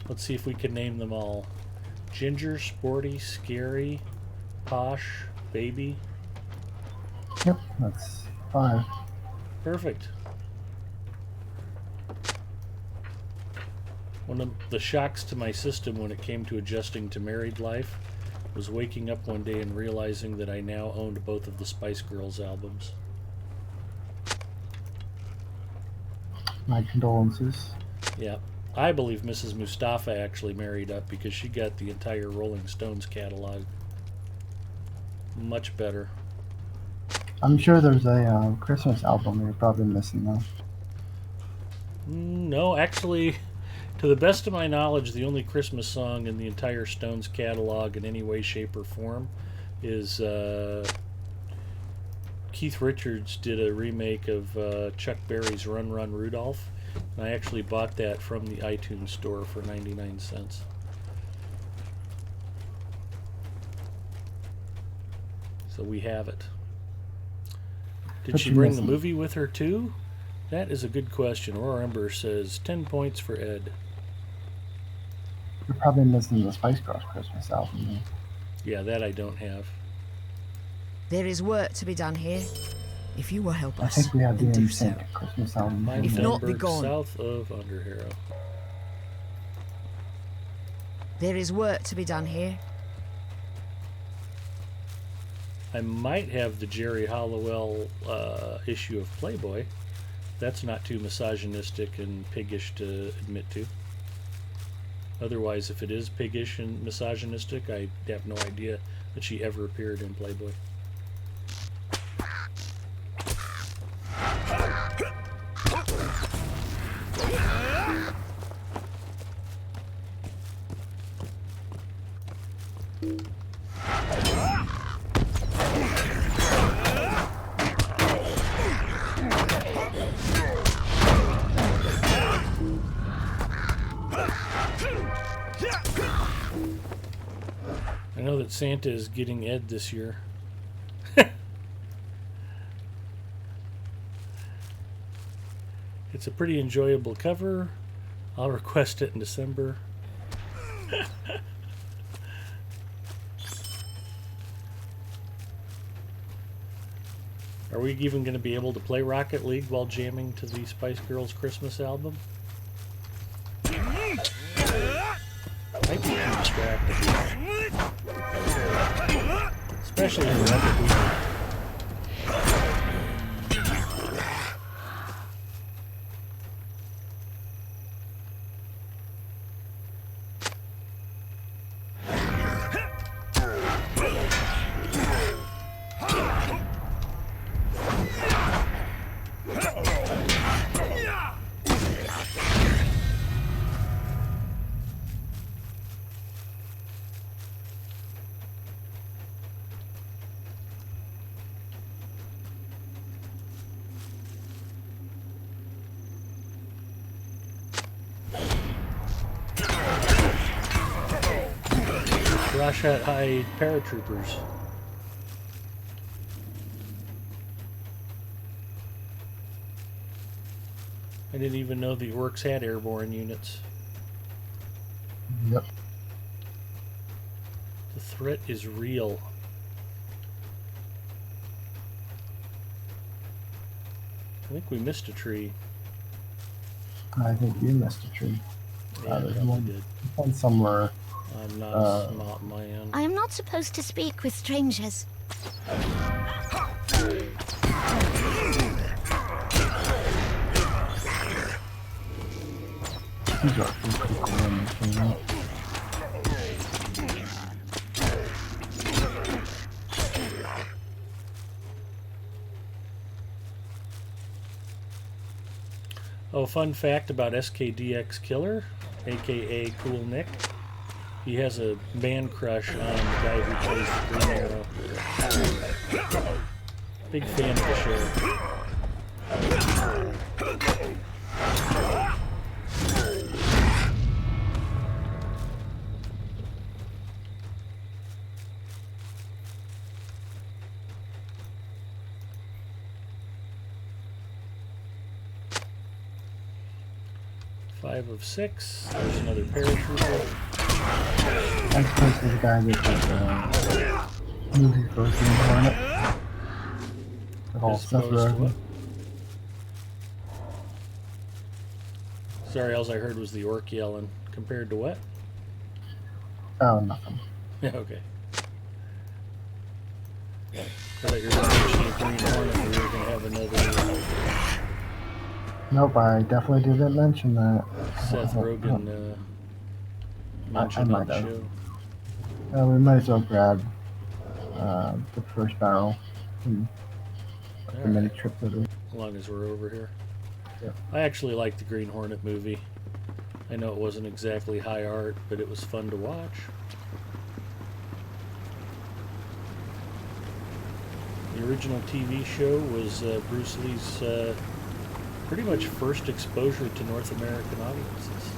Let's see if we can name them all. Ginger, Sporty, Scary, Posh, Baby. Yep, that's 5. Perfect. One of the shocks to my system when it came to adjusting to married life was waking up one day and realizing that I now owned both of the Spice Girls albums. My condolences. Yeah. I believe Mrs. Mustafa actually married up because she got the entire Rolling Stones catalog. Much better. I'm sure there's a Christmas album you're probably missing though. No, actually, to the best of my knowledge, the only Christmas song in the entire Stones catalog in any way, shape, or form is Keith Richards did a remake of Chuck Berry's Run Run Rudolph. And I actually bought that from the iTunes store for 99 cents. So we have it. Did she bring the movie with her too? That is a good question. Aurora Ember says 10 points for Ed. You're probably missing the Spice Girls Christmas album. Though. Yeah, that I don't have. There is work to be done here. If you will help us, I think we have the do so. NSYNC Christmas album. If not, be gone. South of Underharrow. There is work to be done here. I might have the Jerry Hollowell issue of Playboy. That's not too misogynistic and piggish to admit to. Otherwise, if it is piggish and misogynistic, I have no idea that she ever appeared in Playboy. I know that Santa is getting Ed this year. It's a pretty enjoyable cover. I'll request it in December. Are we even going to be able to play Rocket League while jamming to the Spice Girls Christmas album? Might be distracting. Especially in Rocket League. Rashad High paratroopers. I didn't even know the orcs had airborne units. Yep. The threat is real. I think we missed a tree. I think you missed a tree. Yeah, There's probably one, did. one somewhere. I'm not a smart man. I am not supposed to speak with strangers. These are pretty cool when they came out. Oh, fun fact about SKDX Killer, aka Cool Nick. He has a man crush on the guy who plays the Green Arrow. Big fan of the show. 5 of 6. There's another paratrooper. That's supposed to be the guy that did the movie for Green Hornet. The whole As Seth opposed to Rogen. what? Sorry, all I heard was the orc yelling. Compared to what? Oh, nothing. Okay. I thought you were going to mention a Green Hornet. We were going to have another Nope, I definitely didn't mention that. Seth Rogen mention on might the have. show. We might as well grab the first barrel and the mini Alright, trip with it. as long as we're over here. Yeah. I actually liked the Green Hornet movie. I know it wasn't exactly high art, but it was fun to watch. The original TV show was Bruce Lee's pretty much first exposure to North American audiences.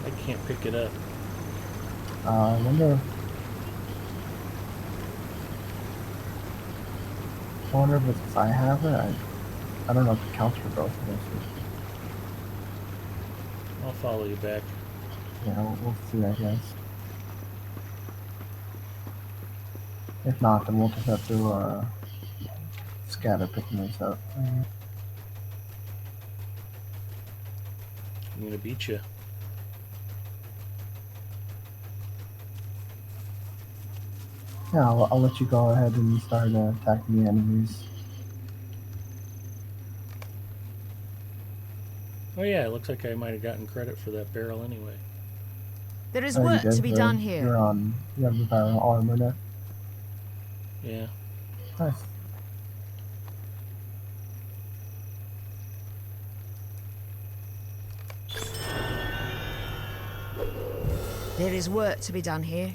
I can't pick it up. I wonder if it's I have it. I don't know if it counts for both of us. I'll follow you back. Yeah, we'll see, I guess. If not, then we'll just have to scatter picking these up. I'm gonna beat you. Yeah, I'll let you go ahead and start attacking the enemies. Oh yeah, it looks like I might have gotten credit for that barrel anyway. There is Oh, you work did, to be done here. you have the barrel armor now. Yeah. Nice. There is work to be done here.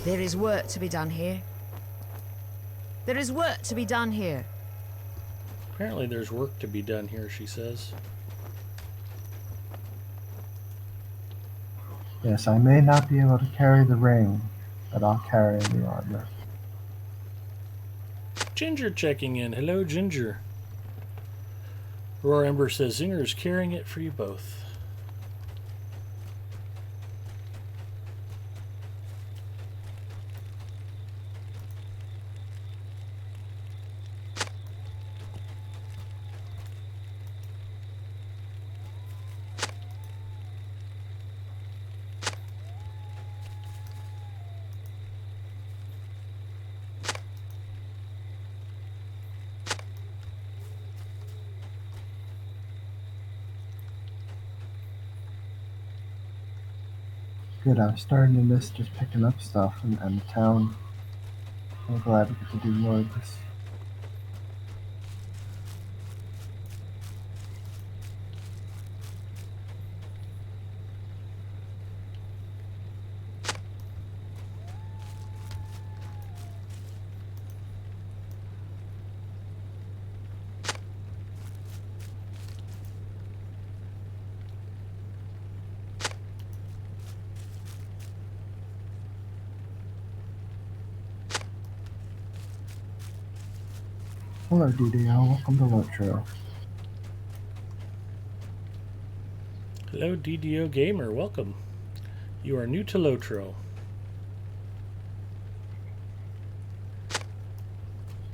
There is work to be done here. There is work to be done here. Apparently there's work to be done here, she says. Yes, I may not be able to carry the ring, but I'll carry the armor. Ginger checking in. Hello, Ginger. Roar Ember says Zinger is carrying it for you both. Good, I was starting to miss just picking up stuff and the town. I'm glad we get to do more of this. Hello, DDL. Welcome to Load Trail. Hello, DDO Gamer. Welcome. You are new to Lotro.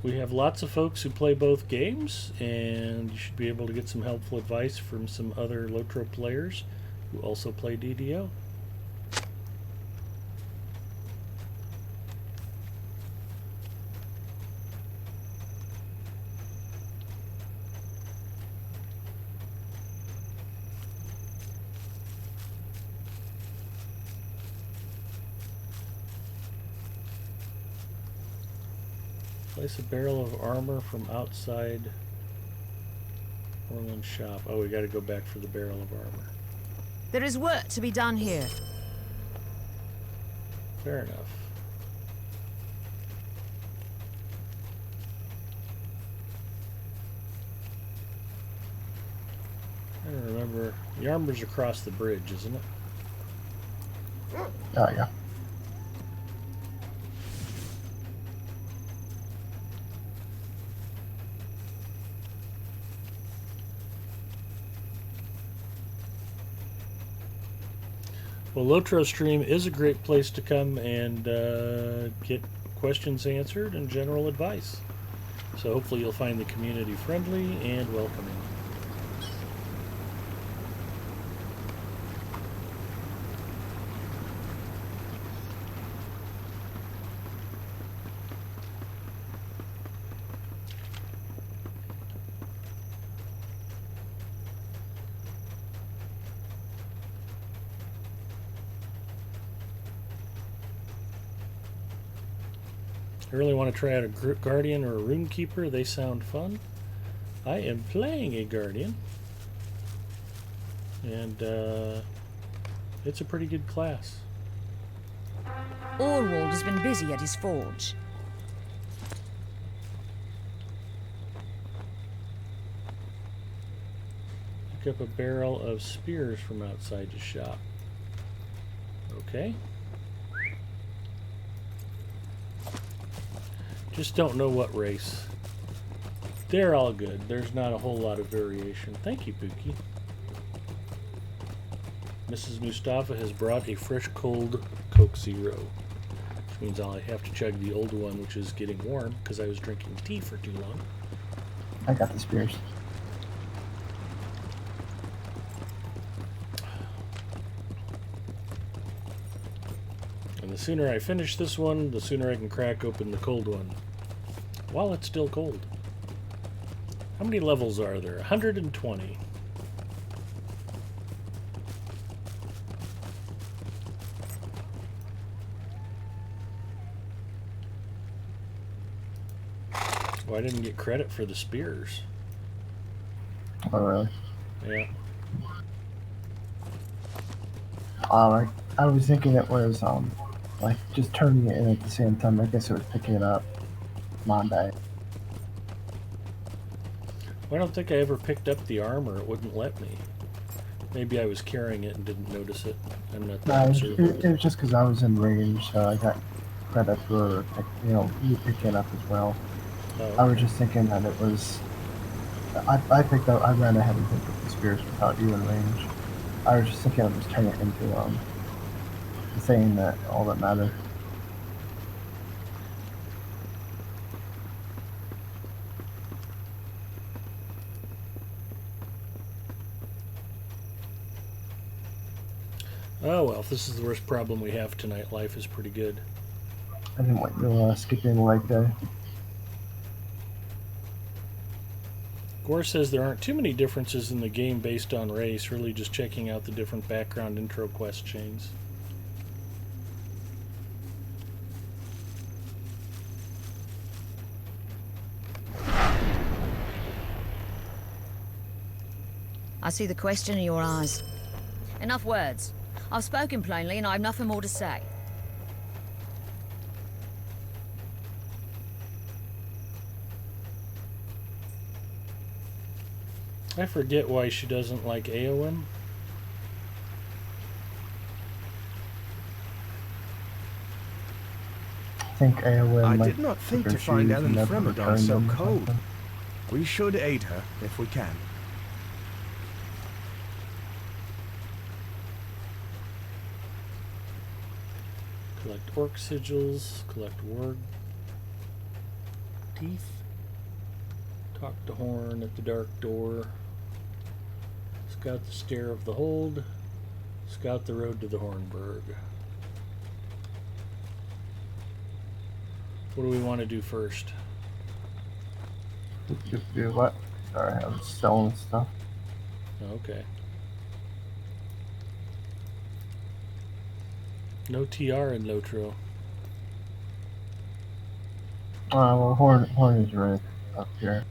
We have lots of folks who play both games, and you should be able to get some helpful advice from some other Lotro players who also play DDO. Place a barrel of armor from outside Orland's shop. Oh, we got to go back for the barrel of armor. There is work to be done here. Fair enough. I don't remember. The armor's across the bridge, isn't it? Oh, yeah. Well, Lotro Stream is a great place to come and get questions answered and general advice. So hopefully you'll find the community friendly and welcoming. I really want to try out a Guardian or a Runekeeper. They sound fun. I am playing a Guardian. And it's a pretty good class. Orwald has been busy at his forge. Pick up a barrel of spears from outside your shop. Okay. Just don't know what race. They're all good. There's not a whole lot of variation. Thank you, Pookie. Mrs. Mustafa has brought a fresh cold Coke Zero. Which means I'll have to chug the old one, which is getting warm, because I was drinking tea for too long. I got the spears. And the sooner I finish this one, the sooner I can crack open the cold one. While it's still cold. How many levels are there? 120. Well, I didn't get credit for the spears. Oh, really? Yeah. I was thinking it was, like, just turning it in at the same time. I guess it was picking it up. Monday. Well, I don't think I ever picked up the armor. It wouldn't let me. Maybe I was carrying it and didn't notice it. I'm not that No, observant. it was just because I was in range, so I got credit for, you picking it up as well. Oh, I was just thinking that it was... I ran ahead and picked up the spears without you in range. I was just thinking of just turning it into, the thing that all that mattered. oh well, if this is the worst problem we have tonight, life is pretty good. I didn't want you skipping the leg day. Gore says there aren't too many differences in the game based on race, really just checking out the different background intro quest chains. I see the question in your eyes. Enough words. I've spoken plainly and I have nothing more to say. I forget why she doesn't like Eowyn. I think Eowyn... I like, did not think took to her find shoes Ellen and never Fremedon returned so them or cold. something. We should aid her if we can. Collect orc sigils. Collect warg teeth. Talk to Horn at the dark door. Scout the stair of the hold. Scout the road to the Hornburg. What do we want to do first? Do what? Sorry, I was selling stuff. Okay. No TR in Lotro. Well, Horn is right up here.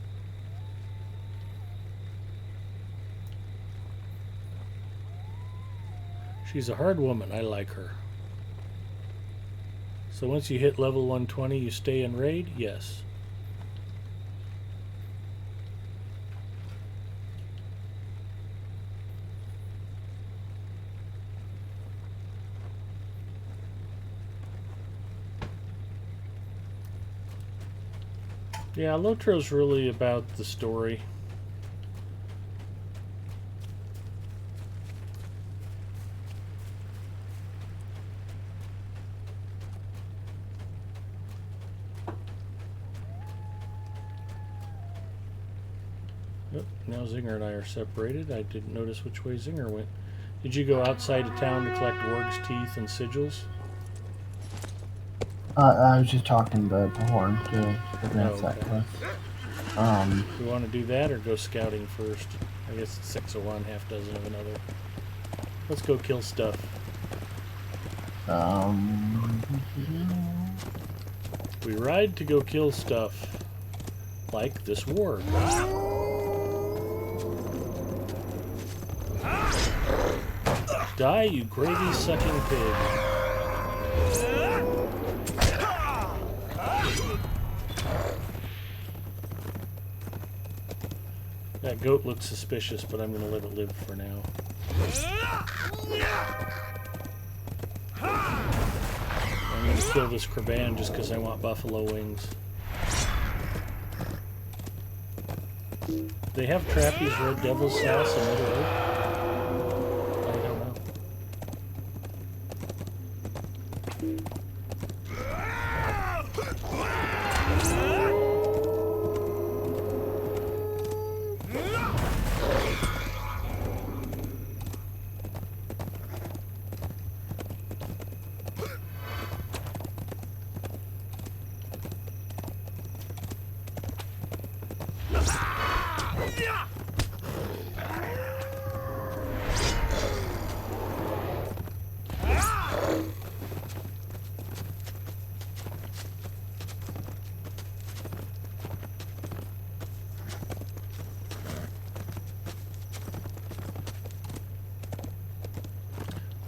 She's a hard woman. I like her. So once you hit level 120, you stay in raid? Yes. Yeah, Lotro's really about the story. Oh, now Zinger and I are separated. I didn't notice which way Zinger went. Did you go outside of town to collect warg's teeth and sigils? I was just talking to Horn to advance that quest. Do we want to do that or go scouting first? I guess it's 6 of one, half dozen of another. Let's go kill stuff. We ride to go kill stuff. Like this warg. Die, you gravy-sucking pig. That goat looks suspicious, but I'm going to let it live for now. I'm going to kill this Kraban just because I want buffalo wings. They have Trappy's Red Devil sauce in Middle Earth? I don't know.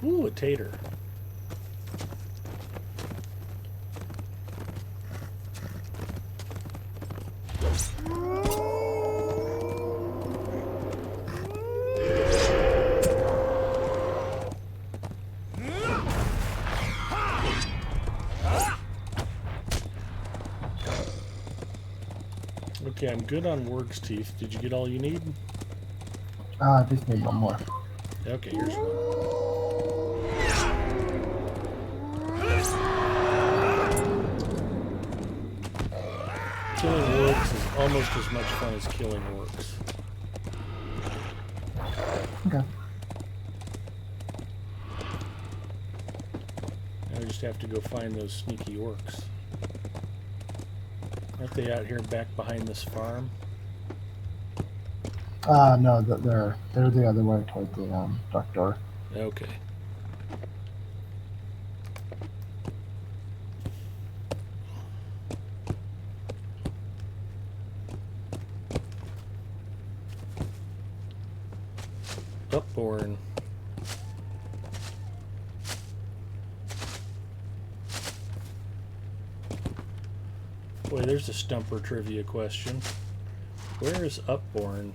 Ooh, a tater. Okay, I'm good on warg's teeth. Did you get all you need? I just need one more. Okay, here's one. Killing wargs is almost as much fun as killing orcs. Okay. Now I just have to go find those sneaky orcs. Aren't they out here back behind this farm? No, they're the other way toward the dark door. Okay. Upborn. Boy, there's a stumper trivia question. Where is Upborn?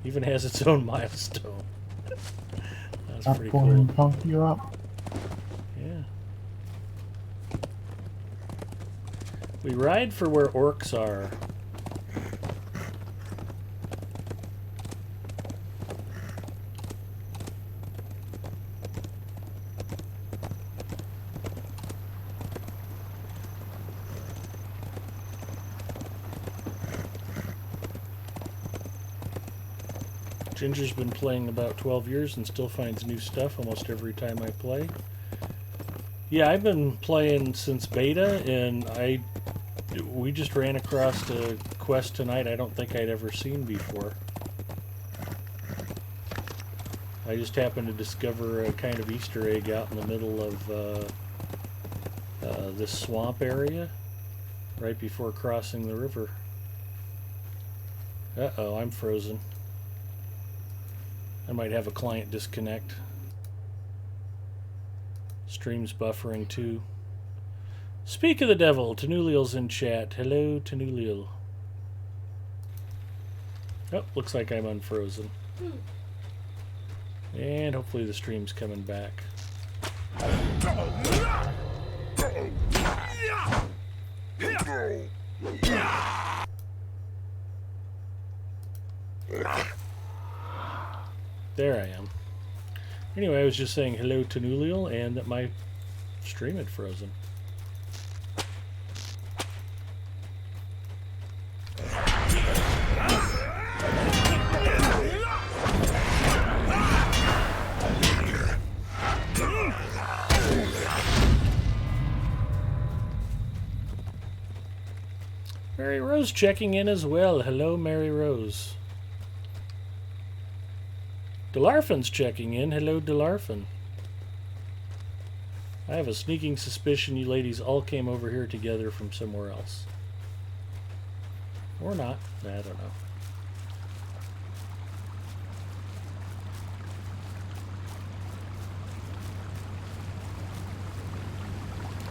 Even has its own milestone. That's pretty cool. Upborn pump you up. Yeah. We ride for where orcs are. Ginger's been playing about 12 years and still finds new stuff almost every time I play. Yeah, I've been playing since beta, and we just ran across a quest tonight I don't think I'd ever seen before. I just happened to discover a kind of Easter egg out in the middle of this swamp area right before crossing the river. Uh-oh, I'm frozen. I might have a client disconnect. Stream's buffering too. Speak of the devil, Tenuliel's in chat. Hello, Tenuliel. Oh, looks like I'm unfrozen. And hopefully the stream's coming back. There I am. Anyway, I was just saying hello to Nuliel and that my stream had frozen. Mary Rose checking in as well. Hello, Mary Rose. Delarfin's checking in. Hello, Delarfin. I have a sneaking suspicion you ladies all came over here together from somewhere else. Or not. I don't know.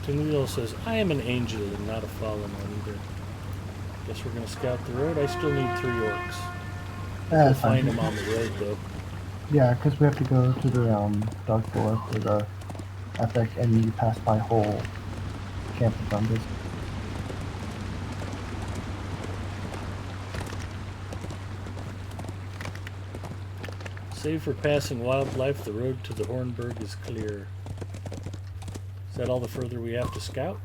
Tenuliel says, I am an angel and not a fallen one either. Guess we're going to scout the road. I still need 3 orcs. We'll find them on the road, though. Yeah, because we have to go to the Dark Door for the epic, and you pass by whole camp of zombies. Save for passing wildlife, the road to the Hornburg is clear. Is that all the further we have to scout?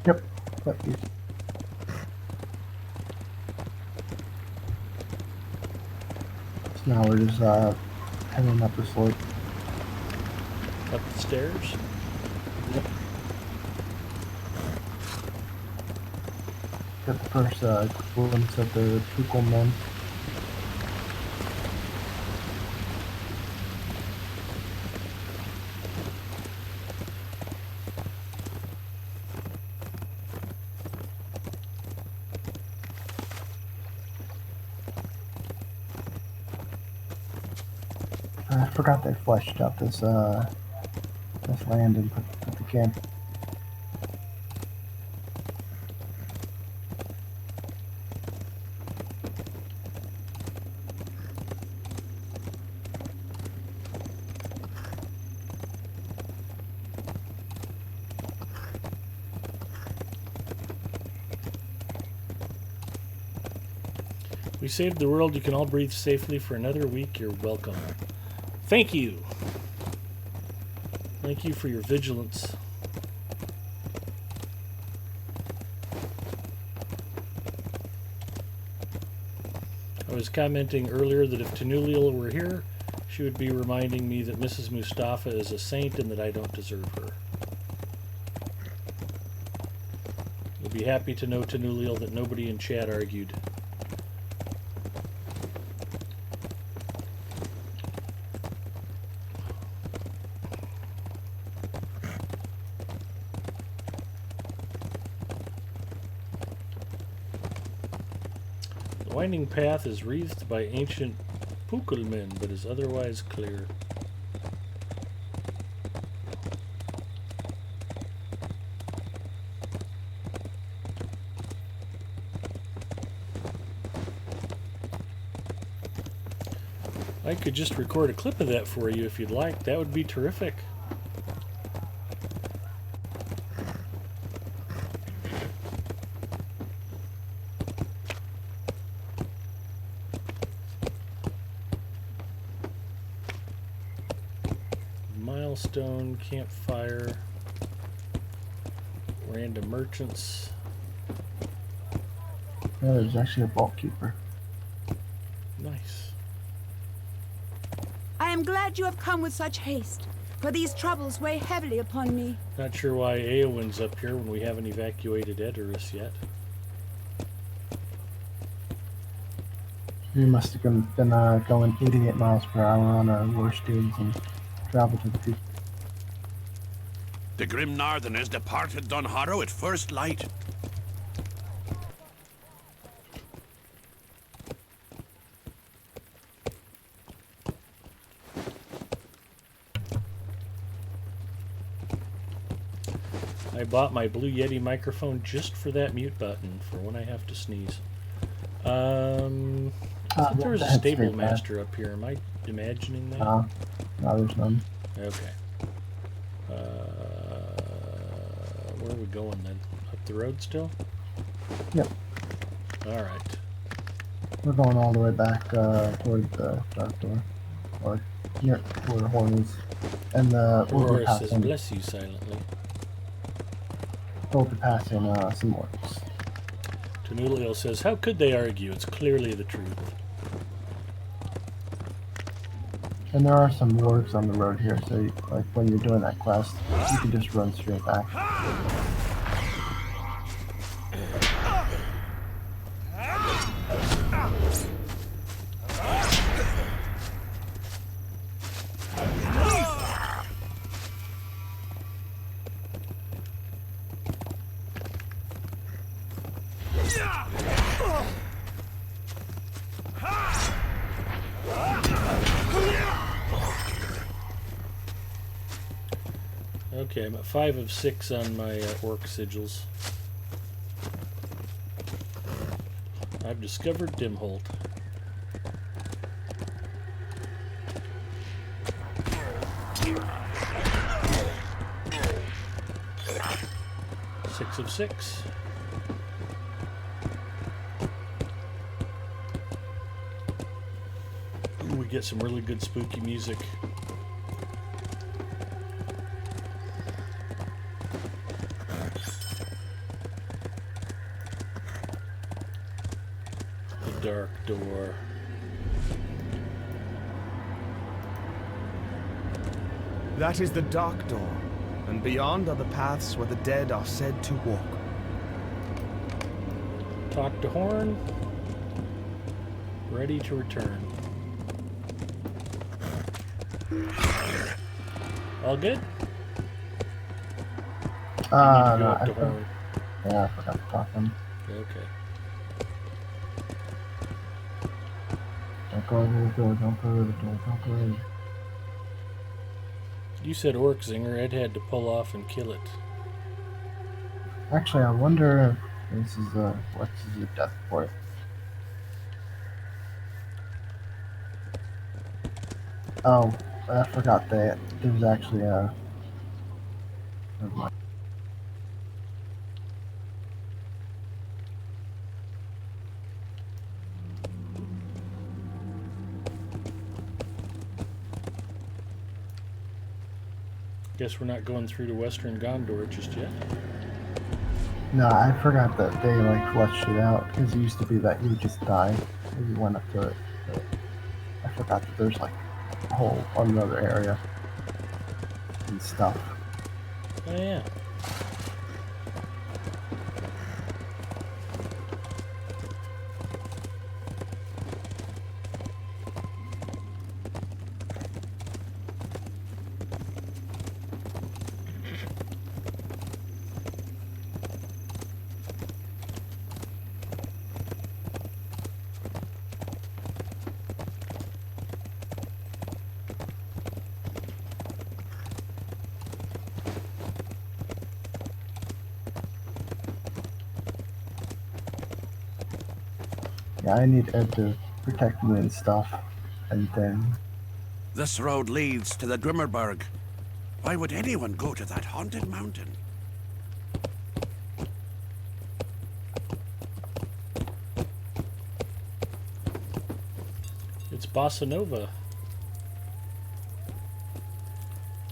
Yep. So now we're just heading up the slope. Up the stairs? Yep. Got the first glimpse of the Tukul men. I forgot they fleshed out this land and put the camp. We saved the world. You can all breathe safely for another week. You're welcome. Thank you. Thank you for your vigilance. I was commenting earlier that if Tenuliel were here, she would be reminding me that Mrs. Mustafa is a saint and that I don't deserve her. You'll be happy to know, Tenuliel, that nobody in chat argued. The winding path is wreathed by ancient pukelmen, but is otherwise clear. I could just record a clip of that for you if you'd like. That would be terrific. Milestone, campfire, random merchants. Yeah, there's actually a vault keeper. Nice. I am glad you have come with such haste, for these troubles weigh heavily upon me. Not sure why Eowyn's up here when we haven't evacuated Edoras yet. You must have been going 88 miles per hour on our worst days and traveled to the peak. The grim northerners departed Dunharrow at first light. I bought my Blue Yeti microphone just for that mute button for when I have to sneeze. I thought there was a stable master up here. Am I imagining that? No, there's none. Okay. Where are we going then? Up the road still? Yep. Alright. We're going all the way back toward the Dark Door. Or near where the horn is. And we'll be Aurora says, passing, bless you silently. we'll be passing some orcs. Tanuliel says, how could they argue? It's clearly the truth. And there are some wargs on the road here, so like when you're doing that quest, you can just run straight back. Okay, I'm at 5 of 6 on my orc sigils. I've discovered Dimholt. Six of 6. Ooh, we get some really good spooky music. Dark Door. That is the Dark Door, and beyond are the paths where the dead are said to walk. Talk to Horn. Ready to return. All good? No, up to I Horn. yeah, I forgot to talk to him. Okay. Don't go to the door, don't go to the door, don't go to the door. You said Orc Zinger. Ed had to pull off and kill it. Actually, I wonder if this is what's the death port. Oh, I forgot that there was actually a. Never mind. Guess we're not going through to Western Gondor just yet. No, I forgot that they like fleshed it out because it used to be that you would just die if you went up to it. But I forgot that there's like a whole another area and stuff. Oh yeah. Yeah, I need Ed to protect me and stuff, and then This road leads to the Grimmerberg. Why would anyone go to that haunted mountain? It's Bossa Nova.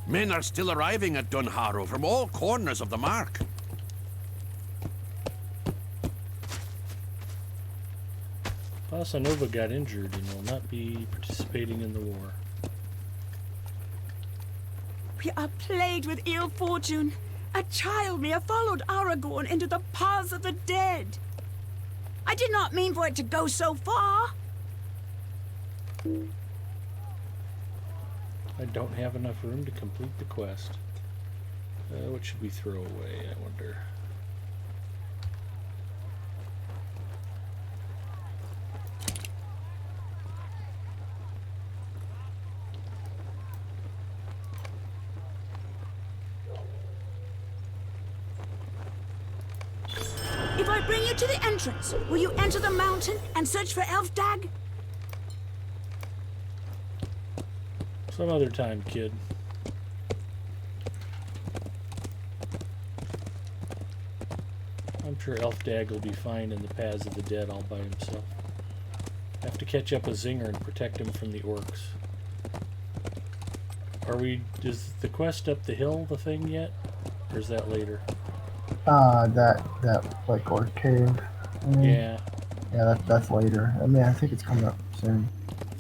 Men are still arriving at Dunharrow from all corners of the Mark. Bossa Nova got injured and will not be participating in the war. We are plagued with ill fortune. A child may have followed Aragorn into the paths of the dead. I did not mean for it to go so far. I don't have enough room to complete the quest. What should we throw away, I wonder? If I bring you to the entrance, will you enter the mountain and search for Elfdag? Some other time, kid. I'm sure Elfdag will be fine in the paths of the dead all by himself. Have to catch up a Zinger and protect him from the orcs. Is the quest up the hill the thing yet? Or is that later? That like orc cave. Yeah. Yeah, that's later. I mean, I think it's coming up soon.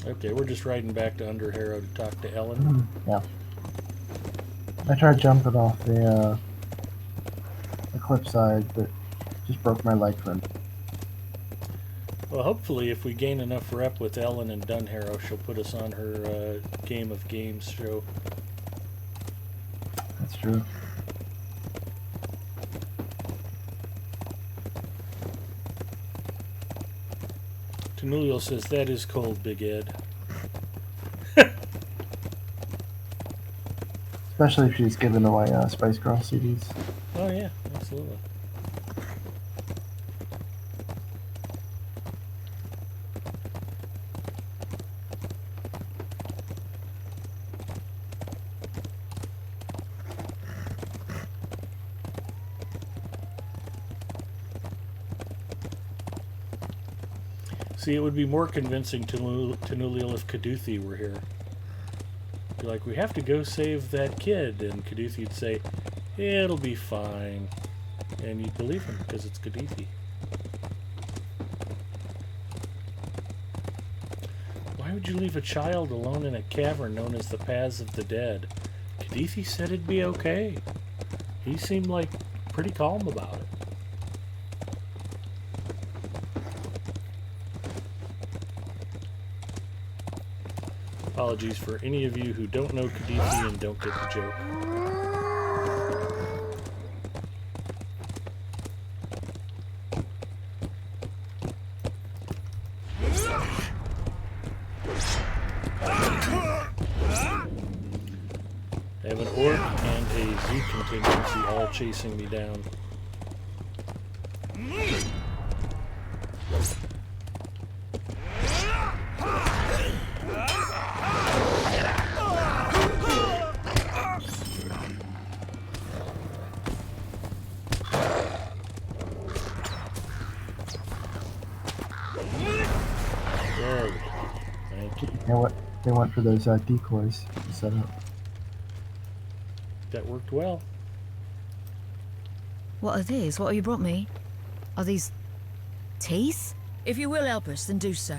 Okay, we're just riding back to Underharrow to talk to Ellen. Yeah. I tried jumping off the cliffside, but just broke my leg from it. Well, hopefully if we gain enough rep with Ellen and Dunharrow, she'll put us on her Game of Games show. That's true. Tanulio says, that is cold, Big Ed. Especially if she's giving away Spice Girl CDs. Oh yeah, absolutely. See, it would be more convincing to Tanulil if Caduthie were here. Be like, we have to go save that kid, and Caduthie would say, it'll be fine. And you'd believe him, because it's Caduthie. Why would you leave a child alone in a cavern known as the Paths of the Dead? Caduthie said it'd be okay. He seemed like pretty calm about it. Apologies for any of you who don't know Caduthie and don't get the joke. I have an orc and a zoo contingency all chasing me down. There we go. Thank you. You know what? They went for those decoys to set up. That worked well. What are these? What have you brought me? Are these teeth? If you will help us, then do so.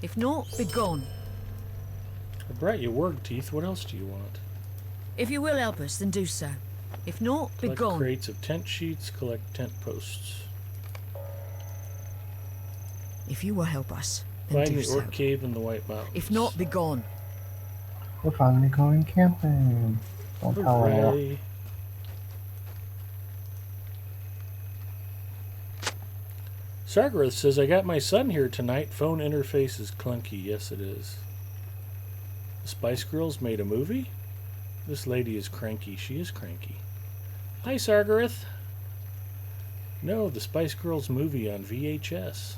If not, be gone. I brought you warg teeth. What else do you want? If you will help us, then do so. If not, be Collect gone. crates of tent sheets. Collect tent posts. If you will help us, then Find do the so. orc cave in the White Mountains. If not, be gone. We're finally going camping. Don't tell her. Hooray. Sargarath says, I got my son here tonight. Phone interface is clunky. Yes, it is. The Spice Girls made a movie? This lady is cranky. She is cranky. Hi, Sargarath. No, the Spice Girls movie on VHS.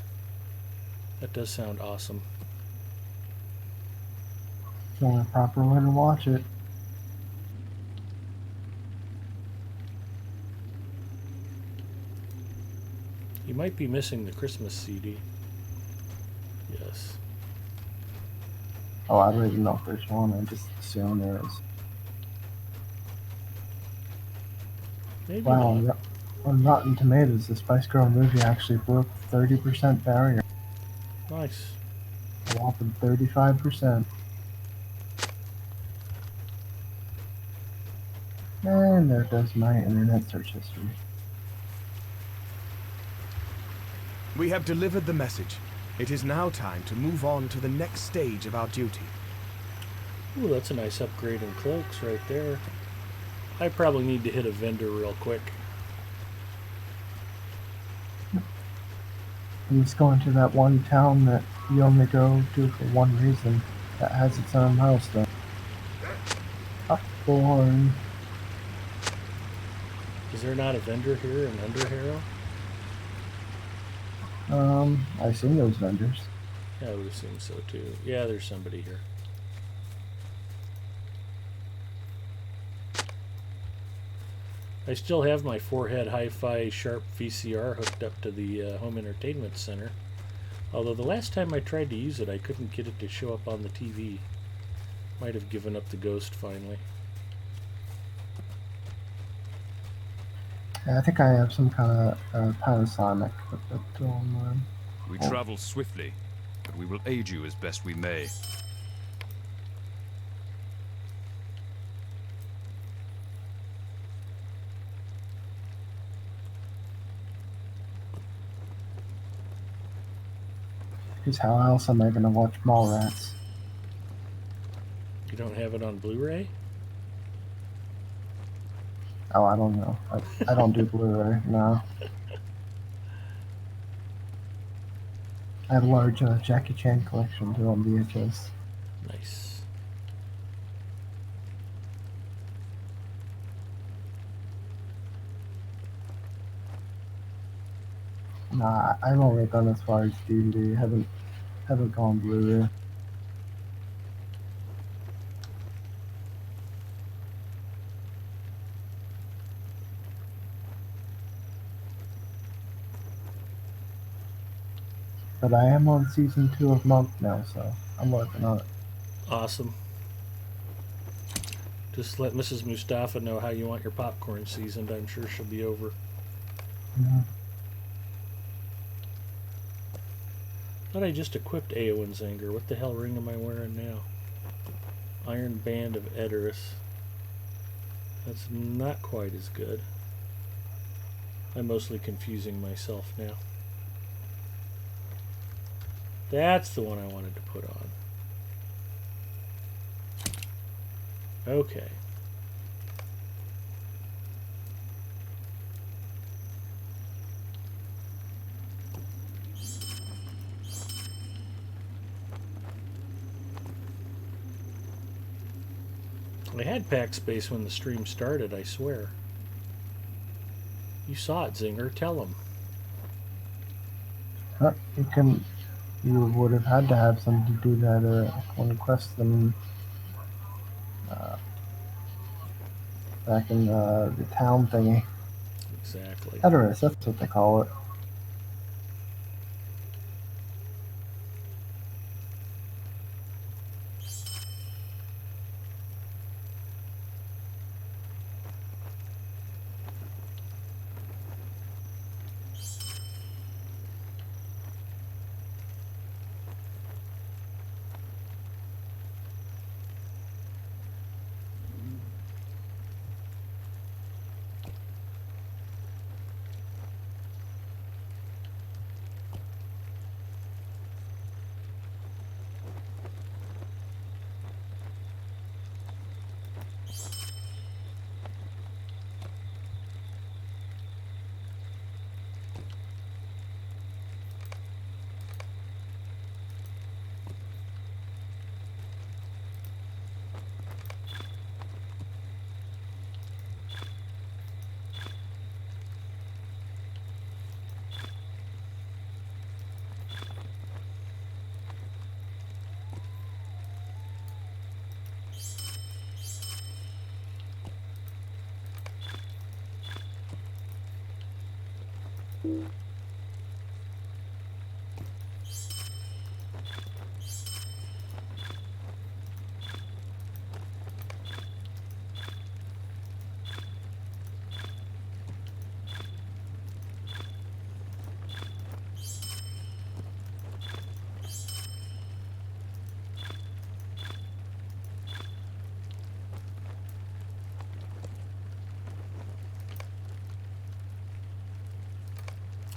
That does sound awesome. It's the only proper way to watch it. You might be missing the Christmas CD. Yes. Oh, I don't even know if there's one. I just assume there is. Maybe Wow, not. on Rotten Tomatoes, the Spice Girl movie actually broke the 30% barrier. Nice. A whopping 35%. And there goes my internet search history. We have delivered the message. It is now time to move on to the next stage of our duty. Ooh, that's a nice upgrade in cloaks right there. I probably need to hit a vendor real quick. I'm just going to that one town that you only go to for one reason, that has its own milestone. Upborn. Is there not a vendor here in Under Harrow? I've seen those vendors. Yeah, I would assume so too. Yeah, there's somebody here. I still have my forehead hi-fi sharp VCR hooked up to the home entertainment center. Although the last time I tried to use it, I couldn't get it to show up on the TV. Might have given up the ghost finally. Yeah, I think I have some kind of Panasonic hooked up to them. We travel swiftly, but we will aid you as best we may. Because how else am I going to watch Mallrats? You don't have it on Blu-ray? Oh, I don't know. I don't do Blu-ray, no. I have a large Jackie Chan collection too on VHS. Nice. Nah, I've only gone as far as DVD. Haven't gone Blu-ray. But I am on season 2 of Monk now, so I'm working on it. Awesome. Just let Mrs. Mustafa know how you want your popcorn seasoned. I'm sure she'll be over. Mm-hmm. Thought I just equipped Eowyn's Anger. What the hell ring am I wearing now? Iron Band of Edoras. That's not quite as good. I'm mostly confusing myself now. That's the one I wanted to put on. Okay. I had pack space when the stream started, I swear. You saw it, Zinger. Tell him. You would have had to have something to do that on Quest and back in the town thingy. Exactly. Edoras, that's what they call it.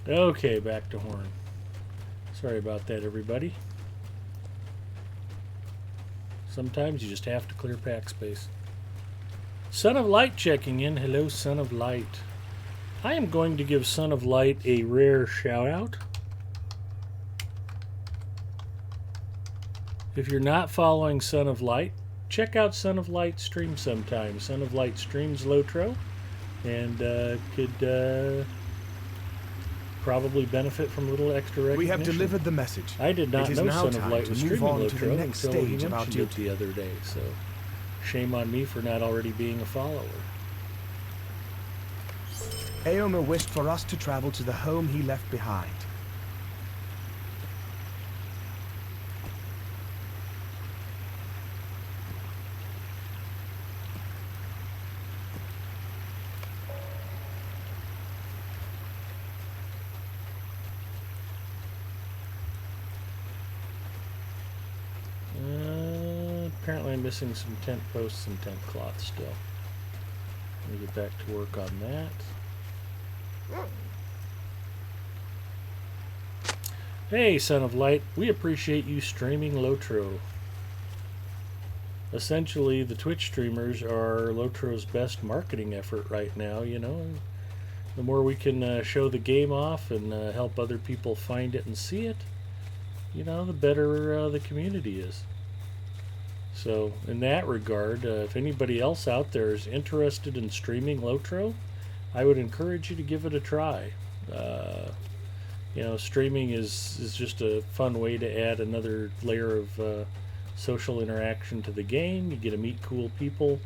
Okay, back to Horn. Sorry about that, everybody. Sometimes you just have to clear pack space. Son of Light checking in. Hello, Son of Light. I am going to give Son of Light a rare shout out. If you're not following Son of Light, check out Son of Light stream sometime. Son of Light streams Lotro and could probably benefit from a little extra recognition. We have delivered the message. I did not know Son of Light was streaming Lotro until he of our mentioned it the other day, so shame on me for not already being a follower. Aomer wished for us to travel to the home he left behind. Apparently I'm missing some tent posts and tent cloth still. Let me get back to work on that. Hey, Son of Light, we appreciate you streaming Lotro. Essentially, the Twitch streamers are Lotro's best marketing effort right now, you know. The more we can show the game off and help other people find it and see it, you know, the better the community is. So, in that regard, if anybody else out there is interested in streaming Lotro, I would encourage you to give it a try. You know, streaming is just a fun way to add another layer of social interaction to the game. You get to meet cool people,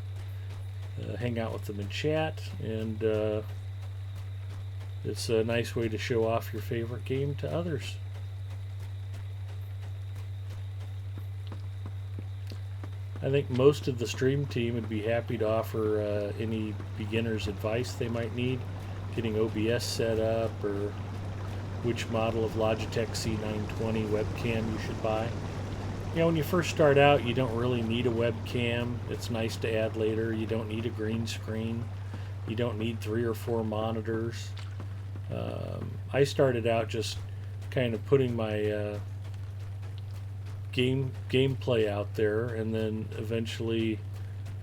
hang out with them in chat, and it's a nice way to show off your favorite game to others. I think most of the stream team would be happy to offer any beginner's advice they might need, getting OBS set up, or which model of Logitech C920 webcam you should buy. You know, when you first start out, you don't really need a webcam. It's nice to add later. You don't need a green screen. You don't need 3 or 4 monitors. I started out just kind of putting my gameplay out there, and then eventually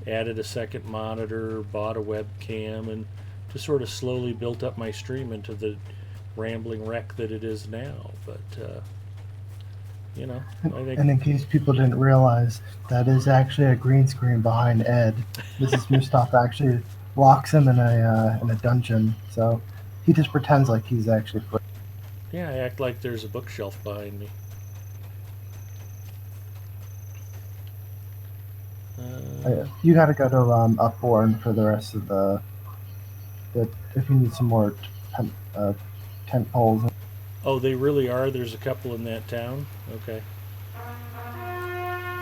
added a second monitor, bought a webcam, and just sort of slowly built up my stream into the rambling wreck that it is now. But you know, I think. And in case people didn't realize, that is actually a green screen behind Ed. This is Mustafa actually locks him in a dungeon, so he just pretends like he's actually. Yeah, I act like there's a bookshelf behind me. You gotta go to Upborn for the rest of the if you need some more tent poles. Oh, they really are? There's a couple in that town? Okay.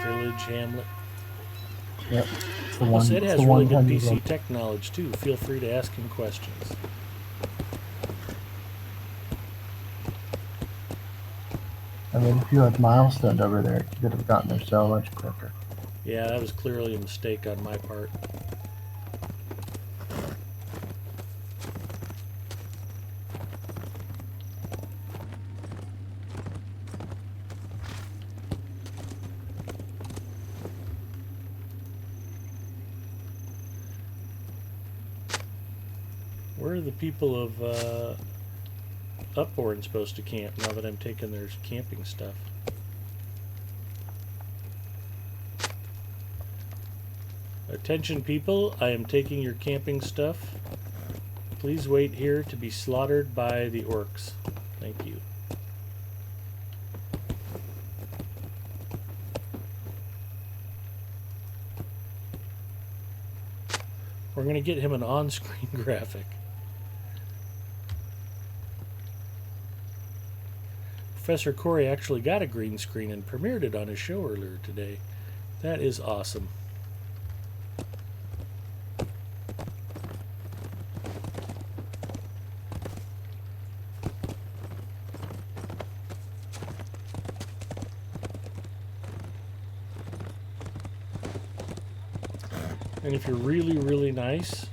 Village, hamlet. Yep. It's the one, Ed has really good PC tech knowledge too. Feel free to ask him questions. I mean, if you had Milestone over there, you could have gotten there so much quicker. Yeah, that was clearly a mistake on my part. Where are the people of Upborn supposed to camp now that I'm taking their camping stuff? Attention people, I am taking your camping stuff. Please wait here to be slaughtered by the orcs. Thank you. We're going to get him an on-screen graphic. Professor Corey actually got a green screen and premiered it on his show earlier today. That is awesome. And if you're really, really nice,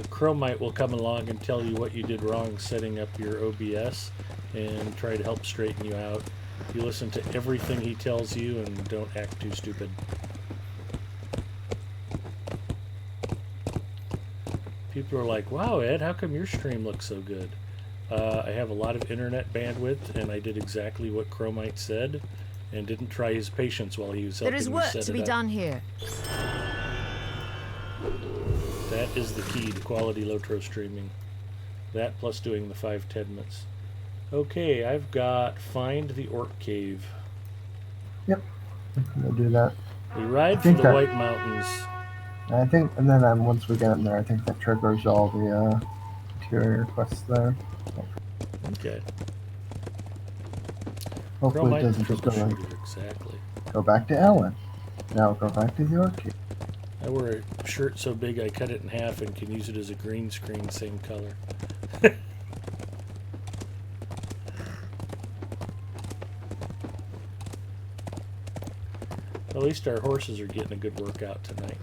Chromite will come along and tell you what you did wrong setting up your OBS and try to help straighten you out. You listen to everything he tells you and don't act too stupid. People are like, wow, Ed, how come your stream looks so good? I have a lot of internet bandwidth, and I did exactly what Chromite said, and didn't try his patience while he was helping me set it up. There is work to be done here. That is the key to quality Lotro streaming. That plus doing the 5-10 minutes. Okay, I've got Find the Orc Cave. Yep, we'll do that. We ride for the White Mountains. I think, and then once we get in there, I think that triggers all the interior quests there. Okay. Hopefully it doesn't just go back to Ellen. Now go back to the orchid. I wear a shirt so big I cut it in half and can use it as a green screen, same color. At least our horses are getting a good workout tonight.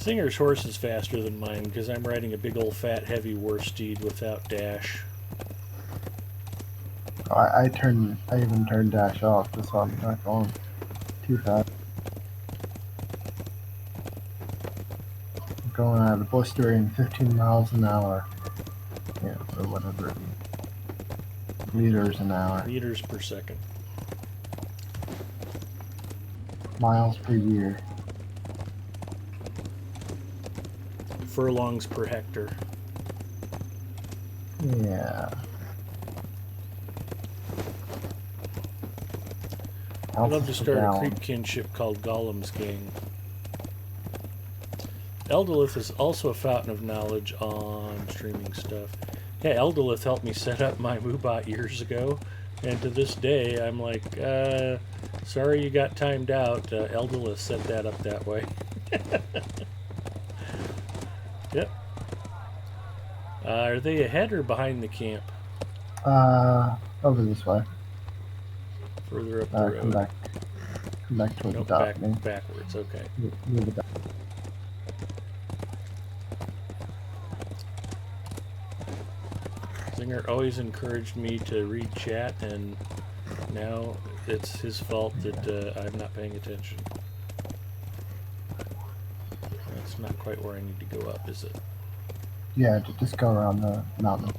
Singer's horse is faster than mine because I'm riding a big old fat heavy war steed without dash. I even turned dash off just so I'm not going too fast. I'm going at a blistering 15 miles an hour. Yeah, or whatever. Meters an hour. Meters per second. Miles per year. Furlongs per hectare. Yeah. I'd love to start a creep kinship called Gollum's Gang. Eldolith is also a fountain of knowledge on streaming stuff. Yeah, Eldolith helped me set up my Moobot years ago, and to this day I'm like, sorry you got timed out. Eldolith set that up that way. Yep. Are they ahead or behind the camp? Over this way. Further up the road. Come back towards the dock. Backwards, okay. Near the dock. Singer always encouraged me to read chat, and now it's his fault that I'm not paying attention. That's not quite where I need to go up, is it? Yeah, just go around the mountain.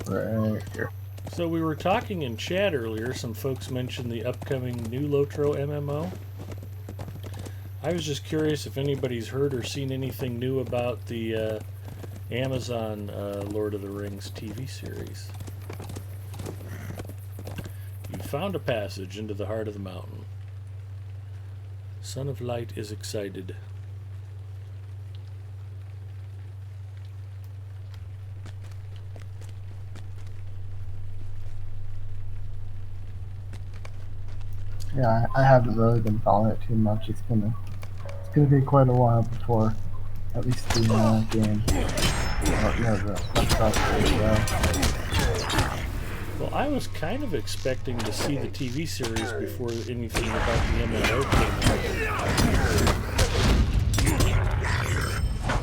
Right here. So we were talking in chat earlier, some folks mentioned the upcoming new Lotro MMO. I was just curious if anybody's heard or seen anything new about the Amazon Lord of the Rings TV series. You found a passage into the heart of the mountain. Son of Light is excited. Yeah, I haven't really been following it too much. It's gonna be quite a while before at least the game. Well, I was kind of expecting to see the TV series before anything about the MMO came out.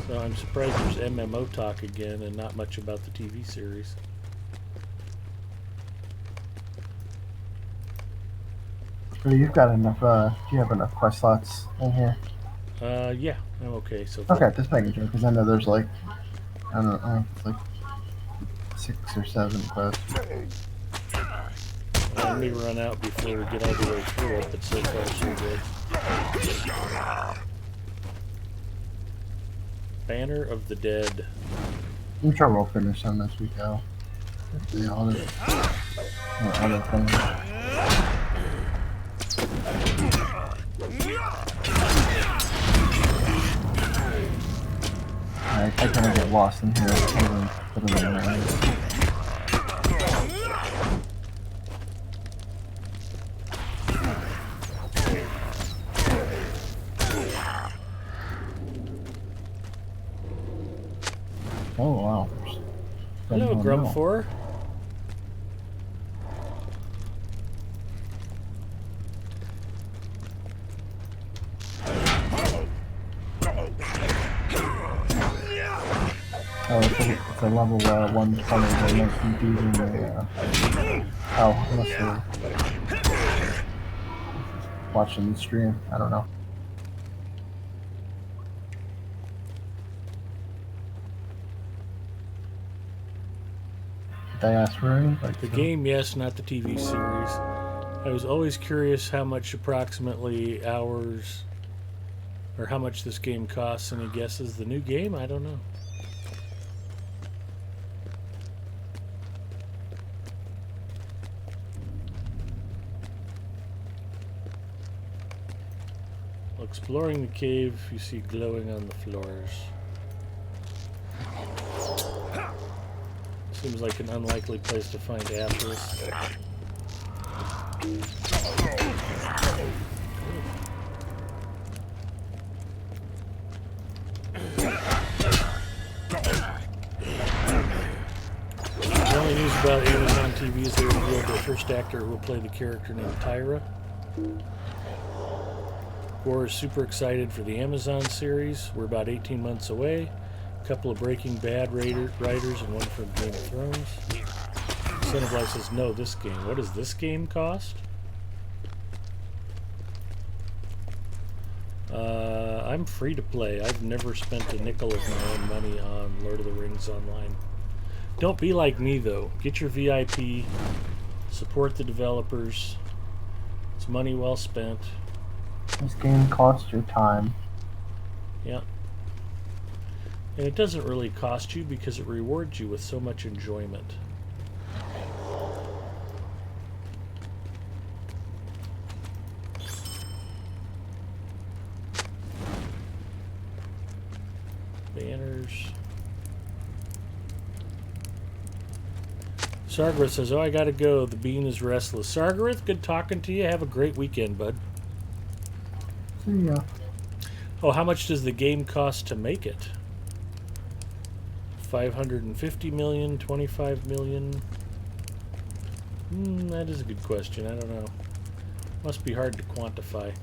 So I'm surprised there's MMO talk again and not much about the TV series. You've got enough, do you have enough quest slots in here? Yeah, I'm okay so far. Okay, just making sure, because I know there's like, I don't know, it's like 6 or 7 quests. Let me run out before we get all the way through it, but so far so good. Banner of the Dead. I'm sure we'll finish them as we go. The other things. I kind of get lost in here. It's kind of a bit of a nightmare. Oh wow. Hello, Grumfor. Oh, it's a level 120. They might be beating the. Oh, unless they're watching the stream. I don't know. Did they ask for any? Like The game, yes, not the TV series. I was always curious how much approximately hours, or how much this game costs. Any guesses? The new game? I don't know. Exploring the cave, you see glowing on the floors. Seems like an unlikely place to find apples. The only news about Amazon TV is they revealed their first actor who will play the character named Tyra. We're super excited for the Amazon series. We're about 18 months away. A couple of Breaking Bad writers and one from Game of Thrones. Son of Life says, no, this game. What does this game cost? I'm free to play. I've never spent a nickel of my own money on Lord of the Rings Online. Don't be like me, though. Get your VIP. Support the developers. It's money well spent. This game costs you time. Yeah. And it doesn't really cost you because it rewards you with so much enjoyment. Banners. Sargareth says, oh, I gotta go. The bean is restless. Sargareth, good talking to you. Have a great weekend, bud. See ya. Oh, how much does the game cost to make it? 550 million, 25 million? That is a good question. I don't know. Must be hard to quantify.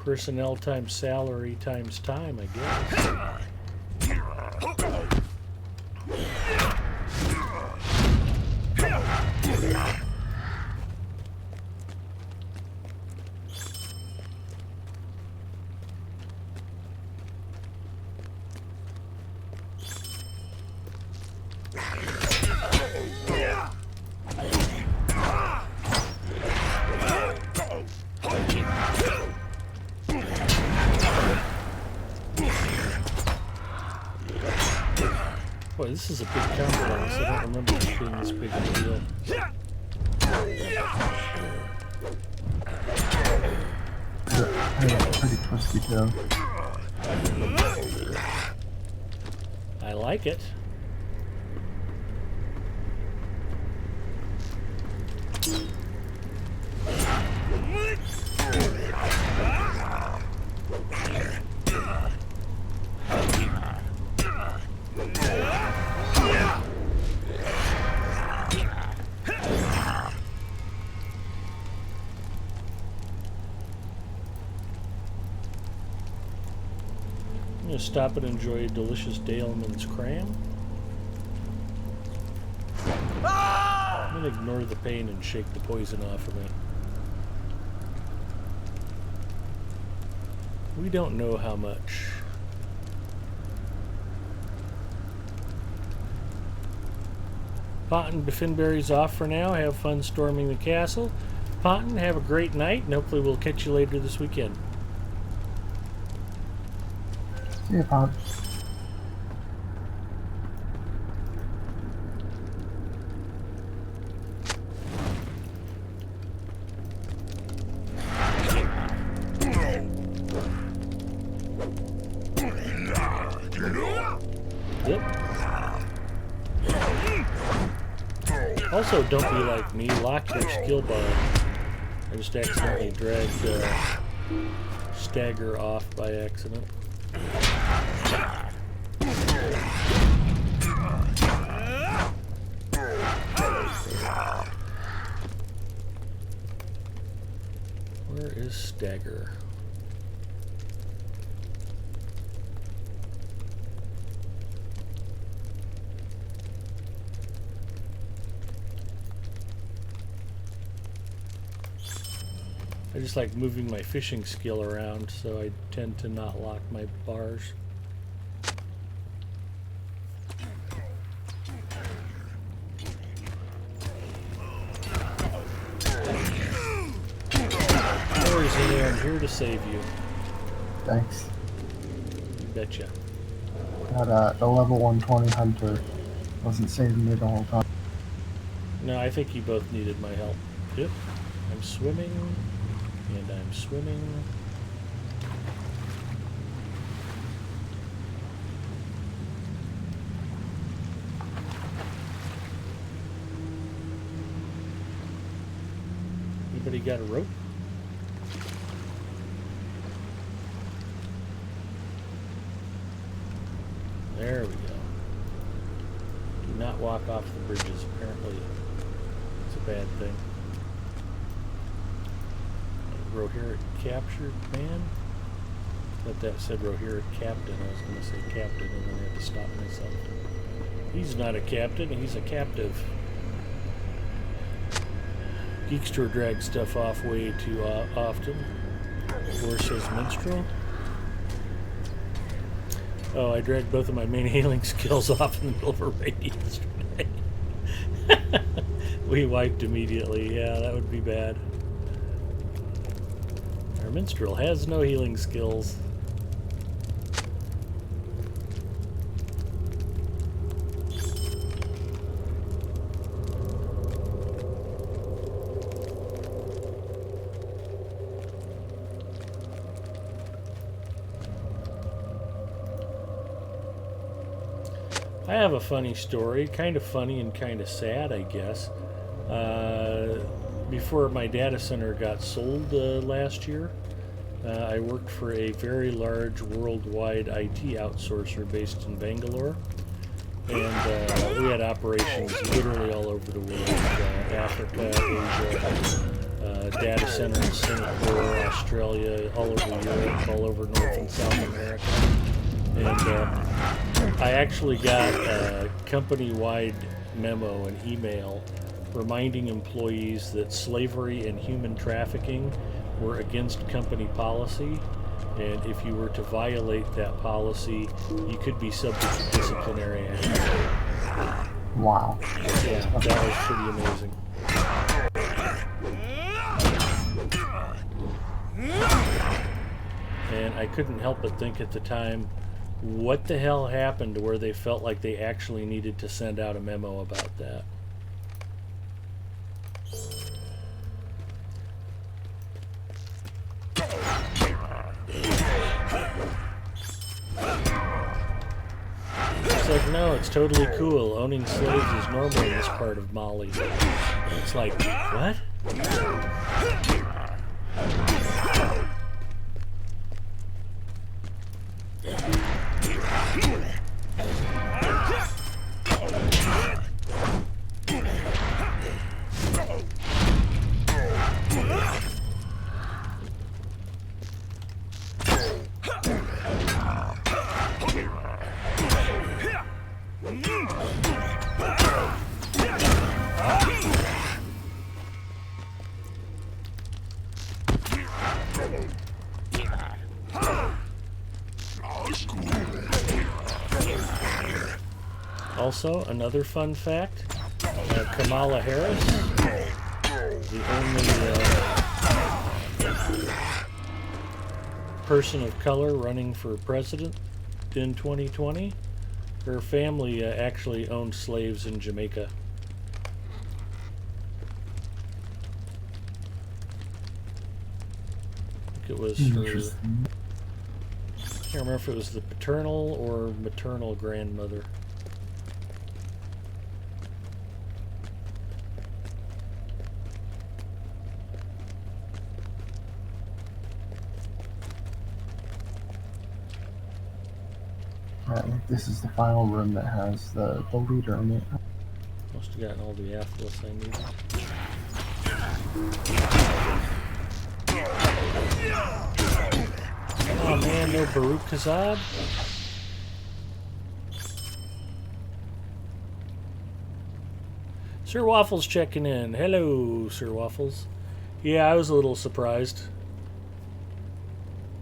Personnel times salary times time, I guess. Boy, this is a big combo on this. I don't remember this being this big of a deal. Yeah, pretty twisty too. I like it. I'm going to stop and enjoy a delicious Daleman's cram. I'm going to ignore the pain and shake the poison off of me. We don't know how much. Ponton, Finberry's off for now. Have fun storming the castle. Ponton, have a great night, and hopefully we'll catch you later this weekend. See you, Pop. Yep. Also, don't be like me. Lock your skill bar. I just accidentally dragged Stagger off by accident. Where is Stagger? I just like moving my fishing skill around, so I tend to not lock my bars. No worries, Amy, I'm here to save you. Thanks. You betcha. That the level 120 hunter wasn't saving me the whole time. No, I think you both needed my help. Yep. I'm swimming, and I'm swimming. Anybody got a rope? There we go. Do not walk off the bridges, apparently. It's a bad thing. Rohirrit captured, man. But that said Rohirrit captain. I was going to say captain, and then I had to stop myself. He's not a captain, he's a captive. Geekster drags stuff off way too often. Or says minstrel. Oh, I dragged both of my main healing skills off in the middle of a raid yesterday. We wiped immediately. Yeah, that would be bad. Our minstrel has no healing skills. I have a funny story, kind of funny and kind of sad, I guess. Before my data center got sold last year, I worked for a very large worldwide IT outsourcer based in Bangalore. And we had operations literally all over the world, Africa, Asia, data center in Singapore, Australia, all over Europe, all over North and South America. And I actually got a company-wide memo, an email, reminding employees that slavery and human trafficking were against company policy, and if you were to violate that policy, you could be subject to disciplinary action. Wow. Yeah, that was pretty amazing. And I couldn't help but think at the time, what the hell happened to where they felt like they actually needed to send out a memo about that? It's like, no, it's totally cool. Owning slaves is normal in this part of Mali. It's like, what? Also, another fun fact, Kamala Harris, the only person of color running for president in 2020. Her family actually owned slaves in Jamaica. I think it was her. I can't remember if it was the paternal or maternal grandmother. This is the final room that has the leader in it. Must have gotten all the atlas I needed. Oh man, no Baruch Kazab? Sir Waffles checking in. Hello, Sir Waffles. Yeah, I was a little surprised.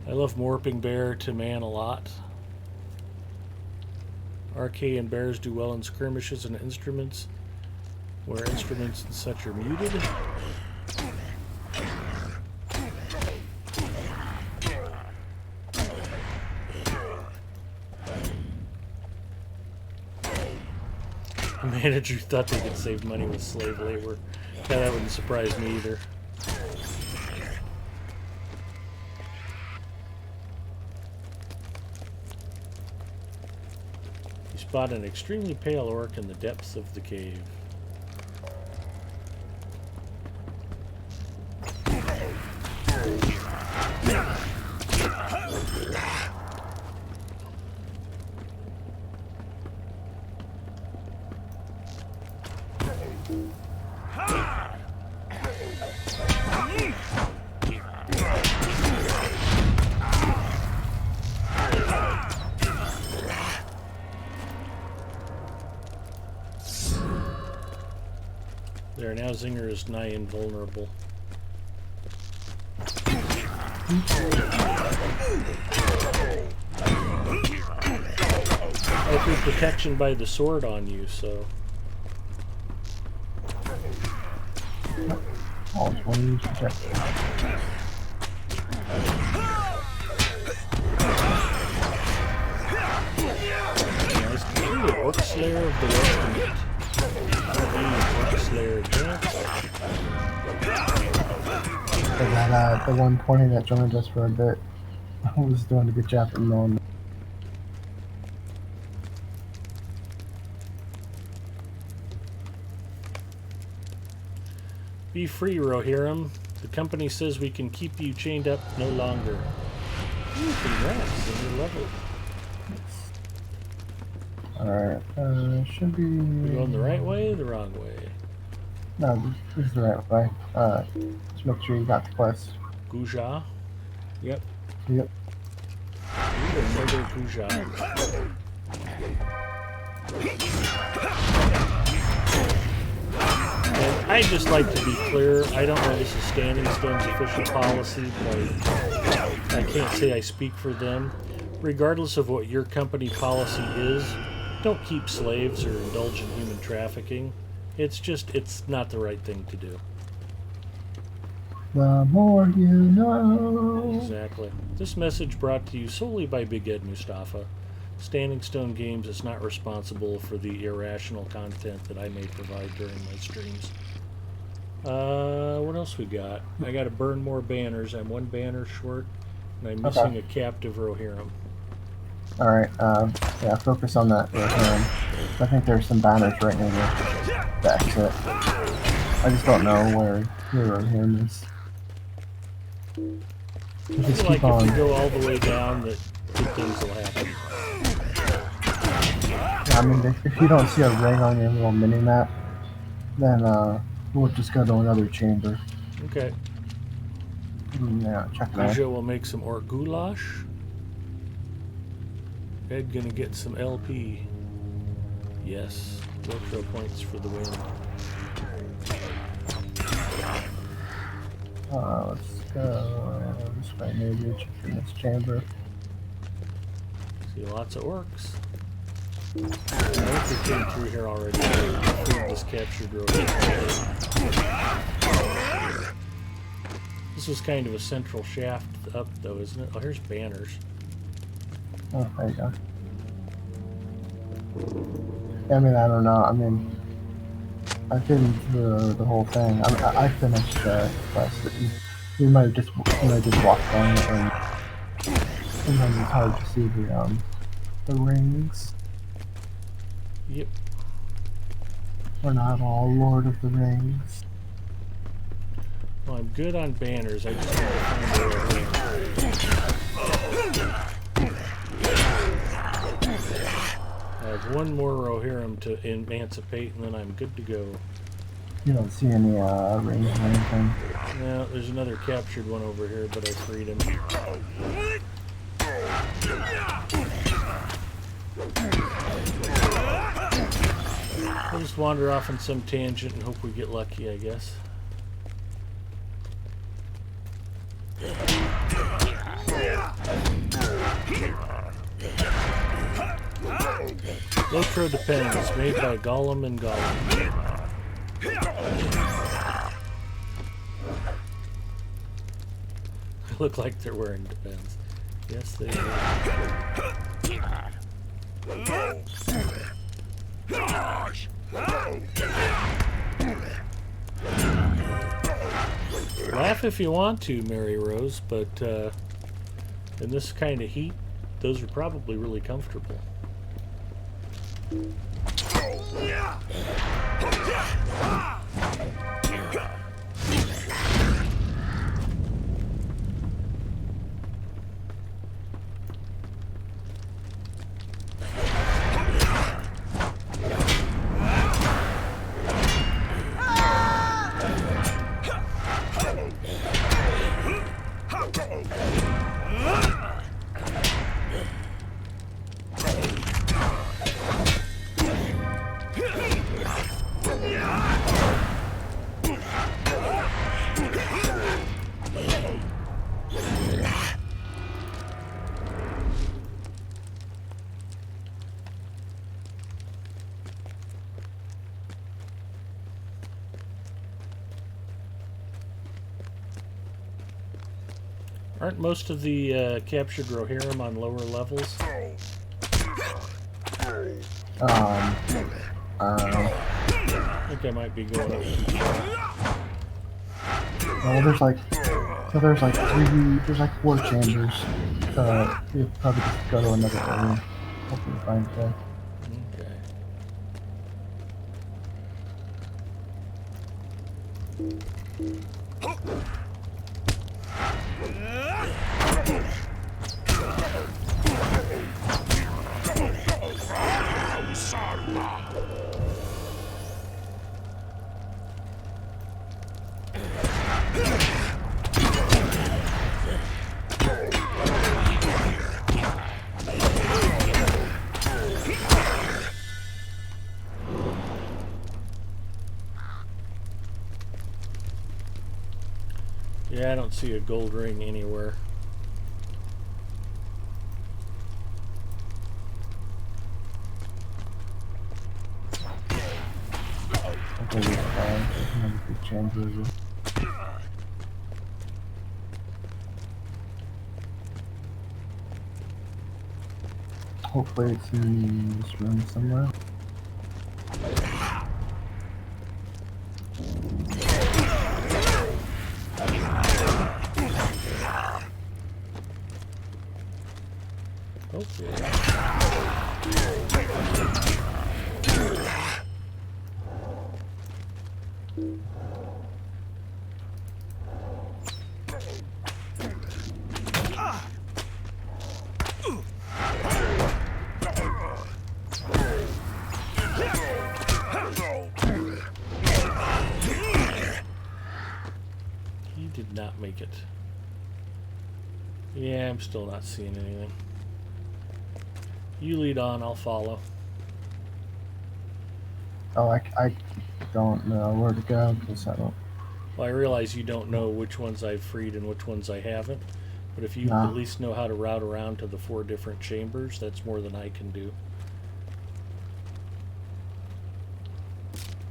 I love Morping Bear to man a lot. RK and bears do well in skirmishes and instruments, where instruments and such are muted. The manager thought they could save money with slave labor. Yeah, that wouldn't surprise me either. You spot an extremely pale orc in the depths of the cave. There, now Zinger is nigh invulnerable. I threw protection by the sword on you, so... Always want to use protection. Nice to see the Orc Slayer of the Western. Orc Slayer advance. The 120 that joined us for a bit was doing a good job at knowing. Be free, Rohirrim. The company says we can keep you chained up no longer. Ooh, congrats on your level. Alright, should be... You going the right way or the wrong way? No, this is the right way. Just make sure you got the quest. Guja? Yep. Yep. Ooh, another Guja. And I'd just like to be clear, I don't know this is Standing Stone's official policy, but I can't say I speak for them. Regardless of what your company policy is, don't keep slaves or indulge in human trafficking. It's not the right thing to do. The more you know. Exactly. This message brought to you solely by Big Ed Mustafa. Standing Stone Games is not responsible for the irrational content that I may provide during my streams. What else we got? I gotta burn more banners. I'm one banner short, and I'm missing a captive Rohirrim. Alright, yeah, focus on that Rohirrim. I think there's some banners right near the exit. I just don't know where your Rohirrim is. I feel like if you go all the way down, that good things will happen. I mean, if you don't see a ring on your little mini-map, then we'll just go to another chamber. Okay. Yeah, check it out. Guja will make some orc goulash. Ed gonna get some LP. Yes. Retro points for the win. Let's go this way, maybe check in this chamber. See lots of orcs. I think we came through here already. Through this captured road. This is kind of a central shaft up, though, isn't it? Oh, here's banners. Oh, there you go. I mean, I don't know. I mean, I've been through the whole thing. I finished the quest. You might have just walked down it, and then it's hard to see the rings. Yep. We're not all Lord of the Rings. Well, I'm good on banners. I just want to find a ring. I have one more Rohirrim to emancipate, and then I'm good to go. You don't see any rings or anything. No, there's another captured one over here, but I freed him. We'll just wander off on some tangent and hope we get lucky, I guess. Lotro Depends, made by Gollum and Gollum. They look like they're wearing Depends. Yes, they are. Laugh if you want to, Mary Rose, but in this kind of heat, those are probably really comfortable. Aren't most of the captured Rohirrim on lower levels? I don't know. I think I might be going up too far. Well, there's like 4 chambers. So you probably just go to another area. Hopefully find it there. Okay. Yeah, I don't see a gold ring anywhere. Okay, there's another big chamber over. Hopefully it's in this room somewhere. Hopefully. He did not make it. Yeah, I'm still not seeing anything. You lead on, I'll follow. Oh, I don't know where to go because I don't. Well, I realize you don't know which ones I've freed and which ones I haven't, but if you Nah. at least know how to route around to the 4 different chambers, that's more than I can do.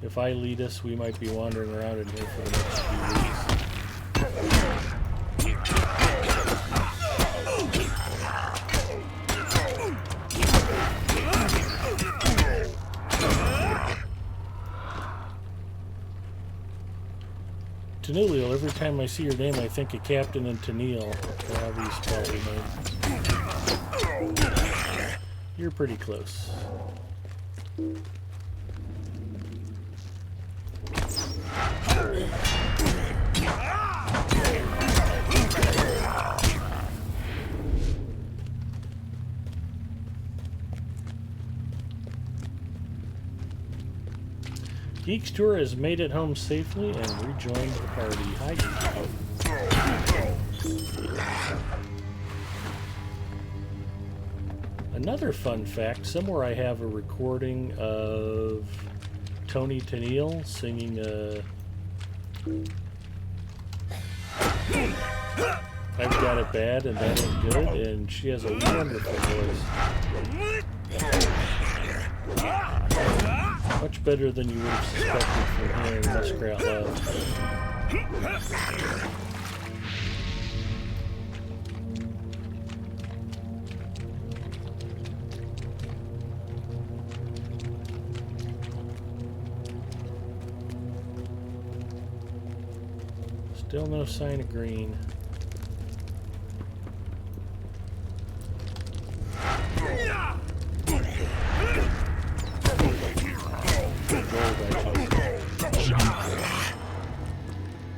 If I lead us, we might be wandering around in here for the next few weeks. Teniliel, every time I see your name, I think of Captain and Tennille, however you spell your name. You're pretty close. Geek's Tour has made it home safely and rejoined the party. Hi, Geek. Another fun fact, somewhere I have a recording of Tony Tennille singing I've Got It Bad and That Ain't Good, and she has a wonderful voice. Much better than you would have suspected from hearing Muskrat Love. Still no sign of green.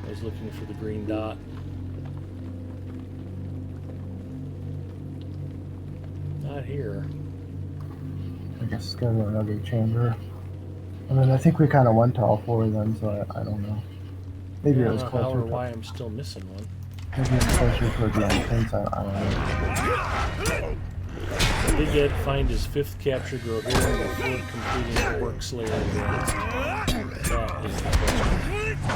I was looking for the green dot. Not here. I guess it's going to another chamber. I mean, I think we kind of went to all four of them, so I don't know. Maybe it was I don't know how closer or why I'm still missing one. Maybe it's closer toward the entrance, I don't know. Big Ed find his 5th capture grow here before completing the Orc Slayer advanced. That is the question.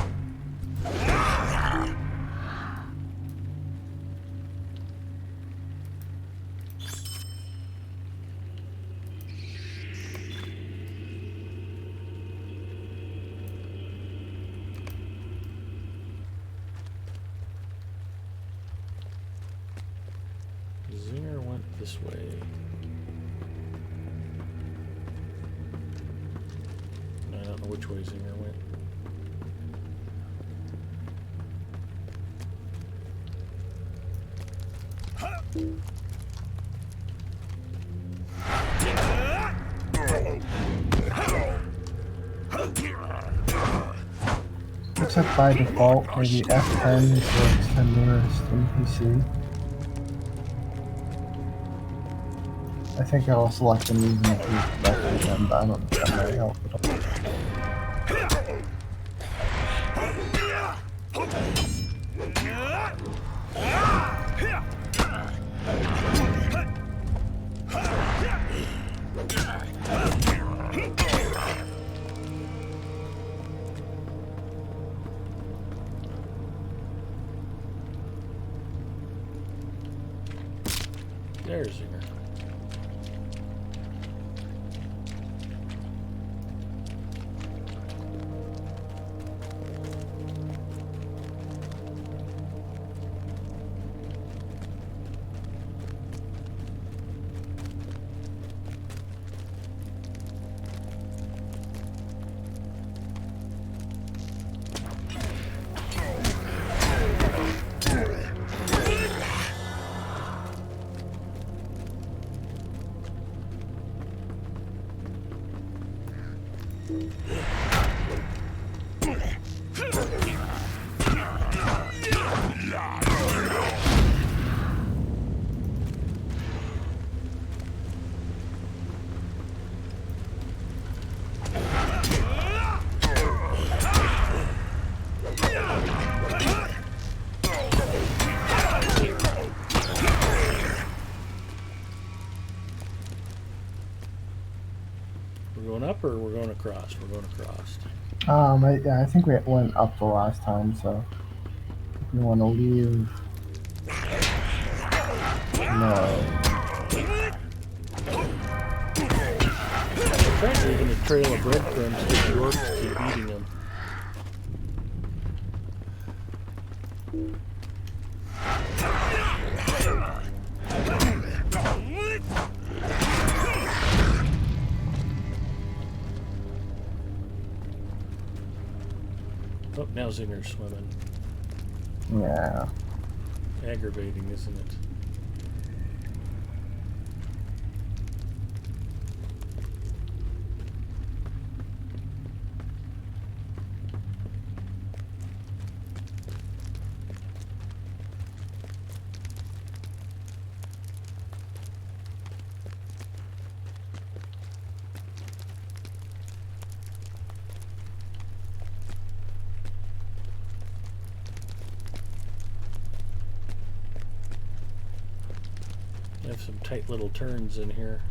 Zinger went this way. I don't know which way Zinger went. Looks like by default, maybe F10 works the nearest NPC. I think I'll select them even if we left them, but I don't think that might help at all. There's Zinger. Up or we're going across? We're going across. Yeah, I think we went up the last time, so if we want to leave. No. Trying to leave a trail of breadcrumbs because the orcs keep eating them. Oh, now Zinger's swimming. Yeah. Aggravating, isn't it? I have some tight little turns in here.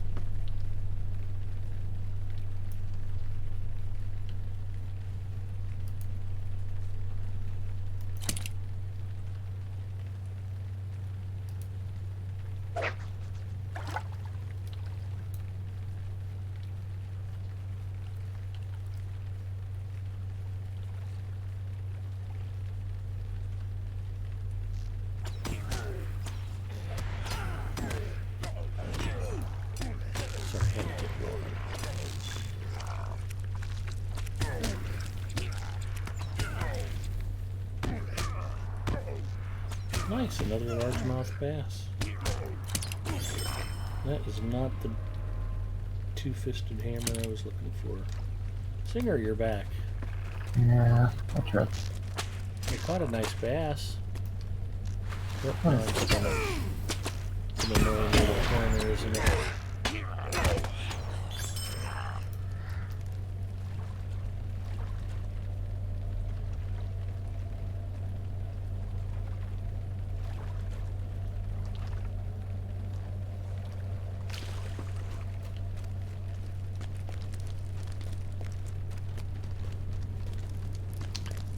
Sorry, I had to get going. Nice, another largemouth bass. That is not the two-fisted hammer I was looking for. Singer, you're back. Yeah, I tried. You caught a nice bass. Oh, no, it's an annoying little corner, isn't it?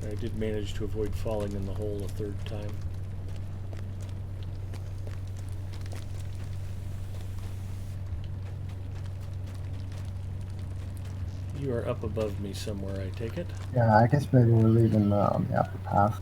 I did manage to avoid falling in the hole a third time. You are up above me somewhere, I take it? Yeah, I guess maybe we're leaving on the upper path.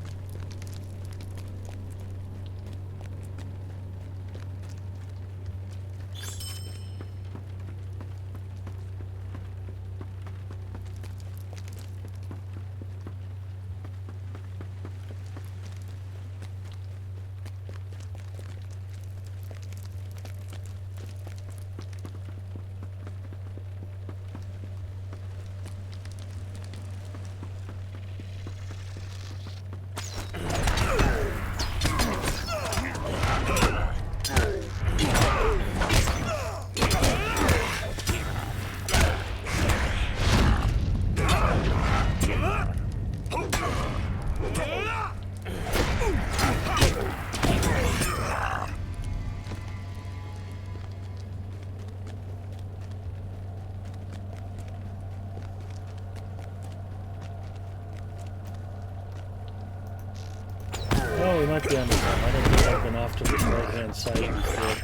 Oh, we might be on the ground. I don't think I've been off to the right-hand side before.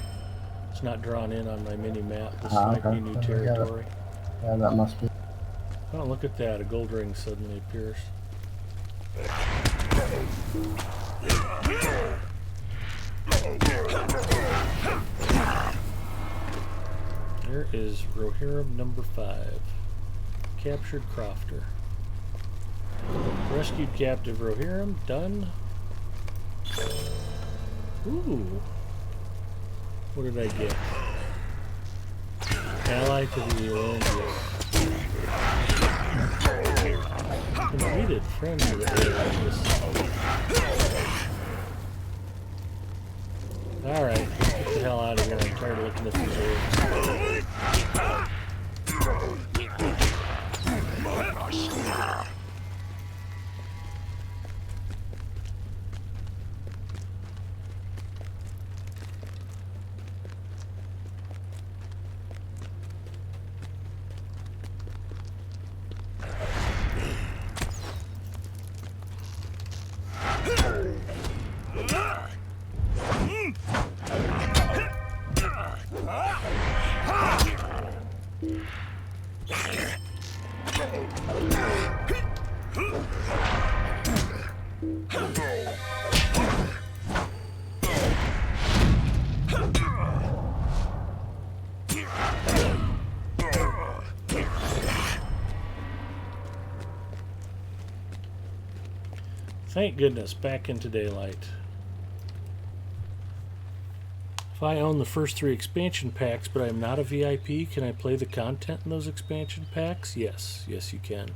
It's not drawn in on my mini-map. This might be new territory. Yeah, that must be. Oh, look at that. A gold ring suddenly appears. There is Rohirrim number 5. Captured Crofter. Rescued captive Rohirrim. Done. Ooh. What did I get? Ally to the Oranges. Completed friend to the Oranges. Alright, get the hell out of here. I'm tired of looking at these orbs. Thank goodness, back into daylight. If I own the first 3 expansion packs, but I'm not a VIP, can I play the content in those expansion packs? Yes. Yes, you can.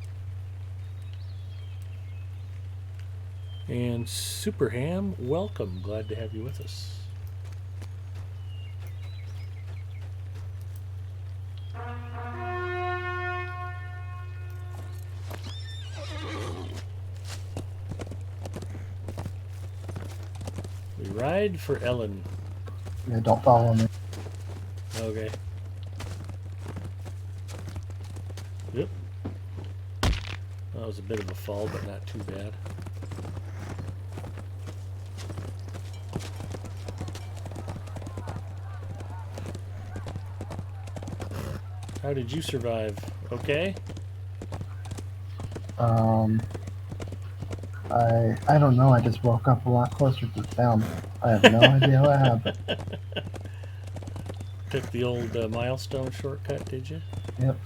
And Super Ham, welcome. Glad to have you with us. We ride for Ellen. Yeah, don't follow me. Okay. Yep. That was a bit of a fall, but not too bad. How did you survive? Okay? I don't know. I just woke up a lot closer to the town. I have no idea what happened. Took the old milestone shortcut, did you? Yep.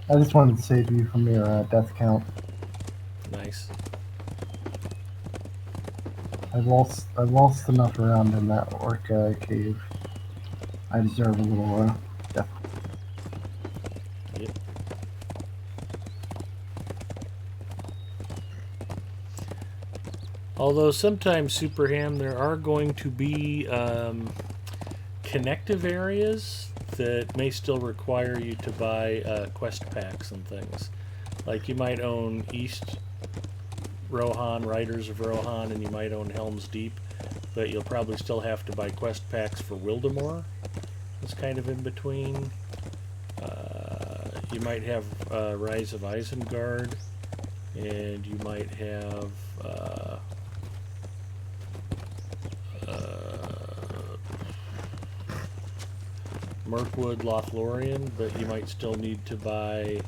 I just wanted to save you from your death count. Nice. I lost enough around in that orc cave. I deserve a little death. Yep. Although sometimes, Super Ham, there are going to be connective areas that may still require you to buy quest packs and things. Like you might own East Rohan, Riders of Rohan, and you might own Helm's Deep, but you'll probably still have to buy quest packs for Wildemore. It's kind of in between. You might have Rise of Isengard, and you might have Mirkwood, Lothlorien, but you might still need to buy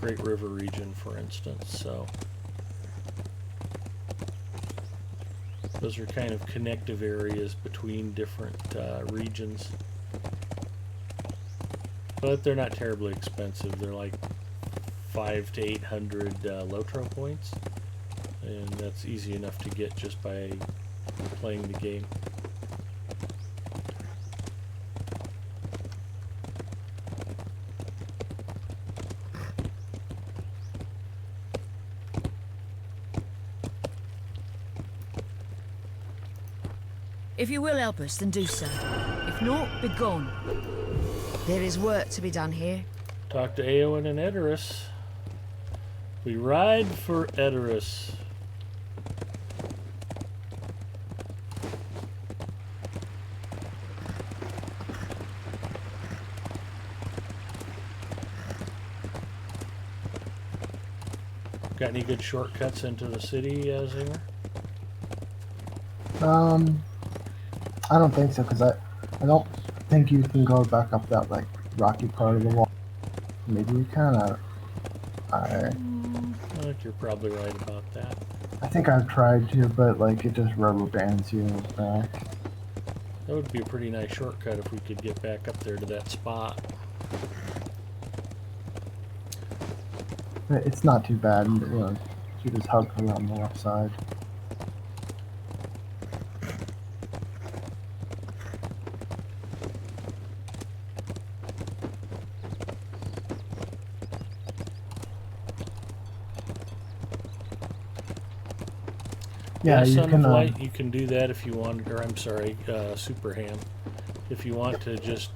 Great River region, for instance. So those are kind of connective areas between different regions. But they're not terribly expensive. They're like 500 to 800 Lotro points, and that's easy enough to get just by playing the game. If you will help us, then do so. If not, be gone. There is work to be done here. Talk to Eowyn and Edoras. We ride for Edoras. Got any good shortcuts into the city, Zinger? I don't think so, because I don't think you can go back up that like rocky part of the wall. Maybe you can. I think you're probably right about that. I think I've tried to, but like it just rubber bands you back. That would be a pretty nice shortcut if we could get back up there to that spot. It's not too bad, you know. You just hug around the left side. Yeah, you can. Light, you can do that if you want, or I'm sorry, Super Ham. If you want to just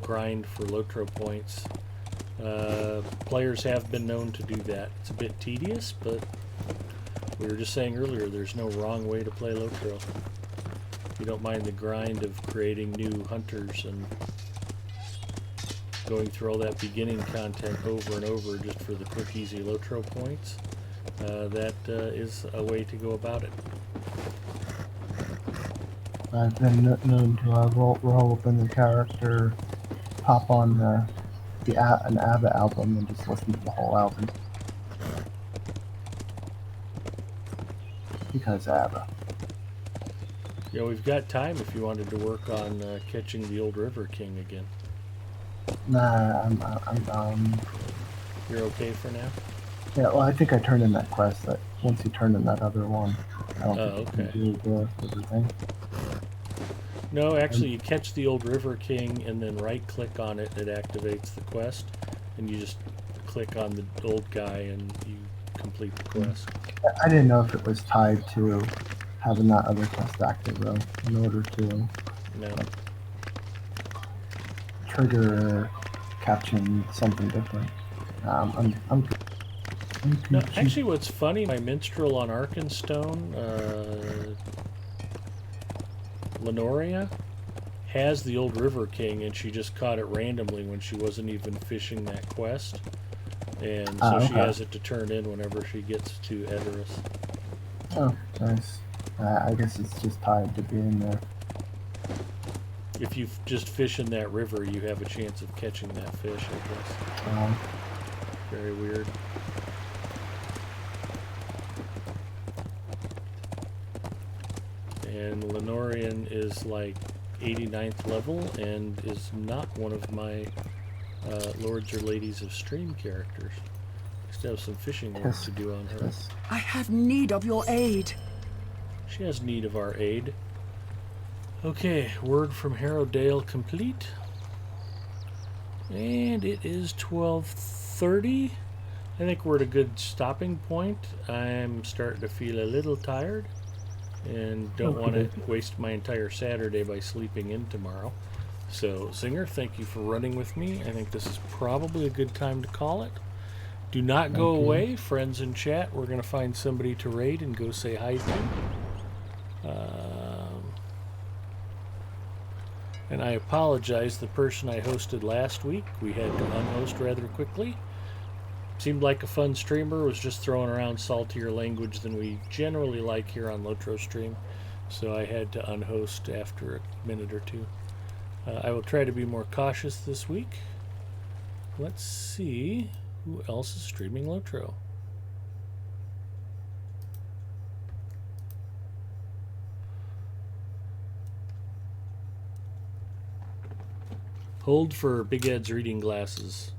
grind for Lotro points, players have been known to do that. It's a bit tedious, but we were just saying earlier, there's no wrong way to play Lotro. If you don't mind the grind of creating new hunters and going through all that beginning content over and over just for the quick, easy Lotro points, that is a way to go about it. I've been known to roll up in the character, hop on an ABBA album and just listen to the whole album. Because ABBA. Yeah, we've got time if you wanted to work on catching the old River King again. Nah, You're okay for now? Yeah, well, I think I turned in that quest. That once you turn in that other one, I don't think you okay. can do the River thing. No, actually, you catch the old River King and then right-click on it. It activates the quest, and you just click on the old guy and you complete the quest. I didn't know if it was tied to having that other quest active though, in order to trigger catching something different. I'm no, actually, what's funny, my minstrel on Arkenstone, Lenoria, has the old River King, and she just caught it randomly when she wasn't even fishing that quest. And so she has it to turn in whenever she gets to Edoras. Oh, nice. I guess it's just tied to being there. If you just fish in that river, you have a chance of catching that fish, I guess. Very weird. And Lenorian is like 89th level and is not one of my Lords or Ladies of Stream characters. Still have some fishing work to do on her. I have need of your aid. She has need of our aid. Okay, word from Harrowdale complete. And it is 12:30. I think we're at a good stopping point. I'm starting to feel a little tired and don't want to waste my entire Saturday by sleeping in tomorrow. So, Zinger, thank you for running with me. I think this is probably a good time to call it. Do not go away, friends in chat. We're going to find somebody to raid and go say hi to. And I apologize, the person I hosted last week, we had to unhost rather quickly. Seemed like a fun streamer, was just throwing around saltier language than we generally like here on Lotro Stream. So I had to unhost after a minute or two. I will try to be more cautious this week. Let's see who else is streaming Lotro. Hold for Big Ed's reading glasses.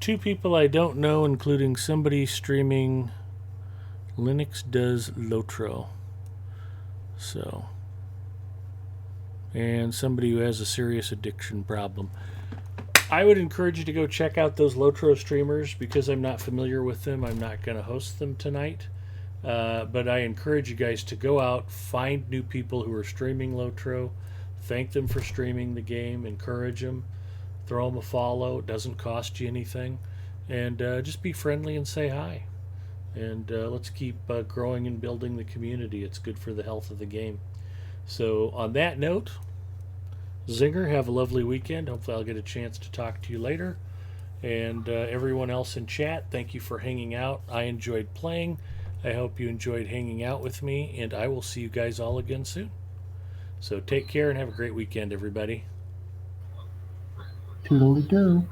Two people I don't know, including somebody streaming Linux Does Lotro. So. And somebody who has a serious addiction problem. I would encourage you to go check out those Lotro streamers. Because I'm not familiar with them, I'm not going to host them tonight. But I encourage you guys to go out, find new people who are streaming Lotro, thank them for streaming the game, encourage them, throw them a follow. It doesn't cost you anything. And just be friendly and say hi. And let's keep growing and building the community. It's good for the health of the game. So on that note, Zinger, have a lovely weekend. Hopefully I'll get a chance to talk to you later. And everyone else in chat, thank you for hanging out. I enjoyed playing. I hope you enjoyed hanging out with me. And I will see you guys all again soon. So take care and have a great weekend, everybody. Toodly-doo.